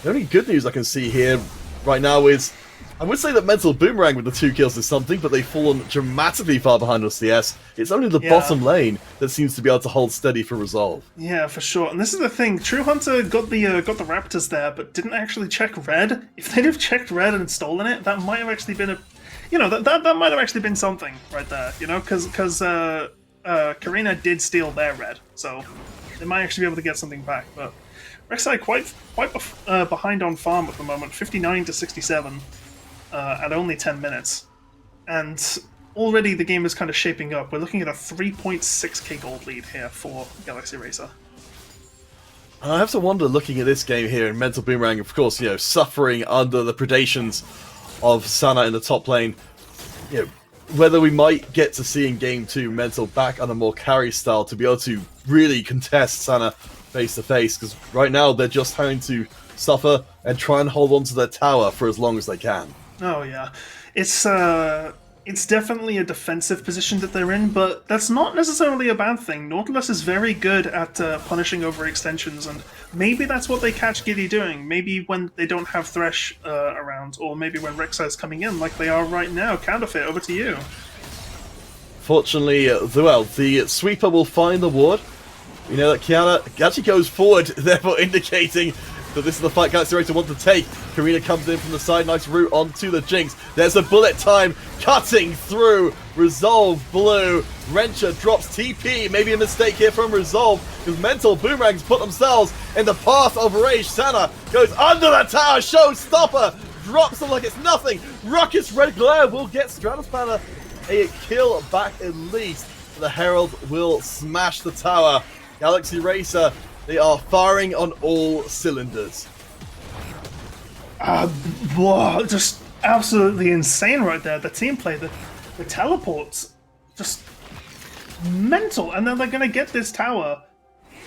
The only good news I can see here right now is, I would say that Mental Boomerang with the 2 kills is something, but they've fallen dramatically far behind on CS. It's only the bottom lane that seems to be able to hold steady for Resolve. Yeah, for sure. And this is the thing, True Hunter got the Raptors there, but didn't actually check red. If they'd have checked red and stolen it, that might have actually been that might have actually been something right there, because Karina did steal their red, so they might actually be able to get something back, but Rek'Sai quite behind on farm at the moment, 59 to 67 at only 10 minutes. And already the game is kind of shaping up. We're looking at a 3.6k gold lead here for Galaxy Racer. And I have to wonder, looking at this game here, and Mental Boomerang, of course, suffering under the predations of Sana in the top lane, whether we might get to see in Game 2 Mental back on a more carry style to be able to really contest Sana face to face, because right now they're just having to suffer and try and hold on to their tower for as long as they can. Oh yeah, it's definitely a defensive position that they're in, but that's not necessarily a bad thing. Nautilus is very good at punishing overextensions, and maybe that's what they catch Giddy doing. Maybe when they don't have Thresh around, or maybe when Rek'Sai's coming in like they are right now. Counterfeit, over to you. Fortunately, the sweeper will find the ward. You know that Kiana actually goes forward, therefore indicating that this is the fight Galaxy Racer want to take. Karina comes in from the side, nice route onto the Jinx. There's a bullet time cutting through. Resolve Blue. Wrencher drops TP. Maybe a mistake here from Resolve, because Mental Boomerangs put themselves in the path of Rage. Sana goes under the tower. Showstopper drops them like it's nothing. Ruckus Red Glare will get Stratus Banner a kill back at least. The Herald will smash the tower. Galaxy Racer, they are firing on all cylinders. Whoa, just absolutely insane right there. The team play, the teleports, just mental. And then they're going to get this tower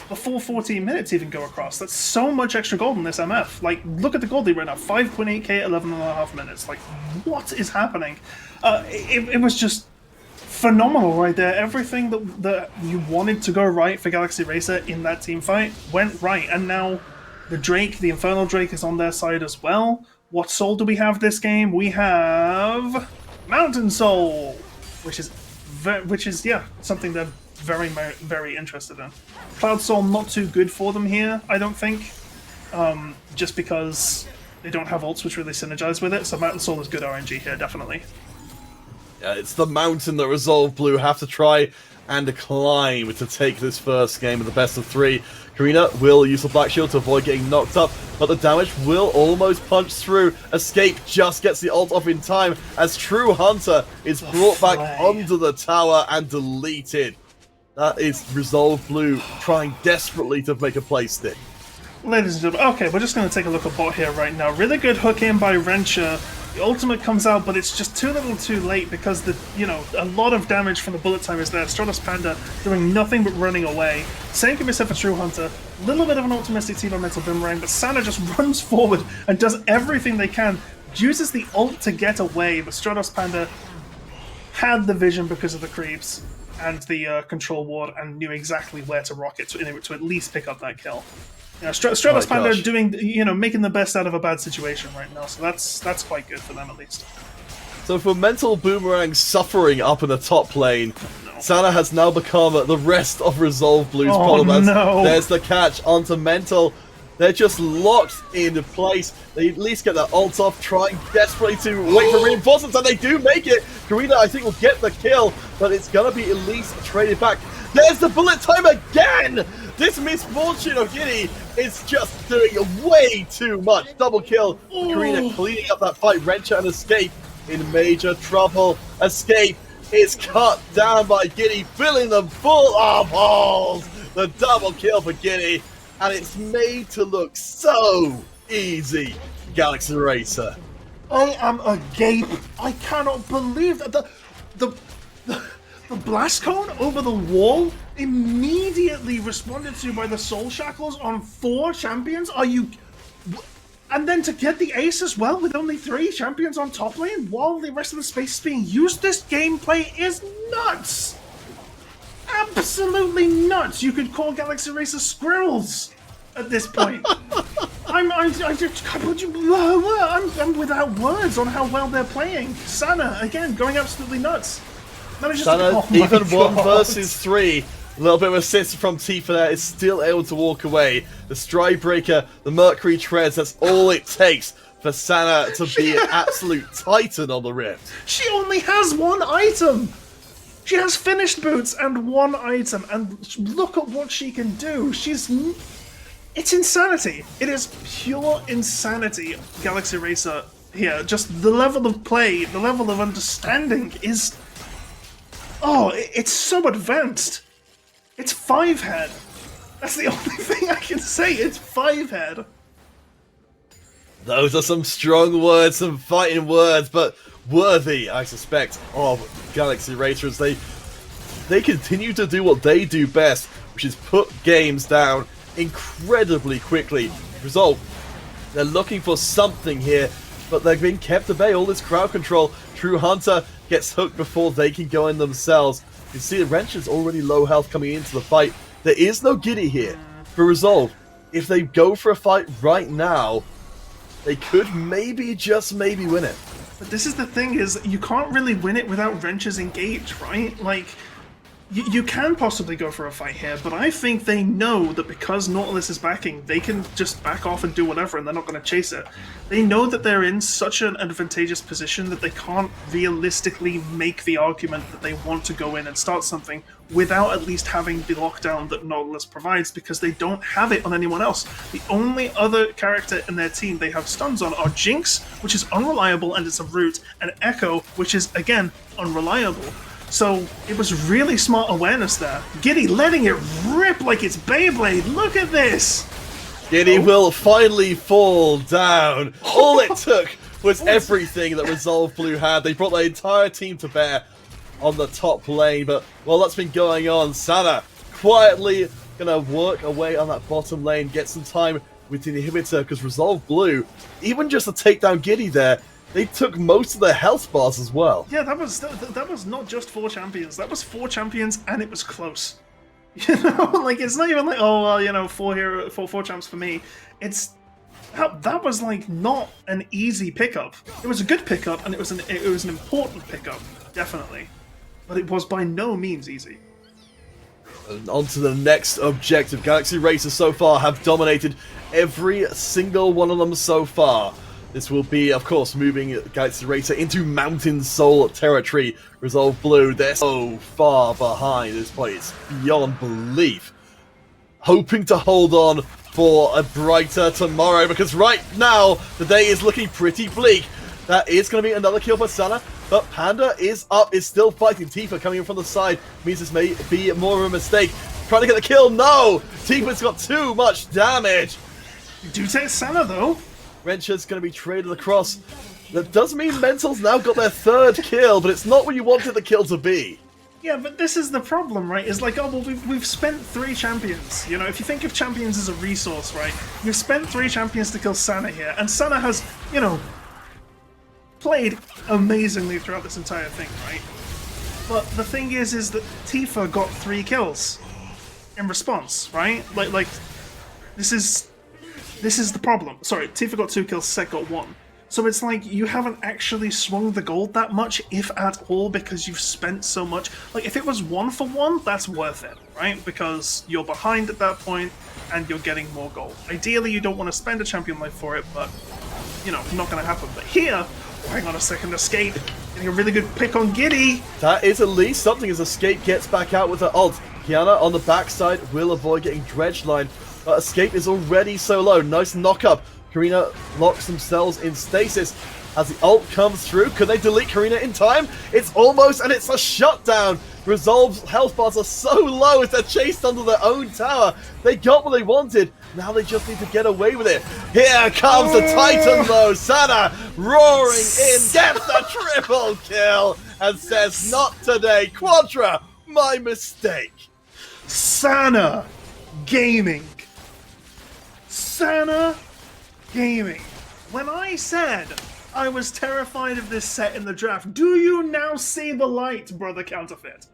before 14 minutes even go across. That's so much extra gold in this MF. Like, look at the gold lead right now. 5.8k, 11.5 minutes. Like, what is happening? It was just phenomenal right there. Everything that you wanted to go right for Galaxy Racer in that team fight went right. And now the Drake, the Infernal Drake, is on their side as well. What soul do we have this game? We have Mountain Soul, which is something they're very, very interested in. Cloud Soul not too good for them here, I don't think, just because they don't have ults which really synergize with it. So Mountain Soul is good RNG here, definitely. Yeah, it's the mountain that Resolve Blue have to try and climb to take this first game of the best of 3. Karina will use the Black Shield to avoid getting knocked up, but the damage will almost punch through. Escape just gets the ult off in time as True Hunter is brought back onto the tower and deleted. That is Resolve Blue trying desperately to make a play stick. Ladies and gentlemen, okay, we're just going to take a look at bot here right now. Really good hook in by Wrencher. The ultimate comes out, but it's just too little too late because a lot of damage from the bullet time is there. Stratos Panda doing nothing but running away. Same can be said for True Hunter. A little bit of an optimistic team on Mental Boomerang, but Sana just runs forward and does everything they can. Uses the ult to get away, but Stratos Panda had the vision because of the creeps and the control ward and knew exactly where to rock it to at least pick up that kill. Stratos Panda doing, making the best out of a bad situation right now, so that's quite good for them at least. So for Mental Boomerang suffering up in the top lane, Sana has now become the rest of Resolve Blue's problem. No. There's the catch onto Mental. They're just locked into place. They at least get their ult off, trying desperately to wait for reinforcements, and they do make it. Karina, I think, will get the kill, but it's going to be at least traded back. There's the bullet time again! This misfortune of Giddy is just doing way too much. Double kill. Karina cleaning up that fight. Wrencher and Escape in major trouble. Escape is cut down by Giddy, filling them full of holes. The double kill for Giddy, and it's made to look so easy. Galaxy Racer. I am agape. I cannot believe that the blast cone over the wall immediately responded to by the Soul Shackles on 4 champions? Are you... And then to get the ace as well with only 3 champions on top lane while the rest of the space is being used? This gameplay is nuts! Absolutely nuts! You could call Galaxy Racer squirrels at this point. I'm without words on how well they're playing. Sana, again, going absolutely nuts. Sana, even 1 versus 3. A little bit of assist from Tifa there, is still able to walk away. The Stride Breaker, the Mercury Treads, that's all it takes for Sana to be an absolute titan on the Rift. She only has 1 item! She has finished boots and 1 item, and look at what she can do. It's insanity. It is pure insanity, Galaxy Racer here. Just the level of play, the level of understanding is... Oh, it's so advanced. It's 5-head. That's the only thing I can say. It's 5-head. Those are some strong words, some fighting words, but worthy, I suspect, of Galaxy Racers. They continue to do what they do best, which is put games down incredibly quickly. Result, they're looking for something here, but they're being kept at bay. All this crowd control. True Hunter gets hooked before they can go in themselves. You see the Wrencher's already low health coming into the fight. There is no Giddy here. For Resolve, if they go for a fight right now, they could maybe, just maybe, win it. But this is the thing, is you can't really win it without Wrencher's engage, right? Like, You can possibly go for a fight here, but I think they know that because Nautilus is backing, they can just back off and do whatever, and they're not going to chase it. They know that they're in such an advantageous position that they can't realistically make the argument that they want to go in and start something without at least having the lockdown that Nautilus provides, because they don't have it on anyone else. The only other character in their team they have stuns on are Jinx, which is unreliable and it's a root, and Echo, which is, again, unreliable. So it was really smart awareness there. Giddy letting it rip like it's Beyblade. Look at this. Giddy will finally fall down. All it took was everything that Resolve Blue had. They brought their entire team to bear on the top lane. But while that's been going on, Sana quietly gonna work away on that bottom lane, get some time with the inhibitor, because Resolve Blue, even just to take down Giddy there, they took most of their health bars as well. Yeah, that was not just 4 champions. That was 4 champions, and it was close. You know, like it's not even like, oh well, you know, 4 champs for me. It's that was like not an easy pickup. It was a good pickup, and it was an important pickup, definitely, but it was by no means easy. And on to the next objective. Galaxy Racers so far have dominated every single one of them so far. This will be, of course, moving Galaxy Racer into Mountain Soul territory. Resolve Blue, they're so far behind this point. It's beyond belief. Hoping to hold on for a brighter tomorrow, because right now, the day is looking pretty bleak. That is going to be another kill for Sana, but Panda is up, is still fighting. Tifa coming in from the side means this may be more of a mistake. Trying to get the kill, no! Tifa's got too much damage. Do take Sana, though. Wrencher's going to be traded across. That does mean Mental's now got their 3rd kill, but it's not what you wanted the kill to be. Yeah, but this is the problem, right? It's like, oh, well, we've spent 3 champions. You know, if you think of champions as a resource, right? We've spent 3 champions to kill Sana here, and Sana has, you know, played amazingly throughout this entire thing, right? But the thing is that Tifa got 3 kills in response, right? Like, this is the problem. Sorry, Tifa got 2 kills, Set got 1. So it's like you haven't actually swung the gold that much, if at all, because you've spent so much. Like, if it was 1 for 1, that's worth it, right? Because you're behind at that point, and you're getting more gold. Ideally, you don't want to spend a champion life for it, but, you know, not going to happen. But here, hang on a second, Escape, getting a really good pick on Giddy. That is at least something as Escape gets back out with her ult. Kiana on the backside will avoid getting dredge line. But Escape is already so low. Nice knock-up. Karina locks themselves in stasis as the ult comes through. Could they delete Karina in time? It's almost, and it's a shutdown. Resolve's health bars are so low as they're chased under their own tower. They got what they wanted. Now they just need to get away with it. Here comes the Titan though. Sana roaring in, gets the triple kill, and says, not today. Quadra, my mistake. Sana Gaming. Sana Gaming. When I said I was terrified of this set in the draft, do you now see the light, brother Counterfeit?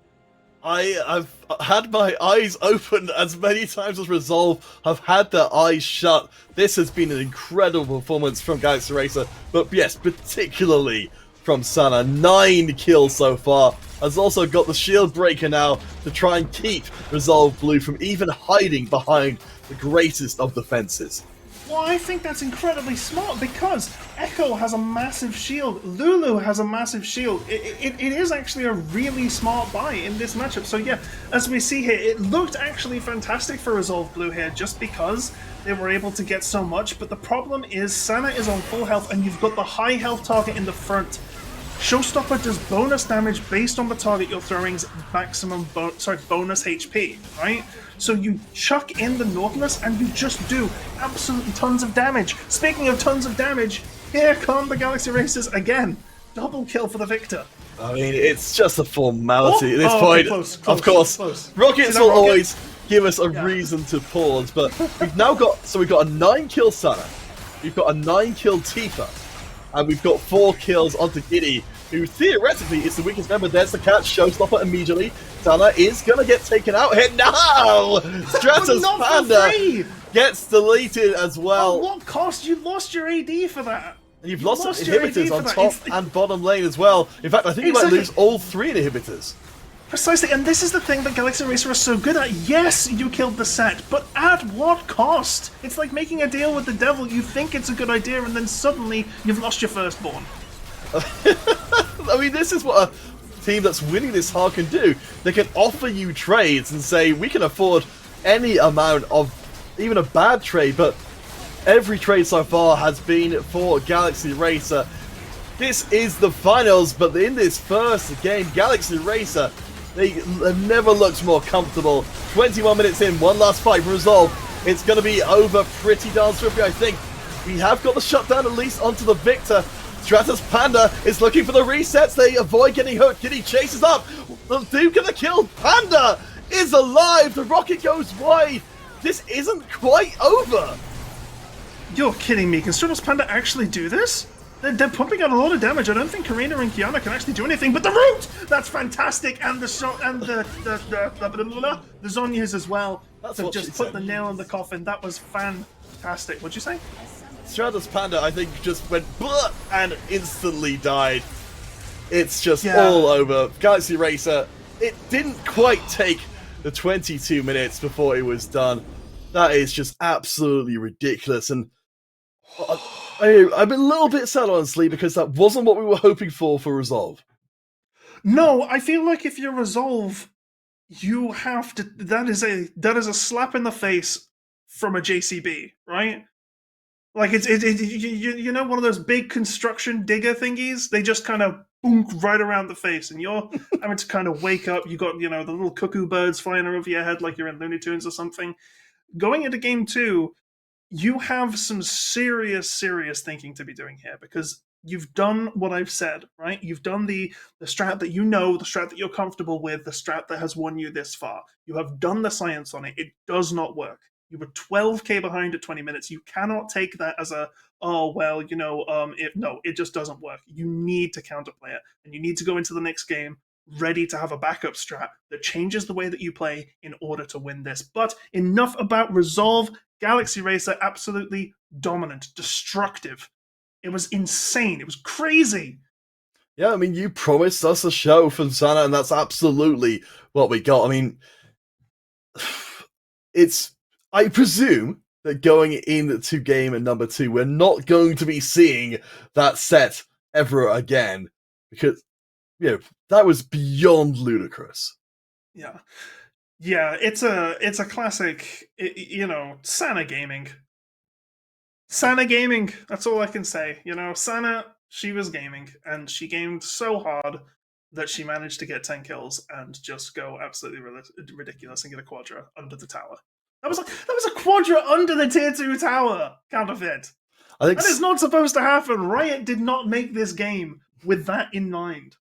I've had my eyes open as many times as Resolve have had their eyes shut. This has been an incredible performance from Galaxy Racer, but yes, particularly from Sana. 9 kills so far. Has also got the shield breaker now to try and keep Resolve Blue from even hiding behind the greatest of defenses. Well, I think that's incredibly smart because Echo has a massive shield, Lulu has a massive shield. It is actually a really smart buy in this matchup. So yeah, as we see here, it looked actually fantastic for Resolve Blue here just because they were able to get so much. But the problem is Sana is on full health and you've got the high health target in the front. Showstopper does bonus damage based on the target you're throwing's maximum bonus HP, right? So you chuck in the Nautilus and you just do absolutely tons of damage. Speaking of tons of damage, here come the Galaxy Racers again. Double kill for the victor. I mean, it's just a formality at this okay, point. close, of course, close. Rockets will always give us a reason to pause, but we've now got, so we've got a 9-kill Sana, we've got a 9-kill Tifa, and we've got 4 kills onto Giddy, who theoretically is the weakest member. There's the catch, Showstopper immediately. Sana is gonna get taken out here. No! Stratus Panda gets deleted as well. At what cost? You lost your AD for that. And you've lost inhibitors on top and bottom lane as well. In fact, I think you might lose all 3 inhibitors. Precisely, and this is the thing that Galaxy Racer is so good at. Yes, you killed the set, but at what cost? It's like making a deal with the devil. You think it's a good idea, and then suddenly you've lost your firstborn. I mean, this is what a team that's winning this hard can do. They can offer you trades and say, we can afford any amount of even a bad trade, but every trade so far has been for Galaxy Racer. This is the finals, but in this first game, Galaxy Racer, they have never looked more comfortable. 21 minutes in, one last fight for Resolve. It's going to be over pretty darn swiftly, I think. We have got the shutdown at least onto the victor. Stratus Panda is looking for the resets. They avoid getting hooked. Kitty chases up. The Duke of the kill. Panda is alive. The rocket goes wide. This isn't quite over. You're kidding me. Can Stratos Panda actually do this? They're pumping out a lot of damage. I don't think Karina and Kiana can actually do anything. But the root! That's fantastic. And the Zonyas as well. That's to just put the nail in the coffin. That was fantastic. What'd you say? Stratus Panda, I think, just went blah and instantly died. It's just all over. Galaxy Racer, it didn't quite take the 22 minutes before it was done. That is just absolutely ridiculous. And I'm a little bit sad, honestly, because that wasn't what we were hoping for Resolve. No, I feel like if you Resolve, you have to. That is a slap in the face from a JCB, right? Like you know, one of those big construction digger thingies. They just kind of boonk right around the face, and you're having to kind of wake up. You got the little cuckoo birds flying over your head like you're in Looney Tunes or something. Going into game 2, you have some serious thinking to be doing here, because you've done what I've said, right? You've done the strat that you know, the strat that you're comfortable with, the strat that has won you this far. You have done the science on it. It does not work. You were 12k behind at 20 minutes. You cannot take that as a, it just doesn't work. You need to counterplay it, and you need to go into the next game ready to have a backup strat that changes the way that you play in order to win this. But enough about Resolve. Galaxy Racer, absolutely dominant, destructive. It was insane. It was crazy. Yeah, I mean, you promised us a show from Sana, and that's absolutely what we got. I mean, I presume that going into game number 2, we're not going to be seeing that set ever again, because, that was beyond ludicrous. Yeah. Yeah, it's a classic, Sana gaming. Sana gaming, that's all I can say. Sana, she was gaming, and she gamed so hard that she managed to get 10 kills and just go absolutely ridiculous and get a quadra under the tower. That was a quadra under the tier 2 tower, Counterfeit. I think that is not supposed to happen. Riot did not make this game with that in mind.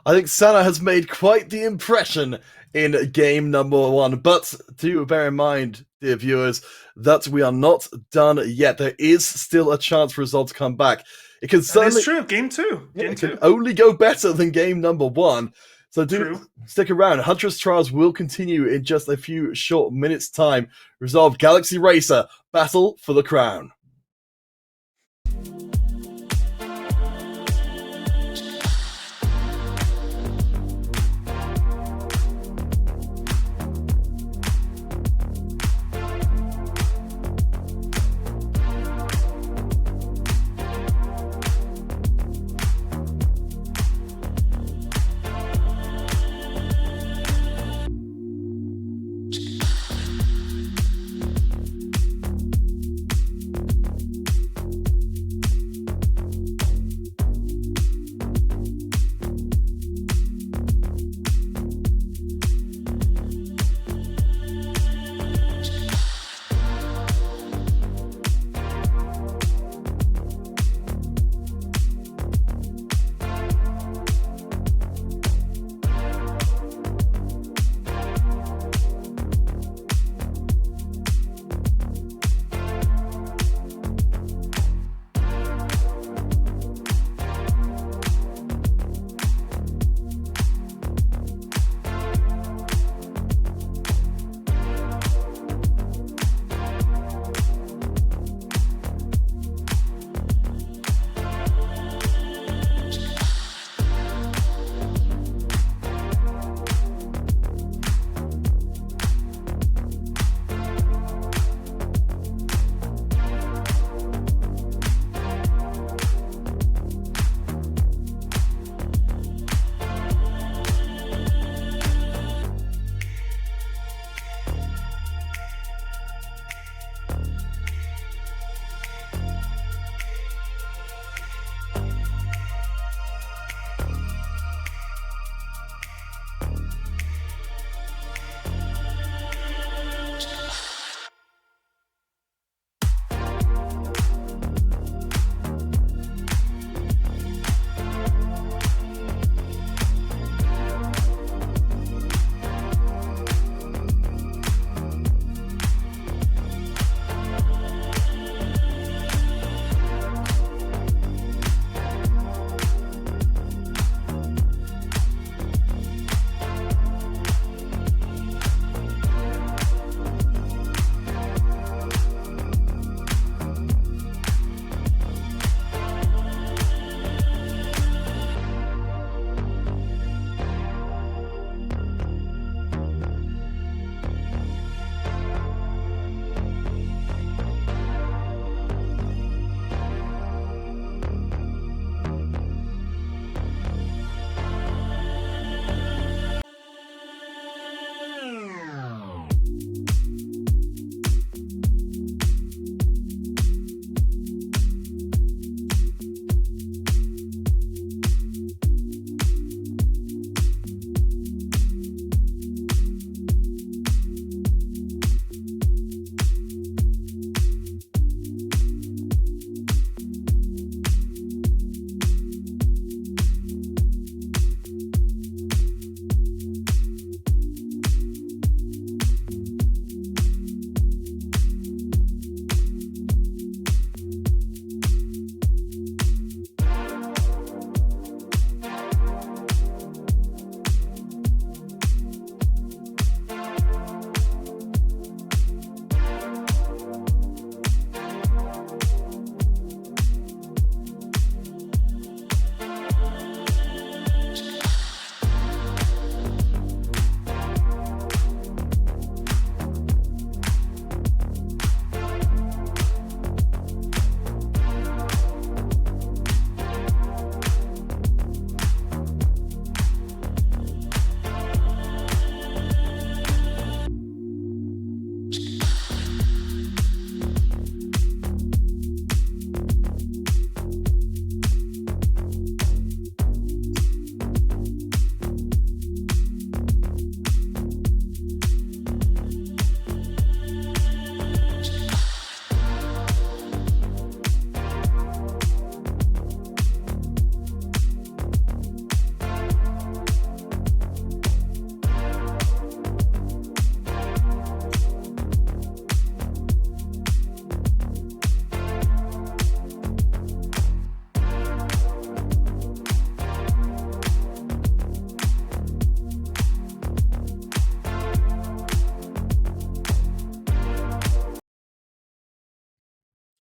I think Sana has made quite the impression in game number 1, but do bear in mind, dear viewers, that we are not done yet. There is still a chance for Resolve to come back. It can certainly, that is true. Game 2. It can only go better than game number 1. So do stick around. Huntress trials will continue in just a few short minutes' time. Resolve Galaxy Racer, battle for the crown.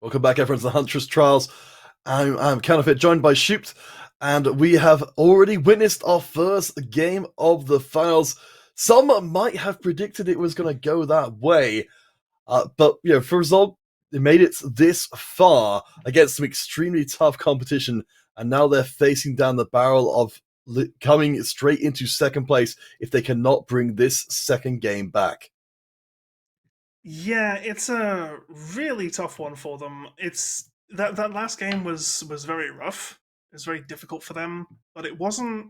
Welcome back, everyone, to the Huntress Trials. I'm Counterfeit, joined by Shoot, and we have already witnessed our first game of the finals. Some might have predicted it was going to go that way, but for result, they made it this far against some extremely tough competition, and now they're facing down the barrel of coming straight into second place if they cannot bring this second game back. Yeah, it's a really tough one for them. It's that last game was very rough. It was very difficult for them, but it wasn't.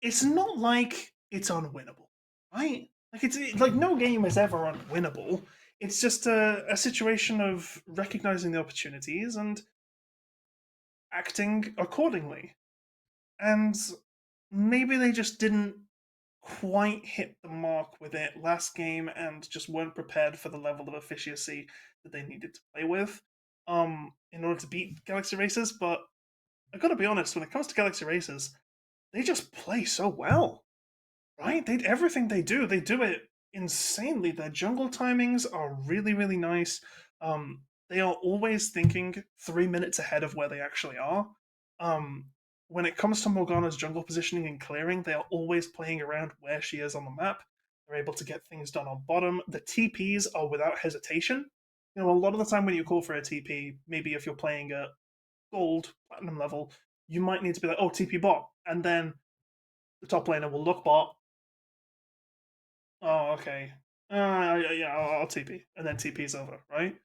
It's not like it's unwinnable, right? Like like no game is ever unwinnable. It's just a situation of recognizing the opportunities and acting accordingly. And maybe they just didn't quite hit the mark with it last game and just weren't prepared for the level of efficiency that they needed to play with in order to beat Galaxy Racers. But I gotta be honest, when it comes to Galaxy Racers, they just play so well, right? They everything they do it insanely. Their jungle timings are really, really nice. They are always thinking 3 minutes ahead of where they actually are. Um, when it comes to Morgana's jungle positioning and clearing, they are always playing around where she is on the map. They're able to get things done on bottom. The TPs are without hesitation. You know, a lot of the time when you call for a TP, maybe if you're playing at gold, platinum level, you might need to be like, oh, TP bot. And then the top laner will look bot. Oh, okay. Yeah, I'll TP. And then TP's over, right?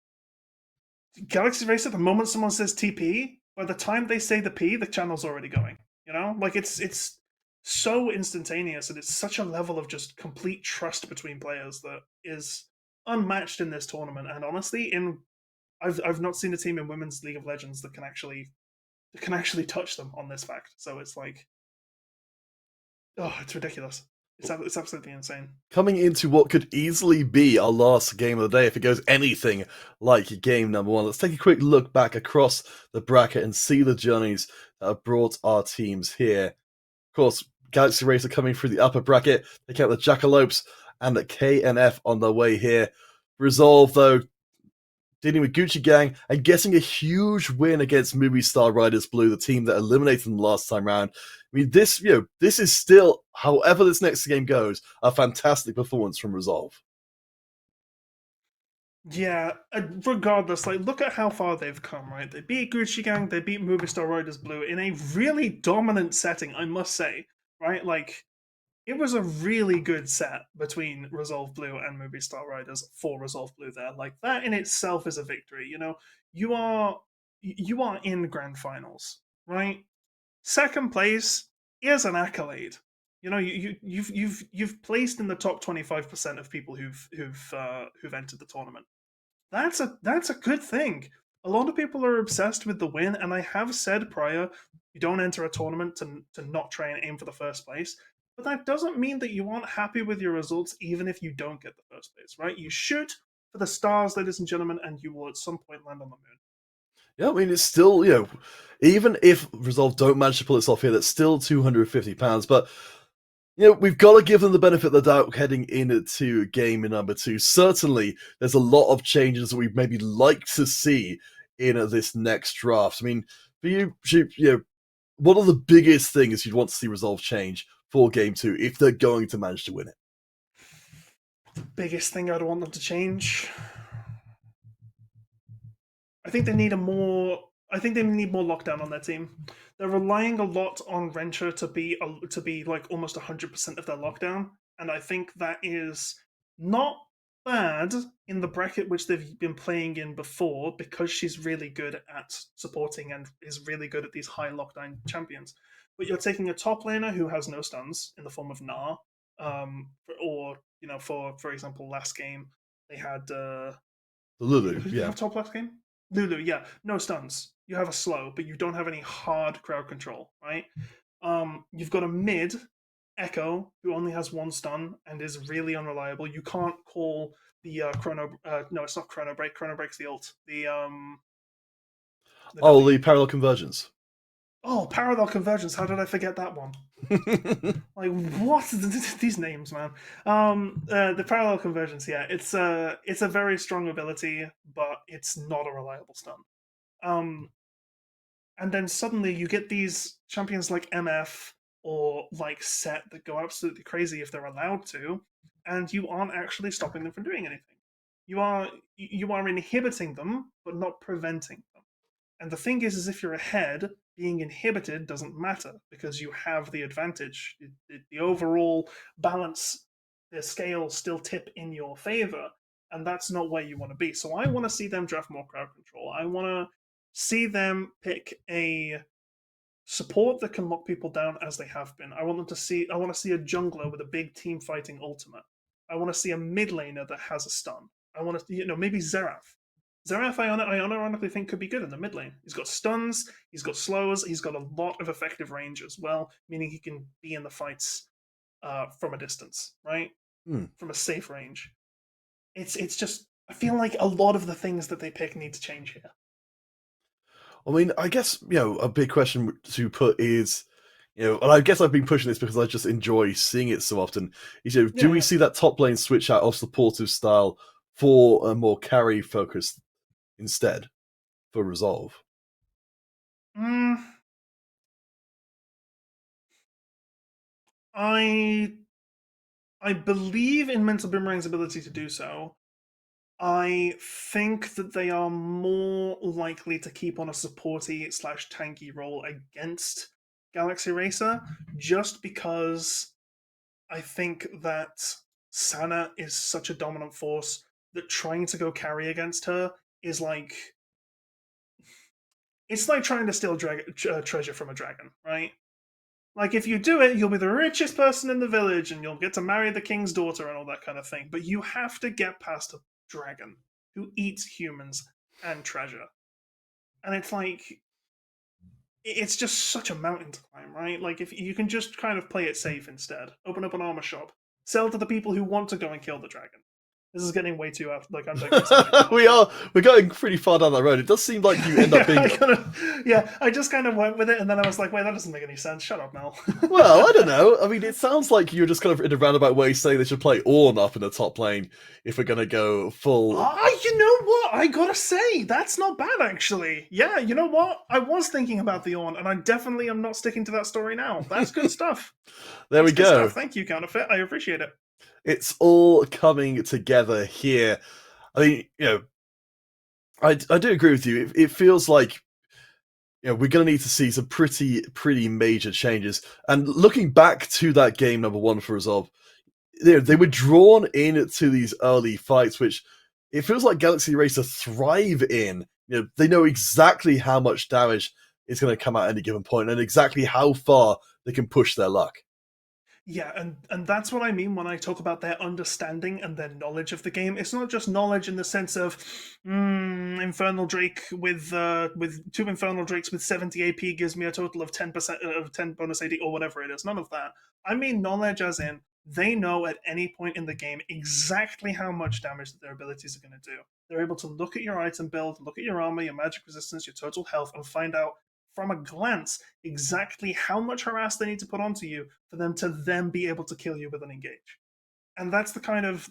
Galaxy Racer, the moment someone says TP, by the time they say the P, the channel's already going. You know? Like it's so instantaneous and it's such a level of just complete trust between players that is unmatched in this tournament. And honestly, in I've not seen a team in Women's League of Legends that can actually touch them on this fact. So it's like, oh, it's ridiculous. It's absolutely insane. Coming into what could easily be our last game of the day if it goes anything like game number one. Let's take a quick look back across the bracket and see the journeys that have brought our teams here. Of course, Galaxy Racer coming through the upper bracket. They count the Jackalopes and the KNF on their way here. Resolve, though, dealing with Gucci Gang and getting a huge win against Movie Star Riders Blue, the team that eliminated them last time round. I mean, this is still, however this next game goes, a fantastic performance from Resolve. Yeah, regardless, like look at how far they've come, right? They beat Gucci Gang, they beat Movie Star Riders Blue in a really dominant setting, I must say, right? Like it was a really good set between Resolve Blue and Movie Star Riders for Resolve Blue there. Like that in itself is a victory, you know. You are you are in grand finals, right? Second place is an accolade. You know, you've placed in the top 25% of people who've entered the tournament. That's a good thing. A lot of people are obsessed with the win, and I have said prior, you don't enter a tournament to not try and aim for the first place. But that doesn't mean that you aren't happy with your results, even if you don't get the first place, right? You shoot for the stars, ladies and gentlemen, and you will at some point land on the moon. Yeah, I mean, it's still, even if Resolve don't manage to pull this off here, that's still £250. But, we've got to give them the benefit of the doubt heading into game number two. Certainly, there's a lot of changes that we'd maybe like to see in this next draft. I mean, for you, what are the biggest things you'd want to see Resolve change for game two if they're going to manage to win it? Biggest thing I'd want them to change. I think they need a more. I think they need more lockdown on their team. They're relying a lot on Renter to be like almost 100% of their lockdown, and I think that is not bad in the bracket which they've been playing in before because she's really good at supporting and is really good at these high lockdown champions. But you're taking a top laner who has no stuns in the form of Gnar, or for example, last game they had Lulu, who did they yeah. have top last game? Lulu, yeah, no stuns. You have a slow, but you don't have any hard crowd control, right? You've got a mid Echo who only has one stun and is really unreliable. You can't call the chrono. No, it's not chrono break. Chrono break's the ult. The Oh, the W. parallel convergence. Oh, parallel convergence. How did I forget that one? Like what these names, man? The parallel convergence, yeah, it's a very strong ability, but it's not a reliable stun. Um, and then suddenly you get these champions like MF or like Set that go absolutely crazy if they're allowed to, and you aren't actually stopping them from doing anything. You are inhibiting them, but not preventing them. And the thing is if you're ahead, being inhibited doesn't matter because you have the advantage. The overall balance, the scales still tip in your favor, and that's not where you want to be. So I want to see them draft more crowd control. I want to see them pick a support that can lock people down as they have been. I want to see a jungler with a big team fighting ultimate. I want to see a mid laner that has a stun. I want to, maybe Xerath. Xerath, I ironically think could be good in the mid lane. He's got stuns, he's got slows, he's got a lot of effective range as well, meaning he can be in the fights from a distance, right? Hmm. From a safe range. It's just I feel like a lot of the things that they pick need to change here. I mean, I guess, a big question to put is, and I guess I've been pushing this because I just enjoy seeing it so often. Is, do Yeah, we yeah. see that top lane switch out of supportive style for a more carry focus instead for Resolve? Mm, I I believe in Mental Boomerang's ability to do so. I think that they are more likely to keep on a supporty slash tanky role against Galaxy Racer, just because I think that Sana is such a dominant force that trying to go carry against her is like it's like trying to steal treasure from a dragon, right? Like, if you do it, you'll be the richest person in the village and you'll get to marry the king's daughter and all that kind of thing. But you have to get past a dragon who eats humans and treasure. And it's like, it's just such a mountain to climb, right? Like, if you can just kind of play it safe instead, open up an armor shop, sell to the people who want to go and kill the dragon. This is getting way too out, like, I'm digressing way too much we here. are we're going pretty far down that road. It does seem like you end up Yeah, being I just kind of went with it, and then I was like, wait, that doesn't make any sense. Shut up, Mel. well, I don't know. I mean, it sounds like you're just kind of in a roundabout way saying they should play Ornn up in the top lane if we're gonna go full. Ah, you know what? I gotta say, that's not bad actually. Yeah, you know what? I was thinking about the Orn, and I definitely am not sticking to that story now. That's good stuff. There That's we good stuff. go. Thank you, Counterfeit. I appreciate it. It's all coming together here. I mean, I do agree with you. It feels like we're going to need to see some pretty major changes. And looking back to that game number one for Resolve, they were drawn into these early fights, which it feels like Galaxy Racer thrive in. They know exactly how much damage is going to come at any given point and exactly how far they can push their luck. Yeah, and that's what I mean when I talk about their understanding and their knowledge of the game. It's not just knowledge in the sense of Infernal Drake with two Infernal Drakes with 70 AP gives me a total of 10% of 10 bonus AD or whatever it is. None of that. I mean knowledge as in they know at any point in the game exactly how much damage that their abilities are going to do. They're able to look at your item build, look at your armor, your magic resistance, your total health, and find out from a glance exactly how much harass they need to put onto you for them to then be able to kill you with an engage. And that's the kind of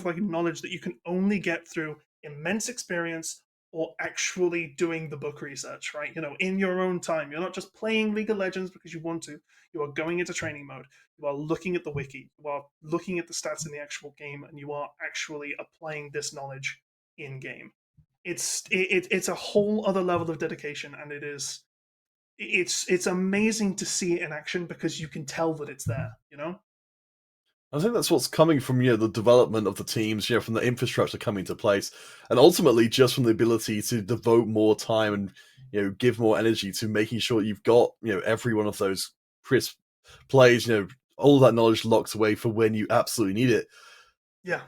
like knowledge that you can only get through immense experience or actually doing the book research, right? In your own time. You're not just playing League of Legends because you want to. You are going into training mode. You are looking at the wiki. You are looking at the stats in the actual game, and you are actually applying this knowledge in game. It's a whole other level of dedication, and it's amazing to see it in action because you can tell that it's there. I think that's what's coming from the development of the teams, from the infrastructure coming to place, and ultimately just from the ability to devote more time and give more energy to making sure you've got every one of those crisp plays, all that knowledge locked away for when you absolutely need it. Yeah.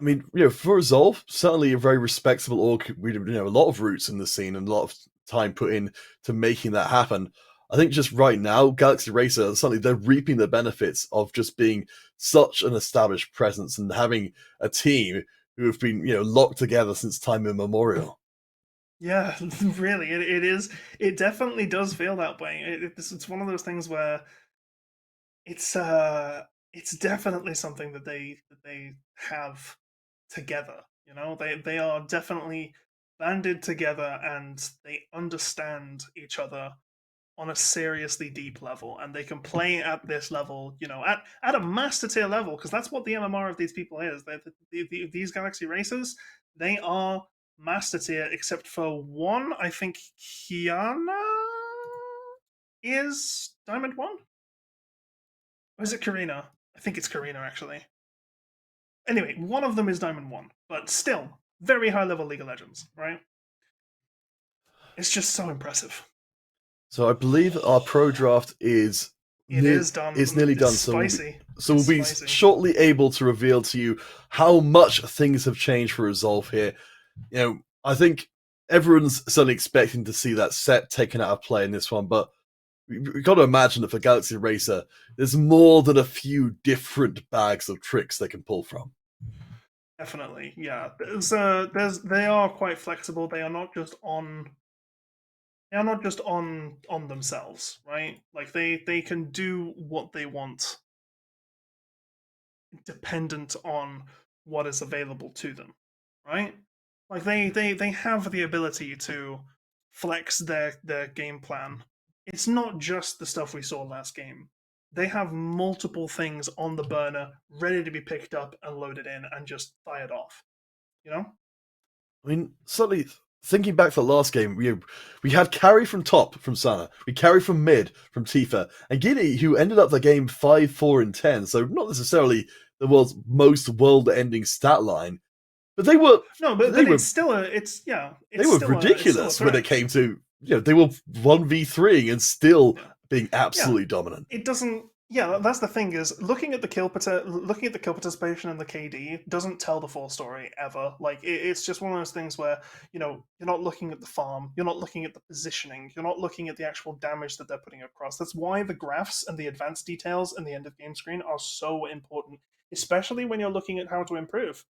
I mean, for Resolve, certainly a very respectable org. We a lot of roots in the scene and a lot of time put in to making that happen. I think just right now, Galaxy Racer, suddenly they're reaping the benefits of just being such an established presence and having a team who have been, locked together since time immemorial. Yeah, really, it is. It definitely does feel that way. It's one of those things where it's uh it's definitely something that they have together. You know, they are definitely banded together and they understand each other on a seriously deep level, and they can play at this level, you know, at a master tier level, because that's what the MMR of these people is. These Galaxy Racers, they are master tier, except for one. I think Kiana is Diamond One, or is it Karina? I think it's Karina actually. Anyway, one of them is Diamond One, but still very high level League of Legends, right? It's just so impressive. So I believe our pro draft is It near is done. is nearly It's done. spicy. So It's we'll be spicy. shortly able to reveal to you how much things have changed for Resolve here. You know, I think everyone's suddenly expecting to see that set taken out of play in this one, but we got to imagine that for Galaxy Racer, there's more than a few different bags of tricks they can pull from. Definitely, yeah. They are quite flexible. They are not just on themselves, right? Like they can do what they want, dependent on what is available to them, right? Like they have the ability to flex their game plan. It's not just the stuff we saw last game. They have multiple things on the burner ready to be picked up and loaded in and just fired off. You know? I mean, suddenly thinking back to the last game, we had carry from top from Sana, we carry from mid from Tifa, and Giddy, who ended up the game 5, 4, and 10. So not necessarily the world's most world-ending stat line, but they were No, they it's were still a it's yeah, they were it's still a ridiculous when it threat. came to they were 1v3 and still Yeah. being Yeah. absolutely dominant. It doesn't. Yeah, that's the thing is looking at the kill participation and the KD doesn't tell the full story ever. Like it's just one of those things where you're not looking at the farm, you're not looking at the positioning, you're not looking at the actual damage that they're putting across. That's why the graphs and the advanced details in the end of game screen are so important, especially when you're looking at how to improve.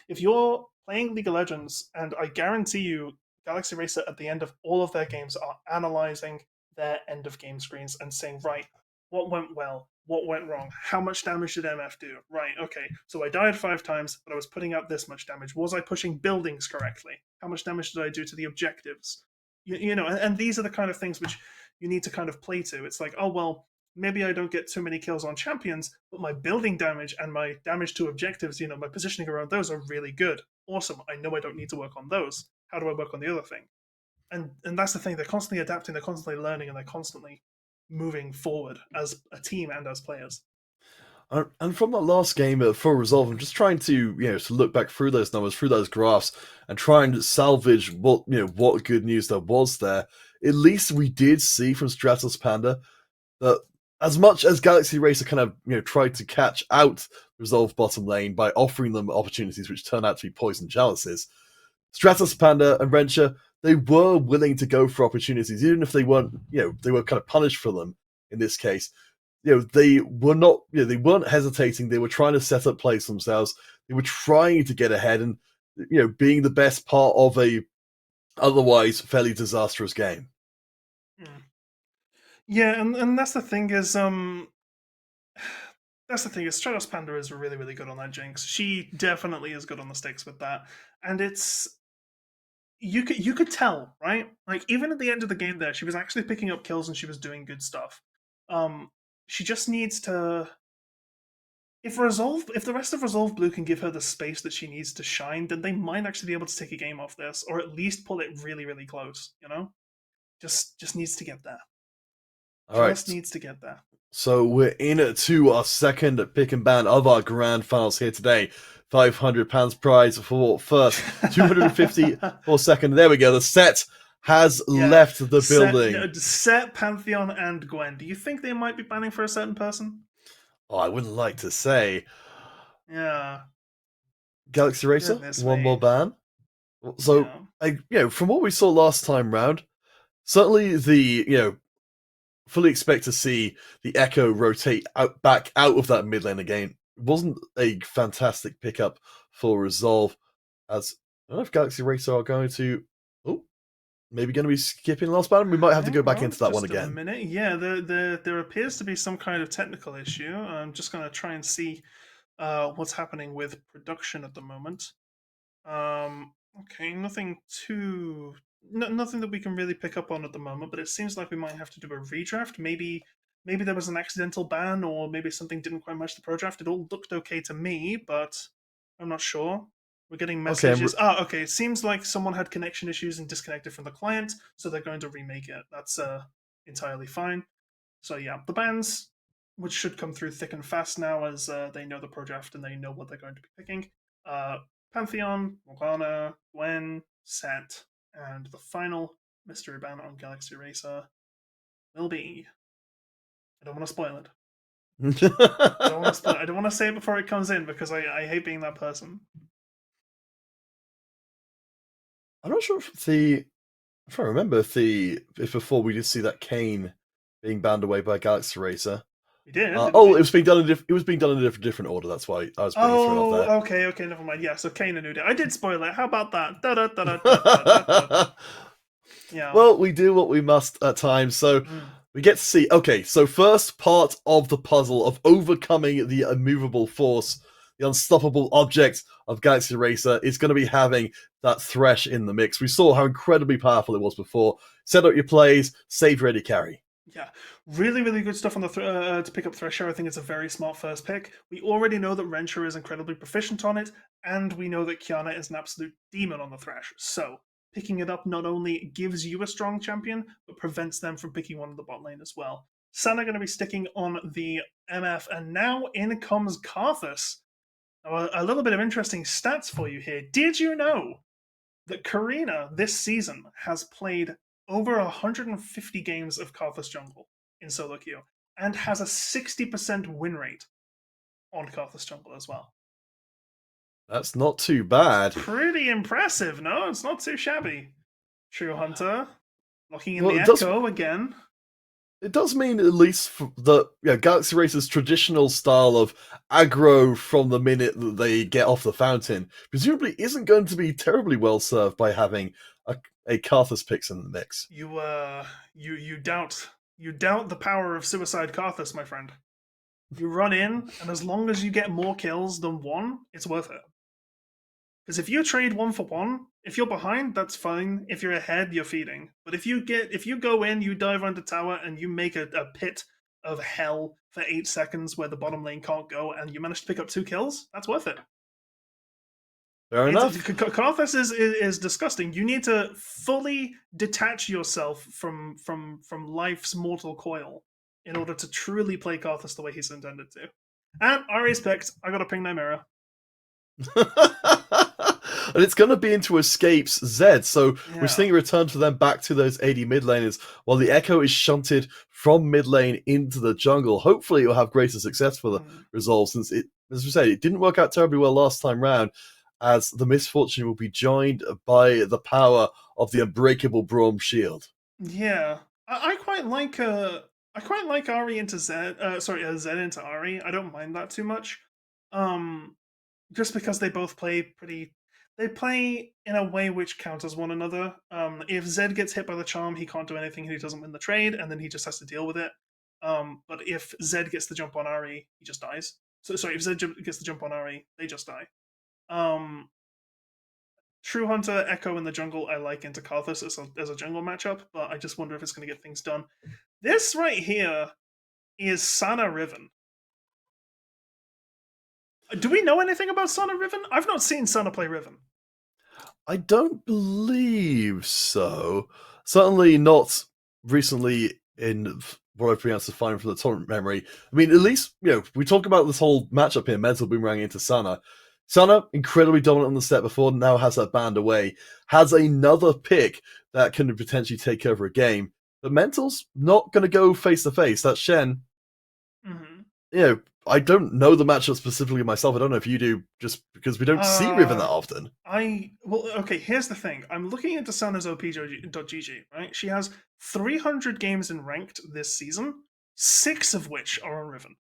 If you're playing League of Legends, and I guarantee you, Galaxy Racer at the end of all of their games are analyzing their end of game screens and saying, right, what went well? What went wrong? How much damage did MF do? Right, okay. So I died 5 times, but I was putting out this much damage. Was I pushing buildings correctly? How much damage did I do to the objectives? And these are the kind of things which you need to kind of play to. It's like, oh, well, maybe I don't get too many kills on champions, but my building damage and my damage to objectives, my positioning around those are really good. Awesome. I know I don't need to work on those. How do I work on the other thing? And that's the thing. They're constantly adapting. They're constantly learning, and they're constantly moving forward as a team and as players. And from that last game for Resolve, I'm just trying to to look back through those numbers, through those graphs, and try and salvage what good news there was there. At least we did see from Stratos Panda that as much as Galaxy Racer kind of tried to catch out Resolve bottom lane by offering them opportunities which turned out to be poison chalices, Stratos Panda and Rencha, they were willing to go for opportunities, even if they weren't they were kind of punished for them in this case. They were not they weren't hesitating. They were trying to set up plays for themselves. They were trying to get ahead and being the best part of a otherwise fairly disastrous game. Mm. Yeah, and that's the thing is that's the thing is Stratos Panda is really really good on that Jinx. She definitely is good on the sticks with that, and it's you could tell, right? Like even at the end of the game, there she was actually picking up kills and she was doing good stuff. Um, she just needs to. If the rest of Resolve Blue can give her the space that she needs to shine, then they might actually be able to take a game off this, or at least pull it really, really close. Just needs to get there. All Just right, needs to get there. so we're in to our second pick and ban of our grand finals here today. £500 prize for first, 250 for second. There we go. The set has Yeah, left the building. Set Pantheon and Gwen. Do you think they might be banning for a certain person? Oh, I wouldn't like to say. Yeah. Galaxy Racer, Goodness one more me. ban. So, Yeah. from what we saw last time round, certainly the fully expect to see the Echo rotate back out of that mid lane again. It wasn't a fantastic pickup for Resolve, as I don't know if Galaxy Racer are going to. Oh, maybe going to be skipping last battle. We might have to go Hang back on into that one just a again. minute. Yeah, there appears to be some kind of technical issue. I'm just going to try and see what's happening with production at the moment. Okay, nothing too, nothing that we can really pick up on at the moment. But it seems like we might have to do a redraft. Maybe there was an accidental ban, or maybe something didn't quite match the pro draft. It all looked okay to me, but I'm not sure. We're getting Okay, messages. Ah, okay. It seems like someone had connection issues and disconnected from the client, so they're going to remake it. That's entirely fine. So yeah, the bans, which should come through thick and fast now, as they know the pro draft and they know what they're going to be picking. Uh, Pantheon, Morgana, Gwen, Set, and the final mystery ban on Galaxy Racer will be. I don't want to spoil it. I don't want to spoil. I don't want to say it before it comes in because I hate being that person. I'm not sure if I remember if before we did see that Kane being banned away by Galaxy Racer. We did. Oh, it was being done in a different order. That's why I was pretty thrown off Oh, there. okay, okay, never mind. Yeah, so Kane and Udyr. I did spoil it. How about that? Da da da da da da da da. Yeah. Well, we do what we must at times. So Mm. we get to see. Okay, so first part of the puzzle of overcoming the immovable force, the unstoppable object of Galaxy Racer is going to be having that Thresh in the mix. We saw how incredibly powerful it was before. Set up your plays, save, ready, carry. Yeah, really, really good stuff on the to pick up Thresher. I think it's a very smart first pick. We already know that Renshaw is incredibly proficient on it, and we know that Kiana is an absolute demon on the Thresh. So picking it up not only gives you a strong champion, but prevents them from picking one in the bot lane as well. Sana going to be sticking on the MF, and now in comes Karthus. Now, a little bit of interesting stats for you here. Did you know that Karina this season has played over 150 games of Karthus Jungle in solo queue and has a 60% win rate on Karthus Jungle as well. That's not too bad. Pretty impressive, no? It's not too shabby. True Hunter, locking in Well, the Echo again. it does mean at least that Galaxy Racer's traditional style of aggro from the minute that they get off the fountain presumably isn't going to be terribly well served by having a Karthus picks in the mix. You doubt the power of Suicide Karthus, my friend. You run in, and as long as you get more kills than one, it's worth it. Because if you trade one for one, if you're behind, that's fine. If you're ahead, you're feeding. But if you go in, you dive under tower, and you make a pit of hell for 8 seconds where the bottom lane can't go, and you manage to pick up 2 kills, that's worth it. Fair enough. Karthus is disgusting. You need to fully detach yourself from life's mortal coil in order to truly play Karthus the way he's intended to. And Ari's picked. I got a ping Nymera. And it's going to be into Escapes Z, so we're Yeah. seeing a return for them back to those AD mid laners, while the Echo is shunted from mid lane into the jungle. Hopefully, it will have greater success for the Mm. resolve, since it, as we said, it didn't work out terribly well last time round, as the misfortune will be joined by the power of the unbreakable Braum shield. Yeah, I quite like Ari into Zed. Sorry, Zed into Ari. I don't mind that too much. Um, just because they both play pretty. They play in a way which counters one another. If Zed gets hit by the charm, he can't do anything and he doesn't win the trade, and then he just has to deal with it. But if Zed gets the jump on Ari, he just dies. So sorry, if Zed gets the jump on Ari, they just die. Um, True Hunter, Echo in the jungle, I like into Karthus as a jungle matchup, but I just wonder if it's going to get things done. This right here is Sana Riven. Do we know anything about Sana Riven? I've not seen Sana play Riven. I don't believe so. Certainly not recently in what I've been able to find from the tournament memory. I mean, at least, we talk about this whole matchup here, Mental Boomerang into Sana. Sana, incredibly dominant on the set before, now has that band away, has another pick that can potentially take over a game. But Mental's not going to go face to face. That's Shen. Mm-hmm. I don't know the matchup specifically myself. I don't know if you do, just because we don't see Riven that often. Okay, here's the thing. I'm looking into Sana's OP.gg, right? She has 300 games in ranked this season, 6 of which are on Riven.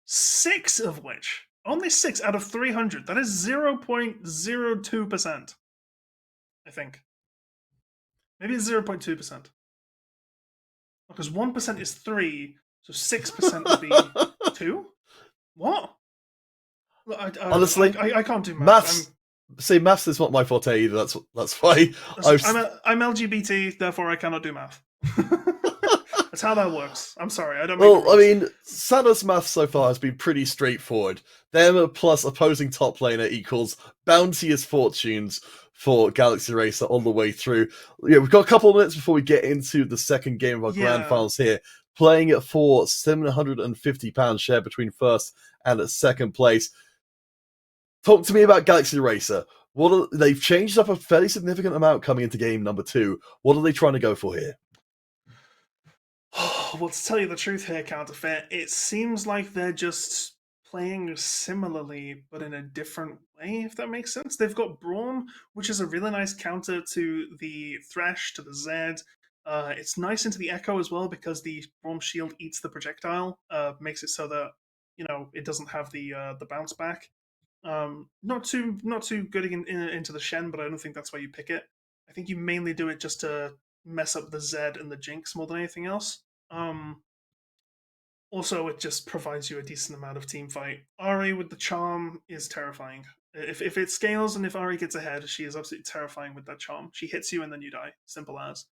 6 of which. Only 6 out of 300. That is 0.02%. I think. Maybe it's 0.2%. Because 1% is 3, so 6% would be 2? What? I don't know. Honestly, I can't do math. maths. See, maths is not my forte either. That's why I've. I'm LGBT, therefore I cannot do math. That's how that works. I'm sorry, I don't make the Well, I rules. mean, Santa's math so far has been pretty straightforward. Them plus opposing top laner equals bounteous fortunes for Galaxy Racer all the way through. Yeah, we've got a couple of minutes before we get into the second game of our grand Yeah. finals here. Playing it for £750 share between first and second place. Talk to me about Galaxy Racer. They've changed up a fairly significant amount coming into game number 2. What are they trying to go for here? Well, to tell you the truth here, Counterfeit, it seems like they're just playing similarly, but in a different way, if that makes sense. They've got Brawn, which is a really nice counter to the Thresh, to the Zed. It's nice into the Echo as well because the Brawn shield eats the projectile, makes it so that it doesn't have the bounce back. Not too good into the Shen, but I don't think that's why you pick it. I think you mainly do it just to mess up the Zed and the Jinx more than anything else. Um, Also, it just provides you a decent amount of team fight. Ari with the charm is terrifying. If it scales and if Ari gets ahead, she is absolutely terrifying with that charm. She hits you and then you die. Simple as.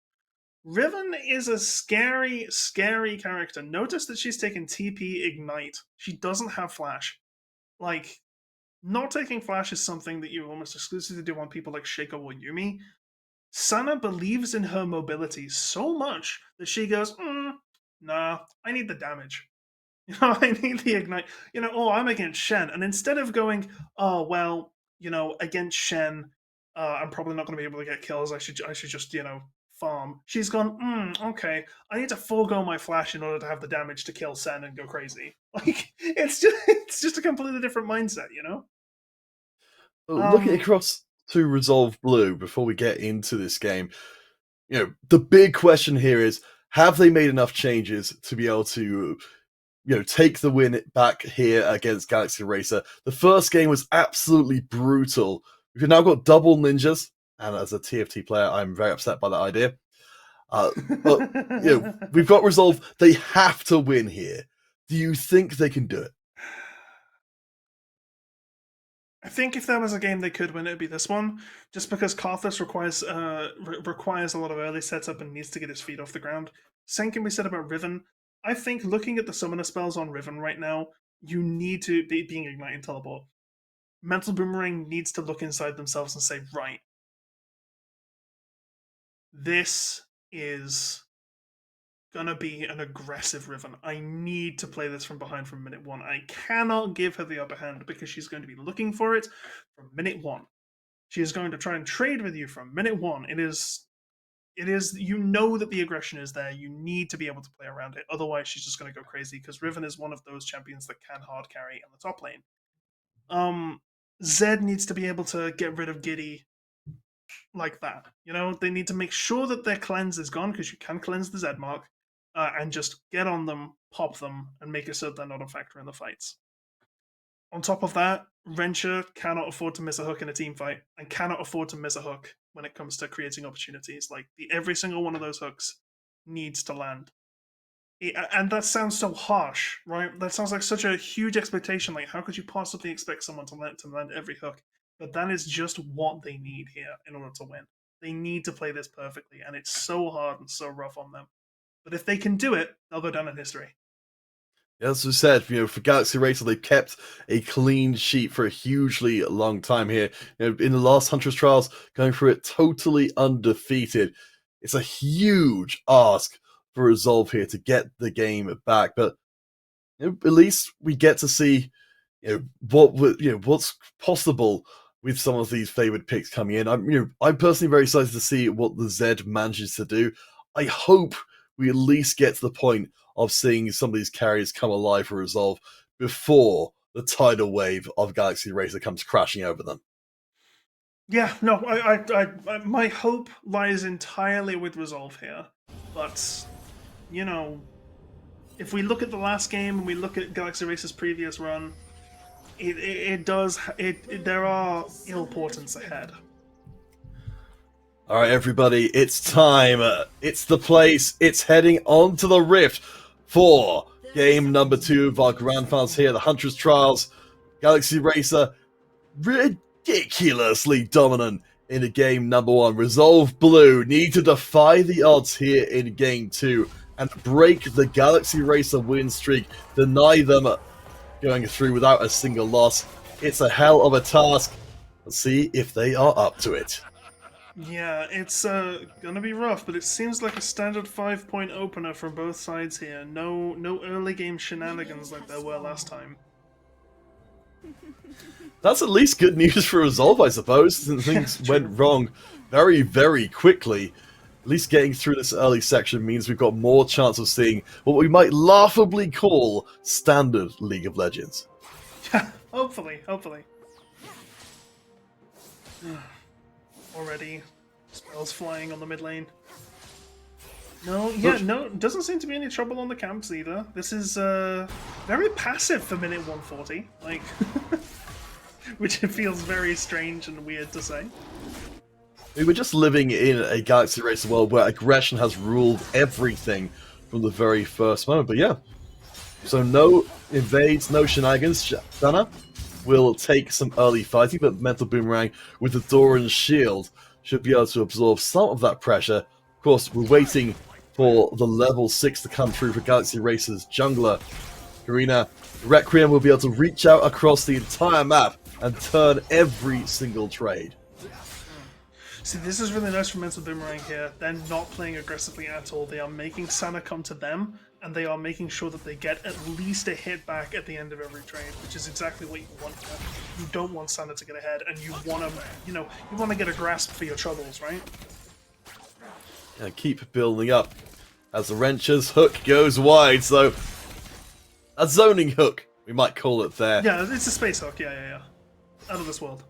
Riven is a scary, scary character. Notice that she's taken TP Ignite. She doesn't have Flash. Like, not taking Flash is something that you almost exclusively do on people like Shaco or Yumi. Sana believes in her mobility so much that she goes, nah, I need the damage. I need the ignite. I'm against Shen. And instead of going, oh, well, against Shen, I'm probably not going to be able to get kills. I should just, farm. She's gone, okay, I need to forego my flash in order to have the damage to kill Sen and go crazy. Like, it's just a completely different mindset. Looking Um, across to Resolve Blue before we get into this game, the big question here is: have they made enough changes to be able to, take the win back here against Galaxy Racer? The first game was absolutely brutal. We've now got double ninjas, and as a TFT player, I'm very upset by that idea. But we've got Resolve. They have to win here. Do you think they can do it? I think if there was a game they could win, it'd be this one. Just because Karthus requires a lot of early setup and needs to get his feet off the ground. Same can be said about Riven. I think looking at the summoner spells on Riven right now, you need to be being Ignite and Teleport. Mental Boomerang needs to look inside themselves and say, right, this is gonna be an aggressive Riven. I need to play this from behind from minute one. I cannot give her the upper hand because she's going to be looking for it from minute one. She is going to try and trade with you from minute one. It is you know that the aggression is there. You need to be able to play around it. Otherwise, she's just going to go crazy because Riven is one of those champions that can hard carry in the top lane. Zed needs to be able to get rid of Giddy like that. They need to make sure that their cleanse is gone because you can cleanse the Zed mark and just get on them, pop them, and make it so they're not a factor in the fights. On top of that, Rencher cannot afford to miss a hook in a team fight and cannot afford to miss a hook when it comes to creating opportunities. Like every single one of those hooks needs to land. And that sounds so harsh, right? That sounds like such a huge expectation. Like, how could you possibly expect someone to land every hook? But that is just what they need here in order to win. They need to play this perfectly, and it's so hard and so rough on them. But if they can do it, they'll go down in history. As we said, for Galaxy Racer, they've kept a clean sheet for a hugely long time here. In the last Huntress trials, going through it totally undefeated. It's a huge ask for Resolve here to get the game back, but at least we get to see what's possible with some of these favored picks coming in. I'm personally very excited to see what the Zed manages to do. I hope we at least get to the point of seeing some of these carriers come alive for Resolve before the tidal wave of Galaxy Racer comes crashing over them. Yeah, no, my hope lies entirely with Resolve here. But, you know, if we look at the last game and we look at Galaxy Racer's previous run, there are ill portents ahead. All right, everybody, it's time. It's the place. It's heading on to the Rift for game number 2 of our grand finals here, the Huntress Trials. Galaxy Racer, ridiculously dominant in the game number 1. Resolve Blue need to defy the odds here in game 2 and break the Galaxy Racer win streak, deny them going through without a single loss. It's a hell of a task. Let's see if they are up to it. Yeah, it's gonna be rough, but it seems like a standard 5-point opener from both sides here. No early game shenanigans like there were last time. That's at least good news for Resolve, I suppose, since things went wrong very, very quickly. At least getting through this early section means we've got more chance of seeing what we might laughably call standard League of Legends. hopefully. Already spells flying on the mid lane. No, doesn't seem to be any trouble on the camps either. This is very passive for minute 140, like, which feels very strange and weird to say. We were just living in a Galaxy Racer world where aggression has ruled everything from the very first moment, but yeah. So no invades, no shenanigans. Dana will take some early fighting, but Mental Boomerang with the Doran's shield should be able to absorb some of that pressure. Of course, we're waiting for the level 6 to come through for Galaxy Racer's jungler. Karina Requiem will be able to reach out across the entire map and turn every single trade. See, this is really nice from Mental Boomerang here. They're not playing aggressively at all. They are making Sana come to them, and they are making sure that they get at least a hit back at the end of every trade, which is exactly what you want. You don't want Sana to get ahead, and you want to, you want to get a grasp for your troubles, right? And keep building up as the Wrencher's hook goes wide. So a zoning hook, we might call it there. Yeah, it's a space hook. Yeah. Out of this world.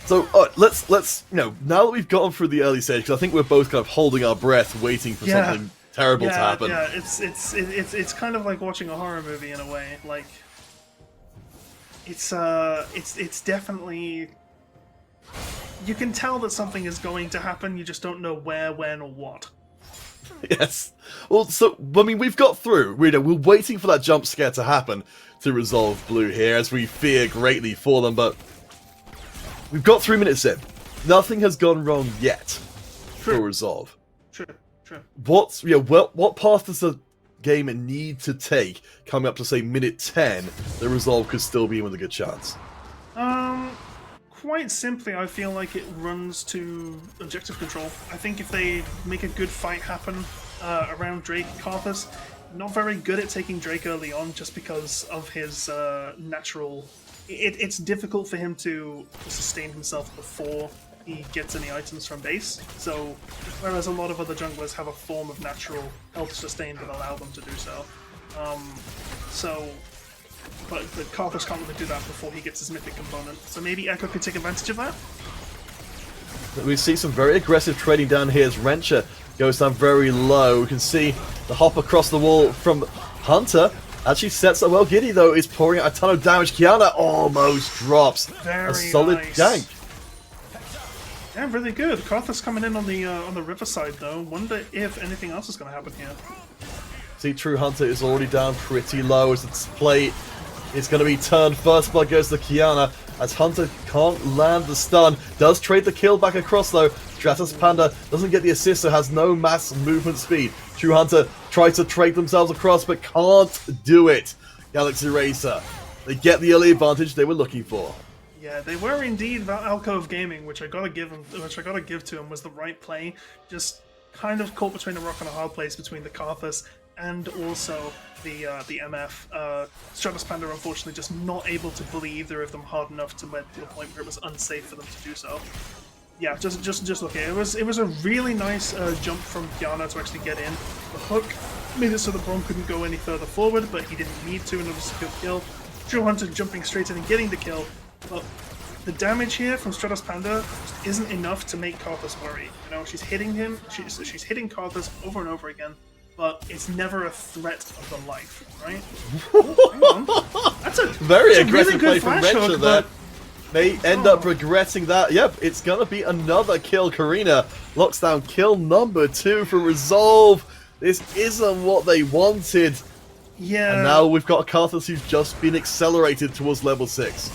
So let's now that we've gotten through the early stage, because I think we're both kind of holding our breath, waiting for something terrible to happen. Yeah, it's kind of like watching a horror movie in a way. Like, it's definitely, you can tell that something is going to happen. You just don't know where, when, or what. Yes. Well, so I mean, we've got through. We're waiting for that jump scare to happen to Resolve Blue here, as we fear greatly for them, but we've got 3 minutes in. Nothing has gone wrong yet for Resolve. True. What path does the game need to take coming up to, say, minute 10 that Resolve could still be in with a good chance? Quite simply, I feel like it runs to objective control. I think if they make a good fight happen around Drake, Karthus, not very good at taking Drake early on just because of his natural... It's difficult for him to sustain himself before he gets any items from base. So, whereas a lot of other junglers have a form of natural health sustain that allow them to do so. But Karthus can't really do that before he gets his mythic component. So maybe Echo could take advantage of that? We see some very aggressive trading down here as Wrencher goes down very low. We can see the hop across the wall from Hunter. Actually sets up well. Giddy, though, is pouring out a ton of damage. Kiana almost drops a solid gank. Yeah, really good. Karthus coming in on the riverside, though. Wonder if anything else is going to happen here. See, True Hunter is already down pretty low as its play is going to be turned. First blood goes to Kiana as Hunter can't land the stun. Does trade the kill back across, though. Stratos Panda doesn't get the assist, so has no mass movement speed. True Hunter tries to trade themselves across, but can't do it. Galaxy Racer, they get the early advantage they were looking for. Yeah, they were indeed Alcove Gaming, which I gotta give to him, was the right play. Just kind of caught between a rock and a hard place between the Karthus and also the MF. Stratos Panda, unfortunately, just not able to bully either of them hard enough to the point where it was unsafe for them to do so. Yeah, just okay. It was a really nice jump from Kiana to actually get in. The hook made it so the Braum couldn't go any further forward, but he didn't need to in order to secure the kill. True Hunter jumping straight in and getting the kill, but the damage here from Stratos Panda just isn't enough to make Karthus worry. You know, she's hitting him, she's hitting Karthus over and over again, but it's never a threat of the life, right? Oh, hang on. That's a very aggressive really good play from flash Wrencher hook, there. but may end up regretting that. Yep, it's gonna be another kill. Karina locks down kill number 2 for Resolve. This isn't what they wanted. Yeah. And now we've got Karthus who's just been accelerated towards level 6.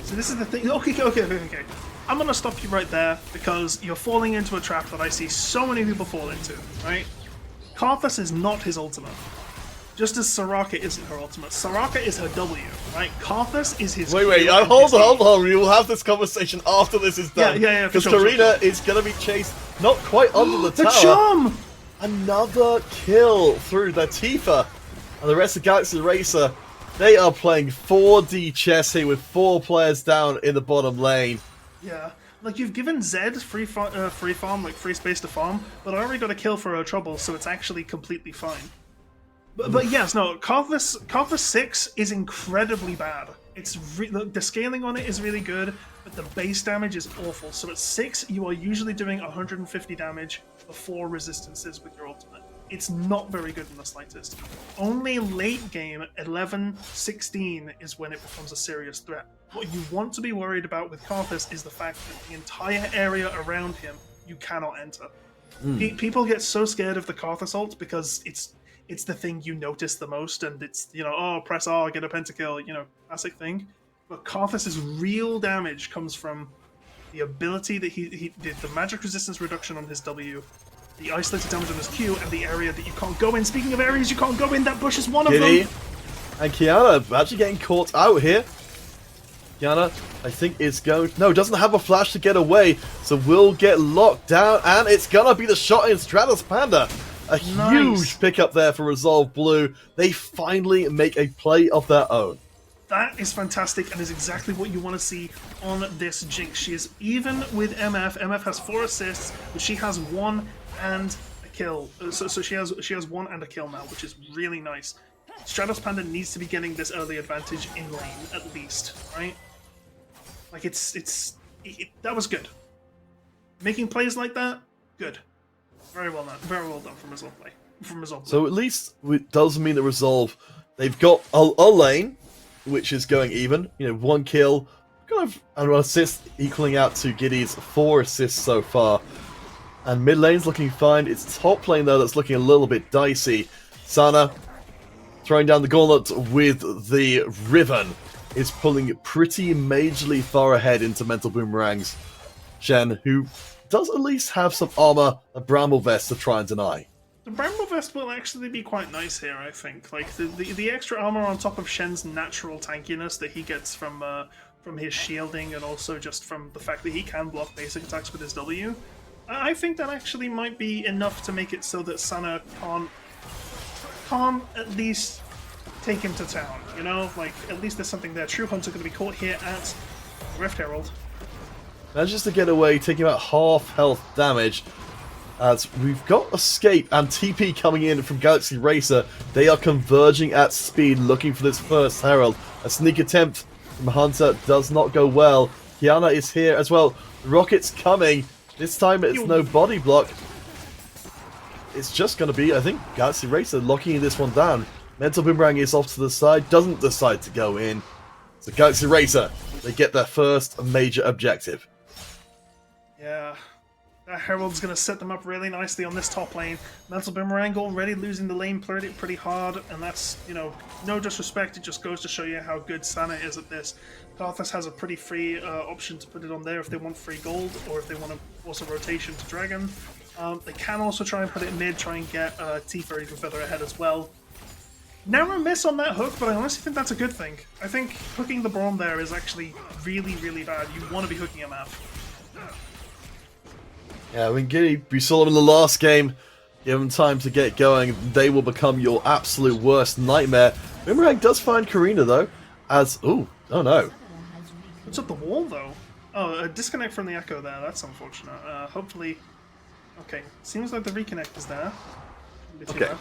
So this is the thing. Okay. I'm gonna stop you right there because you're falling into a trap that I see so many people fall into, right? Karthus is not his ultimate. Just as Soraka isn't her ultimate. Soraka is her W, right? Karthus is his Wait, hold on. We will have this conversation after this is done. Yeah, because Karina is going to be chased not quite under the tower. Charm! Another kill through the Tifa. And the rest of Galaxy Racer, they are playing 4D chess here with 4 players down in the bottom lane. Yeah. Like, you've given Zed free farm, like free space to farm, but I already got a kill for her trouble, so it's actually completely fine. But yes, no, Karthus 6 is incredibly bad. It's the scaling on it is really good, but the base damage is awful. So at 6, you are usually doing 150 damage before resistances with your ultimate. It's not very good in the slightest. Only late game, 11, 16, is when it becomes a serious threat. What you want to be worried about with Karthus is the fact that the entire area around him, you cannot enter. People get so scared of the Karthus ult because it's the thing you notice the most, and it's, oh, press R, get a pentakill, classic thing. But Karthus's real damage comes from the ability that he did, the magic resistance reduction on his W, the isolated damage on his Q, and the area that you can't go in. Speaking of areas you can't go in, that bush is one of them. And Kiana actually getting caught out here. Kiana, I think, is going... No, doesn't have a flash to get away, so will get locked down, and it's gonna be the shot in Stratos Panda. A huge pickup there for Resolve Blue. They finally make a play of their own. That is fantastic and is exactly what you want to see on this Jinx. She is even with MF. MF has 4 assists, but she has 1 and a kill. So she has 1 and a kill now, which is really nice. Stratos Panda needs to be getting this early advantage in lane, at least, right? Like, that was good. Making plays like that, good. Very well done from Resolve play. So at least it does mean that Resolve, they've got a lane, which is going even. 1 kill, kind of an assist equaling out to Giddy's 4 assists so far. And mid lane's looking fine. It's top lane though that's looking a little bit dicey. Sana throwing down the gauntlet with the Riven is pulling pretty majorly far ahead into Mental Boomerang's Shen, who does at least have some armor, a Bramble Vest to try and deny. The Bramble Vest will actually be quite nice here, I think. Like, the extra armor on top of Shen's natural tankiness that he gets from his shielding, and also just from the fact that he can block basic attacks with his W. I think that actually might be enough to make it so that Sana can't at least take him to town, Like, at least there's something there. True Hunter going to be caught here at Rift Herald. Manages to get away, taking about half health damage. As we've got Escape and TP coming in from Galaxy Racer. They are converging at speed, looking for this first Herald. A sneak attempt from Hunter does not go well. Kiana is here as well. Rocket's coming. This time it's no body block. It's just going to be, I think, Galaxy Racer locking this one down. Mental Boomerang is off to the side, doesn't decide to go in. So Galaxy Racer, they get their first major objective. Yeah, that Herald's going to set them up really nicely on this top lane. Mental Boomerang already losing the lane pretty hard, and that's, no disrespect, it just goes to show you how good Sana is at this. Karthus has a pretty free option to put it on there if they want free gold, or if they want to force a rotation to Dragon. They can also try and put it mid, try and get Tifa even further ahead as well. Narrow miss on that hook, but I honestly think that's a good thing. I think hooking the Braum there is actually really, really bad. You want to be hooking him MF. Yeah, I mean, Giddy, we saw them in the last game. Give them time to get going. They will become your absolute worst nightmare. Boomerang does find Karina, though, as... oh no. What's up the wall, though? Oh, a disconnect from the Echo there. That's unfortunate. Hopefully... Okay, seems like the reconnect is there. Okay.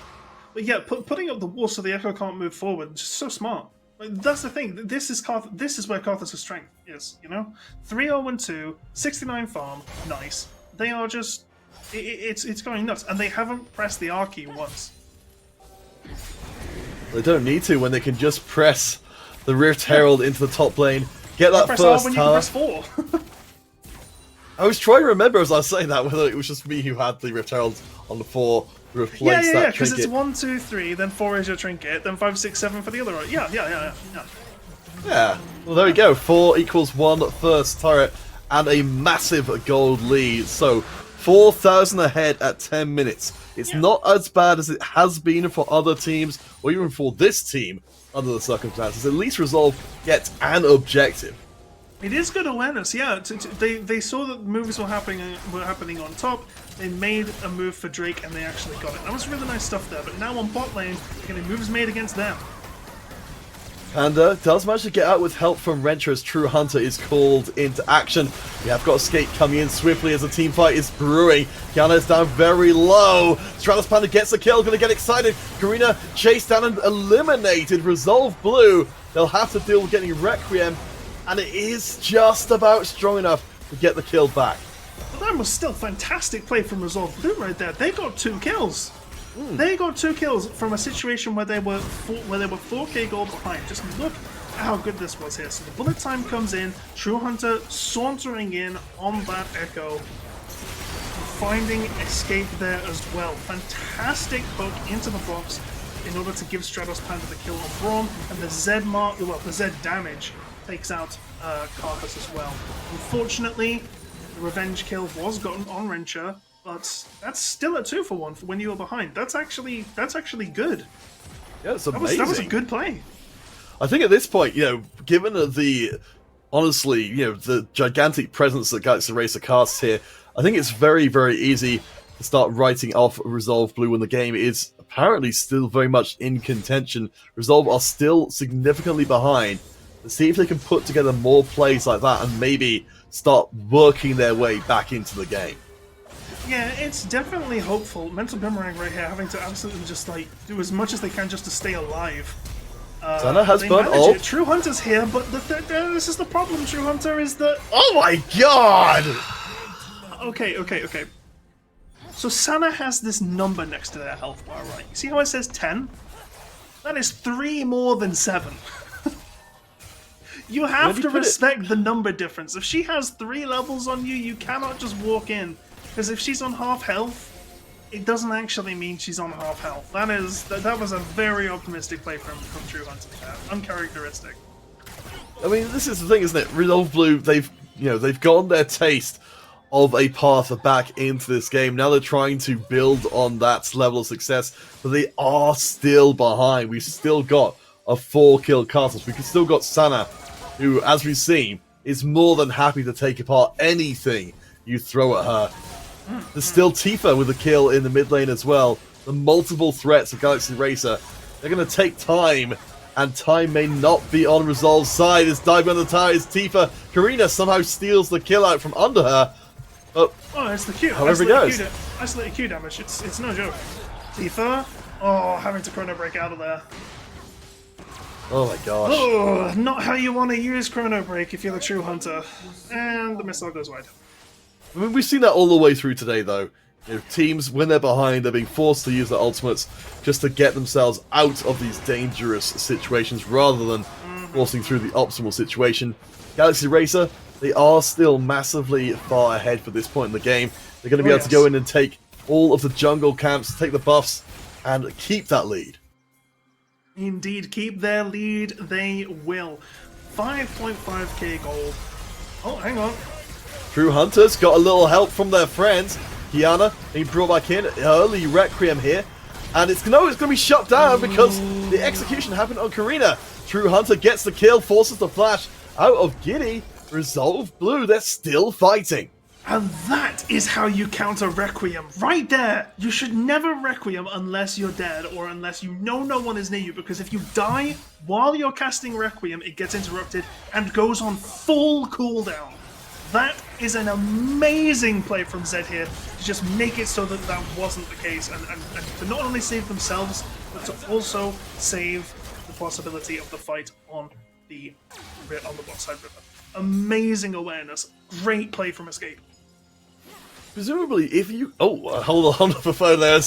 But yeah, putting up the wall so the Echo can't move forward, just so smart. Like, that's the thing. This is where Karthus' strength is, 3-0-2, 69 farm, nice. They are just... It's going nuts, and they haven't pressed the R key once. They don't need to when they can just press the Rift Herald into the top lane. get Why that press R first when you can tower. press 4? I was trying to remember as I was saying that whether it was just me who had the Rift Herald on the 4 to replace Yeah, that because it's trinket. 1, 2, 3, then 4 is your trinket, then 5, 6, 7 for the other. Yeah. Yeah, well there we go, 4 equals 1 first turret, and a massive gold lead, so 4,000 ahead at 10 minutes. It's not as bad as it has been for other teams, or even for this team, under the circumstances. At least Resolve gets an objective. It is good awareness, yeah. They saw that moves were happening on top. They made a move for Drake, and they actually got it. That was really nice stuff there. But now on bot lane, getting moves made against them. Panda does manage to get out with help from Huntress. True Hunter is called into action. We have got Escape coming in swiftly as the team fight is brewing. Kiana is down very low. Stratos Panda gets the kill, gonna get excited. Karina chased down and eliminated. Resolve Blue. They'll have to deal with getting Requiem, and it is just about strong enough to get the kill back. But that was still fantastic play from Resolve Blue right there. They got 2 kills. They got 2 kills from a situation where they were 4k gold behind. Just look at how good this was here. So the bullet time comes in, True Hunter sauntering in on that Echo, finding Escape there as well. Fantastic hook into the box in order to give Stratos Panda the kill on Braum, and the Z damage takes out Carpus as well. Unfortunately, the revenge kill was gotten on Rencha, but that's still a 2-for-1 for when you were behind. That's actually good. Yeah, it's amazing. That was a good play. I think at this point, given honestly, the gigantic presence that Galaxy Racer casts here, I think it's very, very easy to start writing off Resolve Blue when the game is apparently still very much in contention. Resolve are still significantly behind. Let's see if they can put together more plays like that and maybe start working their way back into the game. Yeah, it's definitely hopeful. Mental Boomerang right here, having to absolutely just do as much as they can just to stay alive. Sana has burnt ult. True Hunter's here, but this is the problem, True Hunter, is that... Oh my god! Okay. So Sana has this number next to their health bar, right? You see how it says 10? That is 3 more than 7. You have to respect the number difference. If she has 3 levels on you, you cannot just walk in. Because if she's on half health, it doesn't actually mean she's on half health. That was a very optimistic play from True Hunter there. Uncharacteristic. I mean, this is the thing, isn't it? Resolve Blue, they've gotten their taste of a path back into this game. Now they're trying to build on that level of success, but they are still behind. We've still got a 4-kill Castles. We've still got Sana, who, as we've seen, is more than happy to take apart anything you throw at her. There's still Tifa with a kill in the mid lane as well. The multiple threats of Galaxy Racer, they're going to take time, and time may not be on Resolve's side. As diving on the tower is Tifa. Karina somehow steals the kill out from under her. But it's the Q. However it goes. Isolated Q damage. It's no joke. Tifa, having to Chrono Break out of there. Oh my gosh. Oh, not how you want to use Chrono Break if you're the True Hunter. And the missile goes wide. I mean, we've seen that all the way through today, though. Teams, when they're behind, they're being forced to use their ultimates just to get themselves out of these dangerous situations rather than forcing through the optimal situation. Galaxy Racer, they are still massively far ahead for this point in the game. They're going to be able to go in and take all of the jungle camps, take the buffs, and keep that lead. Indeed, keep their lead, they will. 5.5k gold. Oh, hang on. True Hunters got a little help from their friends. Kiana being brought back in. Early Requiem here. And it's going to be shut down because the execution happened on Karina. True Hunter gets the kill, forces the flash out of Giddy. Resolve Blue, they're still fighting. And that is how you counter Requiem, right there! You should never Requiem unless you're dead, or unless you know no one is near you, because if you die while you're casting Requiem, it gets interrupted and goes on full cooldown. That is an amazing play from Zed here, to just make it so that that wasn't the case, and to not only save themselves, but to also save the possibility of the fight on the bot side river. Amazing awareness, great play from Escape. Presumably, if you... Oh, hold on for phone there.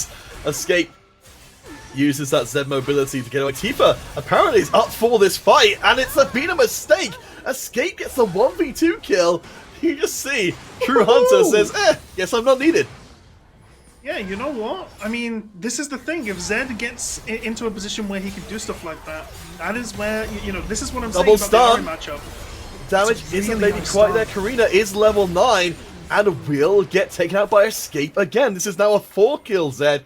Escape uses that Z mobility to get away. Tifa apparently is up for this fight, and it's been a mistake. Escape gets the 1v2 kill. You just see, True Hunter says, guess I'm not needed. Yeah, you know what? I mean, this is the thing. If Zed gets into a position where he can do stuff like that, that is where, you know, this is what I'm saying about the Ari matchup. Damage isn't maybe quite there. Karina is level 9 and will get taken out by Escape again. This is now a 4-kill Zed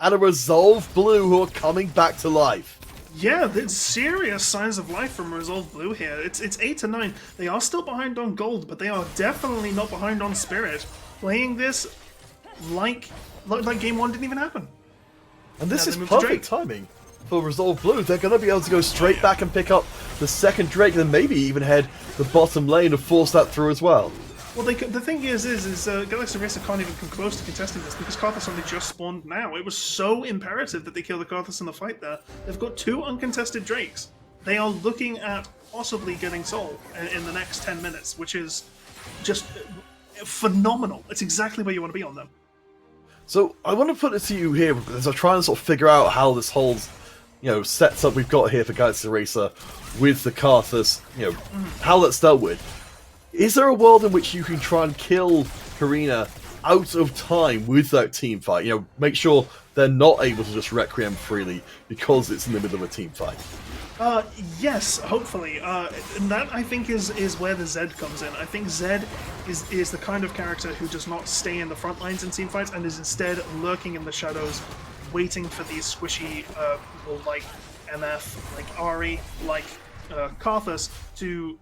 and a Resolve Blue who are coming back to life. Yeah, there's serious signs of life from Resolve Blue here. It's 8 to 9. They are still behind on gold, but they are definitely not behind on spirit. Playing this like game 1 didn't even happen. And this is perfect timing for Resolve Blue. They're going to be able to go straight back and pick up the second Drake, and maybe even head the bottom lane to force that through as well. Well, the thing is Galaxy Racer can't even come close to contesting this because Karthus only just spawned now. It was so imperative that they kill the Karthus in the fight there. They've got 2 uncontested Drakes. They are looking at possibly getting Soul in the next 10 minutes, which is just phenomenal. It's exactly where you want to be on them. So I want to put it to you here as I try and sort of figure out how this whole, setup we've got here for Galaxy Racer with the Karthus, how that's dealt with. Is there a world in which you can try and kill Karina out of time with that team fight? Make sure they're not able to just Requiem freely because it's in the middle of a team fight. Yes, hopefully. And that, I think, is where the Zed comes in. I think Zed is the kind of character who does not stay in the front lines in team fights and is instead lurking in the shadows, waiting for these squishy people like MF, like Ari, like Karthus to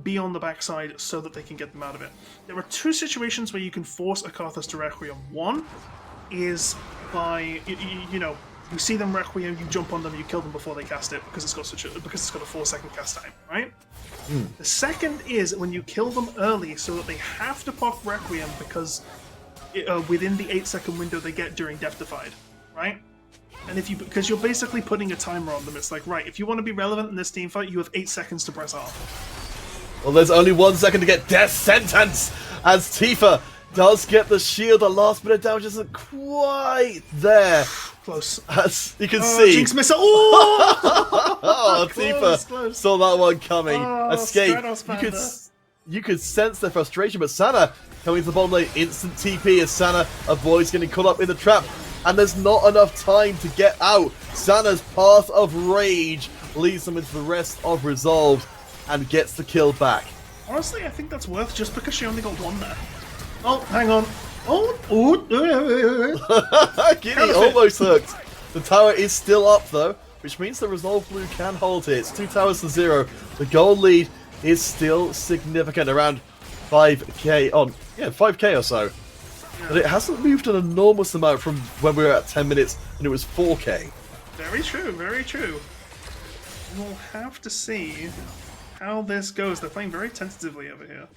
be on the backside so that they can get them out of it. There are 2 situations where you can force a Karthus to Requiem. One is by, you see them Requiem, you jump on them, you kill them before they cast it because it's got a 4-second cast time, right? The second is when you kill them early so that they have to pop Requiem because within the 8-second window they get during Death Defied, right? And because you're basically putting a timer on them, it's like, right, if you want to be relevant in this team fight, you have 8 seconds to press off. Well, there's only 1 second to get Death Sentence as Tifa does get the shield. The last bit of damage isn't quite there. Close. As you can see. Jinx missile. Oh! Tifa saw that one coming. Escape. Stratos You could sense their frustration, but Sana coming to the bottom lane, instant TP as Sana avoids getting caught up in the trap. And there's not enough time to get out. Sana's path of rage leads them into the rest of Resolve and gets the kill back. Honestly, I think that's worth just because she only got 1 there. Oh, hang on. Giddy almost hooked. The tower is still up though, which means the Resolve Blue can hold it. It's 2 towers to 0. The gold lead is still significant, around 5k on, 5k or so. Yeah. But it hasn't moved an enormous amount from when we were at 10 minutes and it was 4k. Very true, very true. We'll have to see how this goes. They're playing very tentatively over here.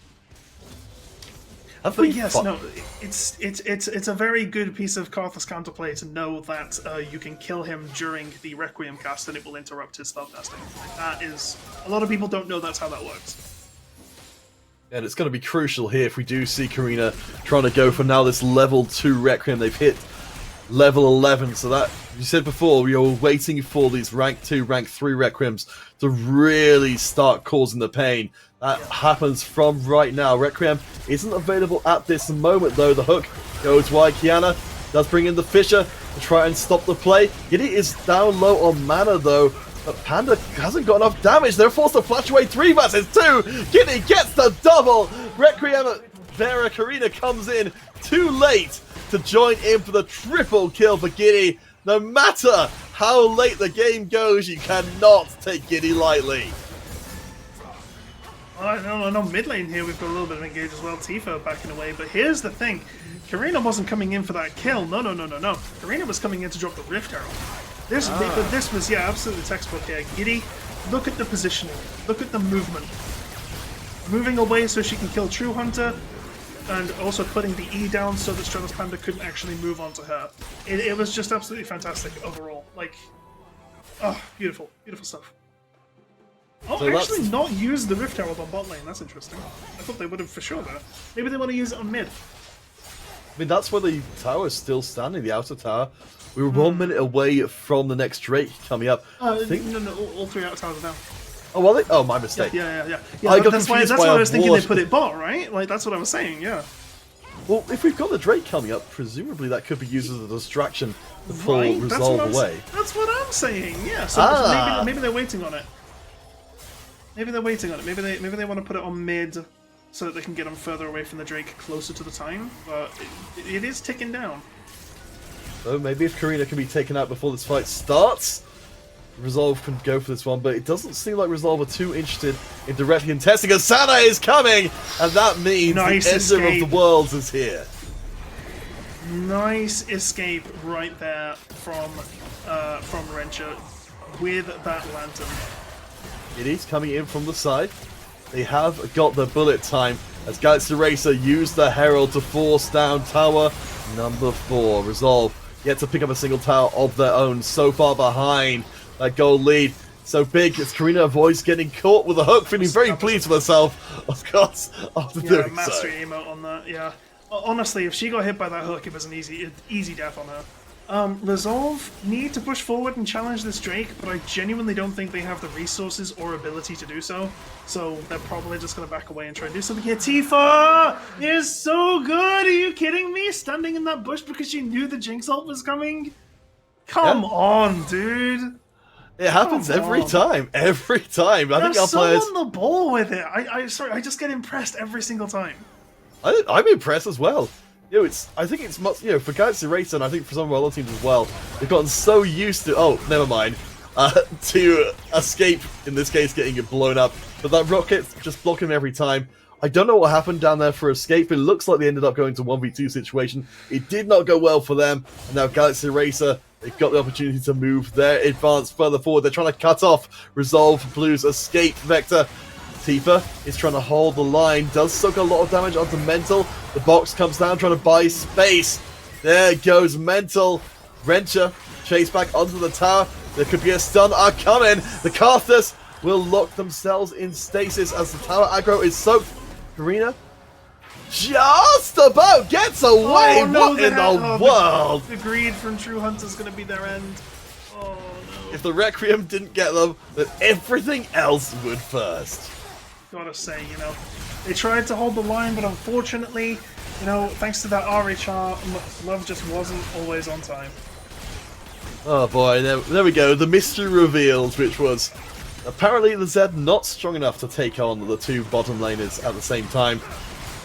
But yes, no, it's a very good piece of Karthus counterplay to know that you can kill him during the Requiem cast and it will interrupt his spell casting. That is, a lot of people don't know that's how that works. And it's going to be crucial here if we do see Karina trying to go for now this level 2 Requiem. They've hit level 11, so that, you said before, we were waiting for these rank 2, rank 3 Requiems to really start causing the pain. That happens from right now. Requiem isn't available at this moment, though. The hook goes wide. Kiana does bring in the Fisher to try and stop the play. Giddy is down low on mana, though. But Panda hasn't got enough damage. They're forced to flash away 3 versus 2. Giddy gets the double. Requiem Vera Karina comes in too late to join in for the triple kill for Giddy. No matter how late the game goes, you cannot take Giddy lightly. No, mid lane here we've got a little bit of engage as well. Tifa backing away, but here's the thing. Karina wasn't coming in for that kill. No. Karina was coming in to drop the Rift Arrow. But this was, absolutely textbook here. Giddy, look at the positioning. Look at the movement. Moving away so she can kill True Hunter, and also putting the E down so that Stratos Panda couldn't actually move onto her. It was just absolutely fantastic overall. Like, oh, beautiful stuff. Oh, so actually not use the Rift Arrow on bot lane. That's interesting. I thought they would have for sure there. Maybe they want to use it on mid. I mean, that's where the tower is still standing, the outer tower. We were 1 minute away from the next Drake coming up. I think... No, all 3 out towers are down. Oh, are they? Oh, my mistake. Yeah. I got that's why confused that's by why a I was thinking ward. they put it bot, right? Like that's what I was saying. Yeah. Well, if we've got the Drake coming up, presumably that could be used as a distraction to pull Resolve away. That's what I'm saying. Yeah. So maybe they're waiting on it. Maybe they're waiting on it. Maybe they want to put it on mid so that they can get them further away from the Drake, closer to the time. But it is ticking down. So maybe if Karina can be taken out before this fight starts, Resolve can go for this one, but it doesn't seem like Resolve are too interested in directly contesting. As Sana is coming, and that means the Ender of the Worlds is here. Nice escape right there from Rencha with that lantern. It is coming in from the side. They have got the bullet time as Galaxy Racer used the Herald to force down tower number 4. Resolve yet to pick up a single tower of their own, so far behind. That goal lead so big as Karina avoids getting caught with a hook, feeling very pleased with herself, of course, after doing so. Mastery emote on that, yeah. Honestly, if she got hit by that hook, it was an easy death on her. Resolve need to push forward and challenge this Drake, but I genuinely don't think they have the resources or ability to do so. So they're probably just going to back away and try and do something here. Tifa is so good! Are you kidding me? Standing in that bush because she knew the Jinx ult was coming? Come on, dude! It happens every time. Every time. I think our so players on the ball with it. I just get impressed every single time. I'm impressed as well. You know, I think it's much, for Galaxy Racer, and I think for some of our other teams as well, they've gotten so used to, never mind, to escape, in this case, getting it blown up. But that rocket just blocking them every time. I don't know what happened down there for escape. It looks like they ended up going to 1v2 situation. It did not go well for them. And now Galaxy Racer, they've got the opportunity to move their advance further forward. They're trying to cut off Resolve Blue's escape vector. Tifa is trying to hold the line, does soak a lot of damage onto Mental. The box comes down, trying to buy space. There goes Mental. Rencha chased back onto the tower. There could be a stun coming. The casters will lock themselves in stasis as the tower aggro is soaked. Karina just about gets away. What in the world? The greed from True Hunter is going to be their end. Oh no. If the Requiem didn't get them, then everything else would first. Gotta say, they tried to hold the line, but unfortunately, thanks to that RHR, Love just wasn't always on time. Oh boy, there we go. The mystery revealed, which was apparently the Zed not strong enough to take on the 2 bottom laners at the same time,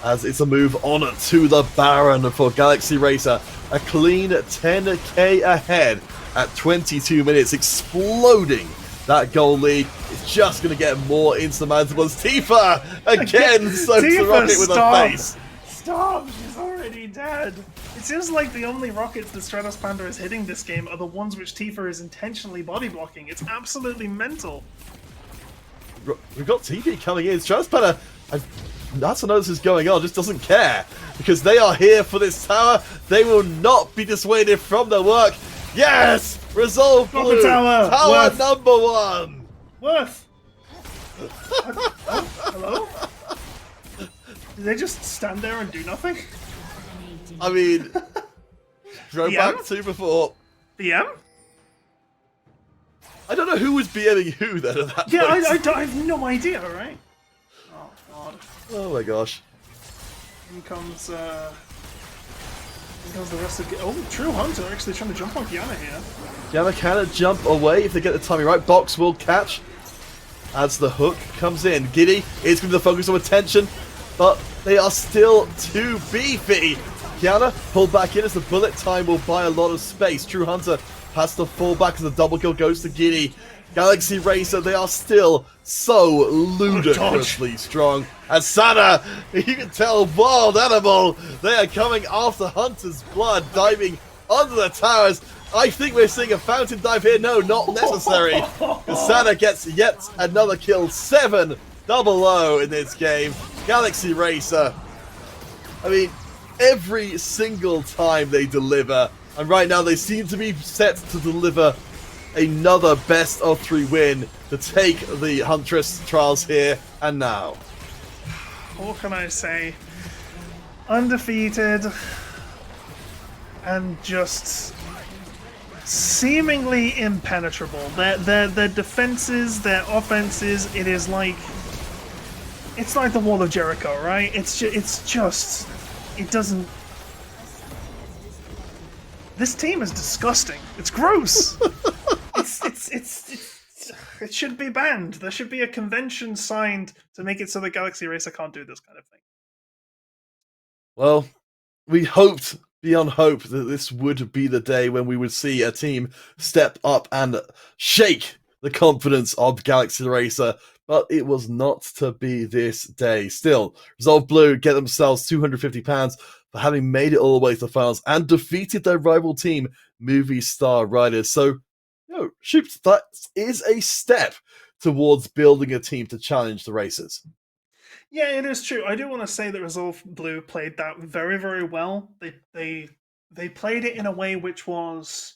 as it's a move on to the Baron for Galaxy Racer. A clean 10k ahead at 22 minutes, exploding that goal lead. It's just going to get more insurmountable as Tifa again soaks the rocket with her face. Stop! She's already dead. It seems like the only rockets that Stratos Panda is hitting this game are the ones which Tifa is intentionally body blocking. It's absolutely mental. We've got TV coming in. Stratos Panda, that's what this is going on, just doesn't care. Because they are here for this tower. They will not be dissuaded from their work. Yes! Resolve Blue! Tower Tower number 1! Worth! Hello? Did they just stand there and do nothing? I mean, throwback to before. BM? I don't know who was BMing who then at that point. I have no idea, right? Oh god. Oh my gosh. Here comes the rest of the... Oh, True Hunter actually trying to jump on Kiana here. Kiana can jump away if they get the timing right. Box will catch as the hook comes in. Giddy is going to be the focus of attention, but they are still too beefy. Kiana pulled back in as the bullet time will buy a lot of space. True Hunter has to fall back as the double kill goes to Giddy. Galaxy Racer, they are still so ludicrously strong. And Sana, you can tell, wild animal, they are coming after Hunter's blood, diving under the towers. I think we're seeing a fountain dive here. No, not necessary. Sana gets yet another kill. 7-0 in this game. Galaxy Racer, I mean, every single time they deliver, and right now they seem to be set to deliver another best of 3 win to take the Huntress trials here and now. What can I say? Undefeated and just seemingly impenetrable. Their defenses, their offenses, it's like the Wall of Jericho, right? It doesn't. This team is disgusting. It's gross. It should be banned. There should be a convention signed to make it so that Galaxy Racer can't do this kind of thing. Well, we hoped beyond hope that this would be the day when we would see a team step up and shake the confidence of Galaxy Racer, but it was not to be this day. Still, Resolve Blue get themselves £250 for having made it all the way to the finals and defeated their rival team, Movie Star Riders. So, Shoops, that is a step towards building a team to challenge the Racers. Yeah, it is true. I do want to say that Resolve Blue played that very, very well. They played it in a way which was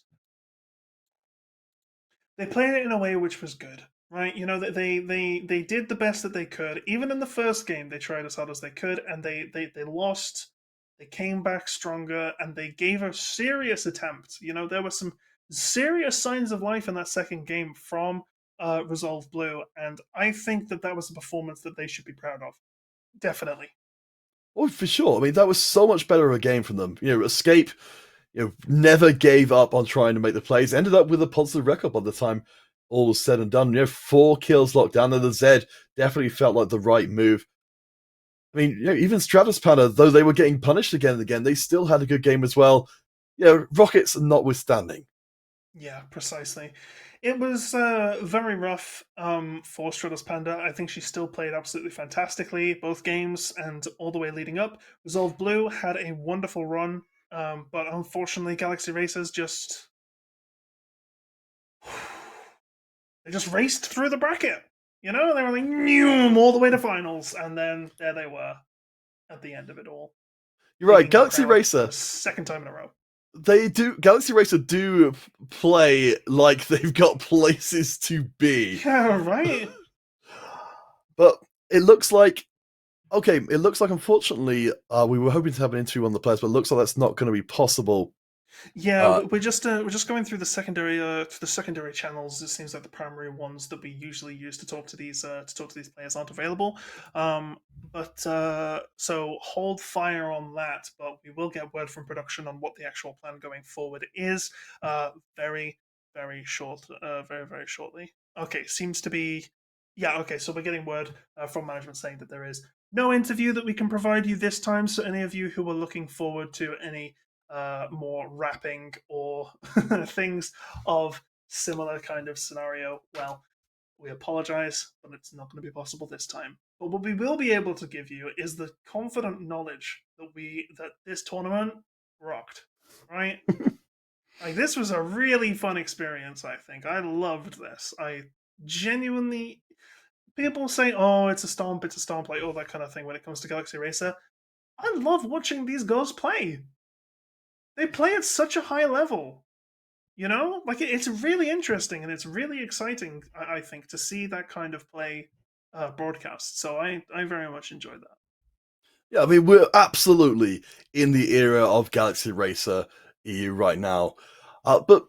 they played it in a way which was good, right? You know that they did the best that they could. Even in the first game, they tried as hard as they could, and they lost. They came back stronger, and they gave a serious attempt. You know, there were some serious signs of life in that second game from Resolve Blue, and I think that that was a performance that they should be proud of. Definitely. Oh, for sure. I mean, that was so much better of a game from them. Escape, never gave up on trying to make the plays. Ended up with a positive record by the time all was said and done. 4 kills locked down, and the Z definitely felt like the right move. I mean, even Stratus Panda, though they were getting punished again and again, they still had a good game as well. Rockets notwithstanding. Yeah, precisely. It was very rough for Stratos Panda. I think she still played absolutely fantastically both games and all the way leading up. Resolve Blue had a wonderful run, but unfortunately, Galaxy Racers just they just raced through the bracket. You know, they were like Noom, all the way to finals, and then there they were at the end of it all, You're right, leading the Galaxy crowd for Racer. the second time in a row. Galaxy Racer do play like they've got places to be. Yeah, right. But it looks like unfortunately we were hoping to have an interview on the players, but it looks like that's not going to be possible. Yeah, Uh, we're just going through the secondary channels. It seems like the primary ones that we usually use to talk to these players aren't available. But so hold fire on that. But we will get word from production on what the actual plan going forward is. Very very shortly. Okay, seems to be. Yeah, okay. So we're getting word from management saying that there is no interview that we can provide you this time. So any of you who are looking forward to any more rapping or things of similar kind of scenario, well, we apologize, but it's not going to be possible this time. But what we will be able to give you is the confident knowledge that this tournament rocked, right? Like this was a really fun experience. I think I loved this. I genuinely. People say, "Oh, it's a stomp," like all that kind of thing when it comes to Galaxy Racer. I love watching these girls play. They play at such a high level. You know, like it's really interesting and it's really exciting. I think to see that kind of play broadcast. So I very much enjoyed that. yeah, I mean we're absolutely in the era of Galaxy Racer EU right now. But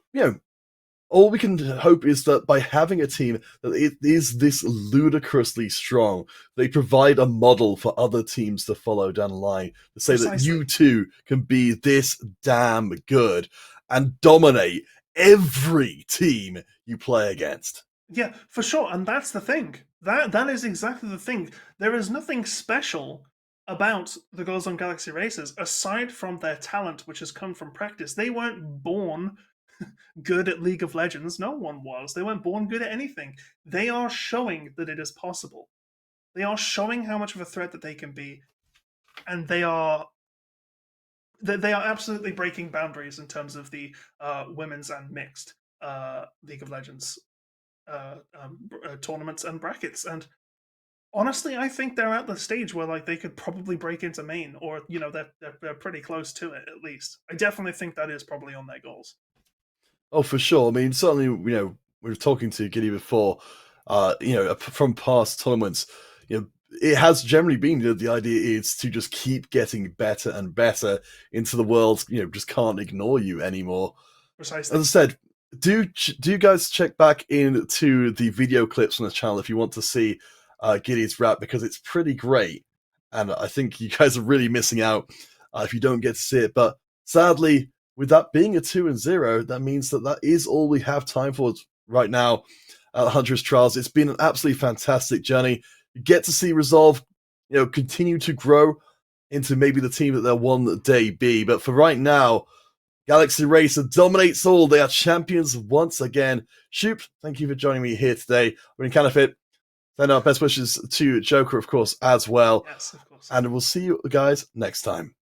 all we can hope is that by having a team that it is this ludicrously strong, they provide a model for other teams to follow down the line to say that you Precisely. too can be this damn good and dominate every team you play against. Yeah, for sure. And that's the thing. That is exactly the thing. There is nothing special about the girls on Galaxy Racers aside from their talent, which has come from practice. They weren't born good at League of Legends. No one was. They weren't born good at anything. They are showing that it is possible. They are showing how much of a threat that they can be, and they are absolutely breaking boundaries in terms of the women's and mixed League of Legends tournaments and brackets. And honestly, I think they're at the stage where like they could probably break into main, or you know they're pretty close to it at least. I definitely think that is probably on their goals. Oh, for sure. I mean, certainly, we were talking to Giddy before, from past tournaments, it has generally been, the idea is to just keep getting better and better into the world, just can't ignore you anymore. As I Precisely. said, do you guys check back into the video clips on the channel if you want to see Giddy's rap, because it's pretty great, and I think you guys are really missing out if you don't get to see it. But sadly, with that being a 2-0, that means that is all we have time for right now at Huntress Trials. It's been an absolutely fantastic journey. You get to see Resolve, continue to grow into maybe the team that they'll one day be. But for right now, Galaxy Racer dominates all. They are champions once again. Shoop, thank you for joining me here today. We're in Canifit. Send our best wishes to Joker, of course, as well. Yes, of course. And we'll see you guys next time.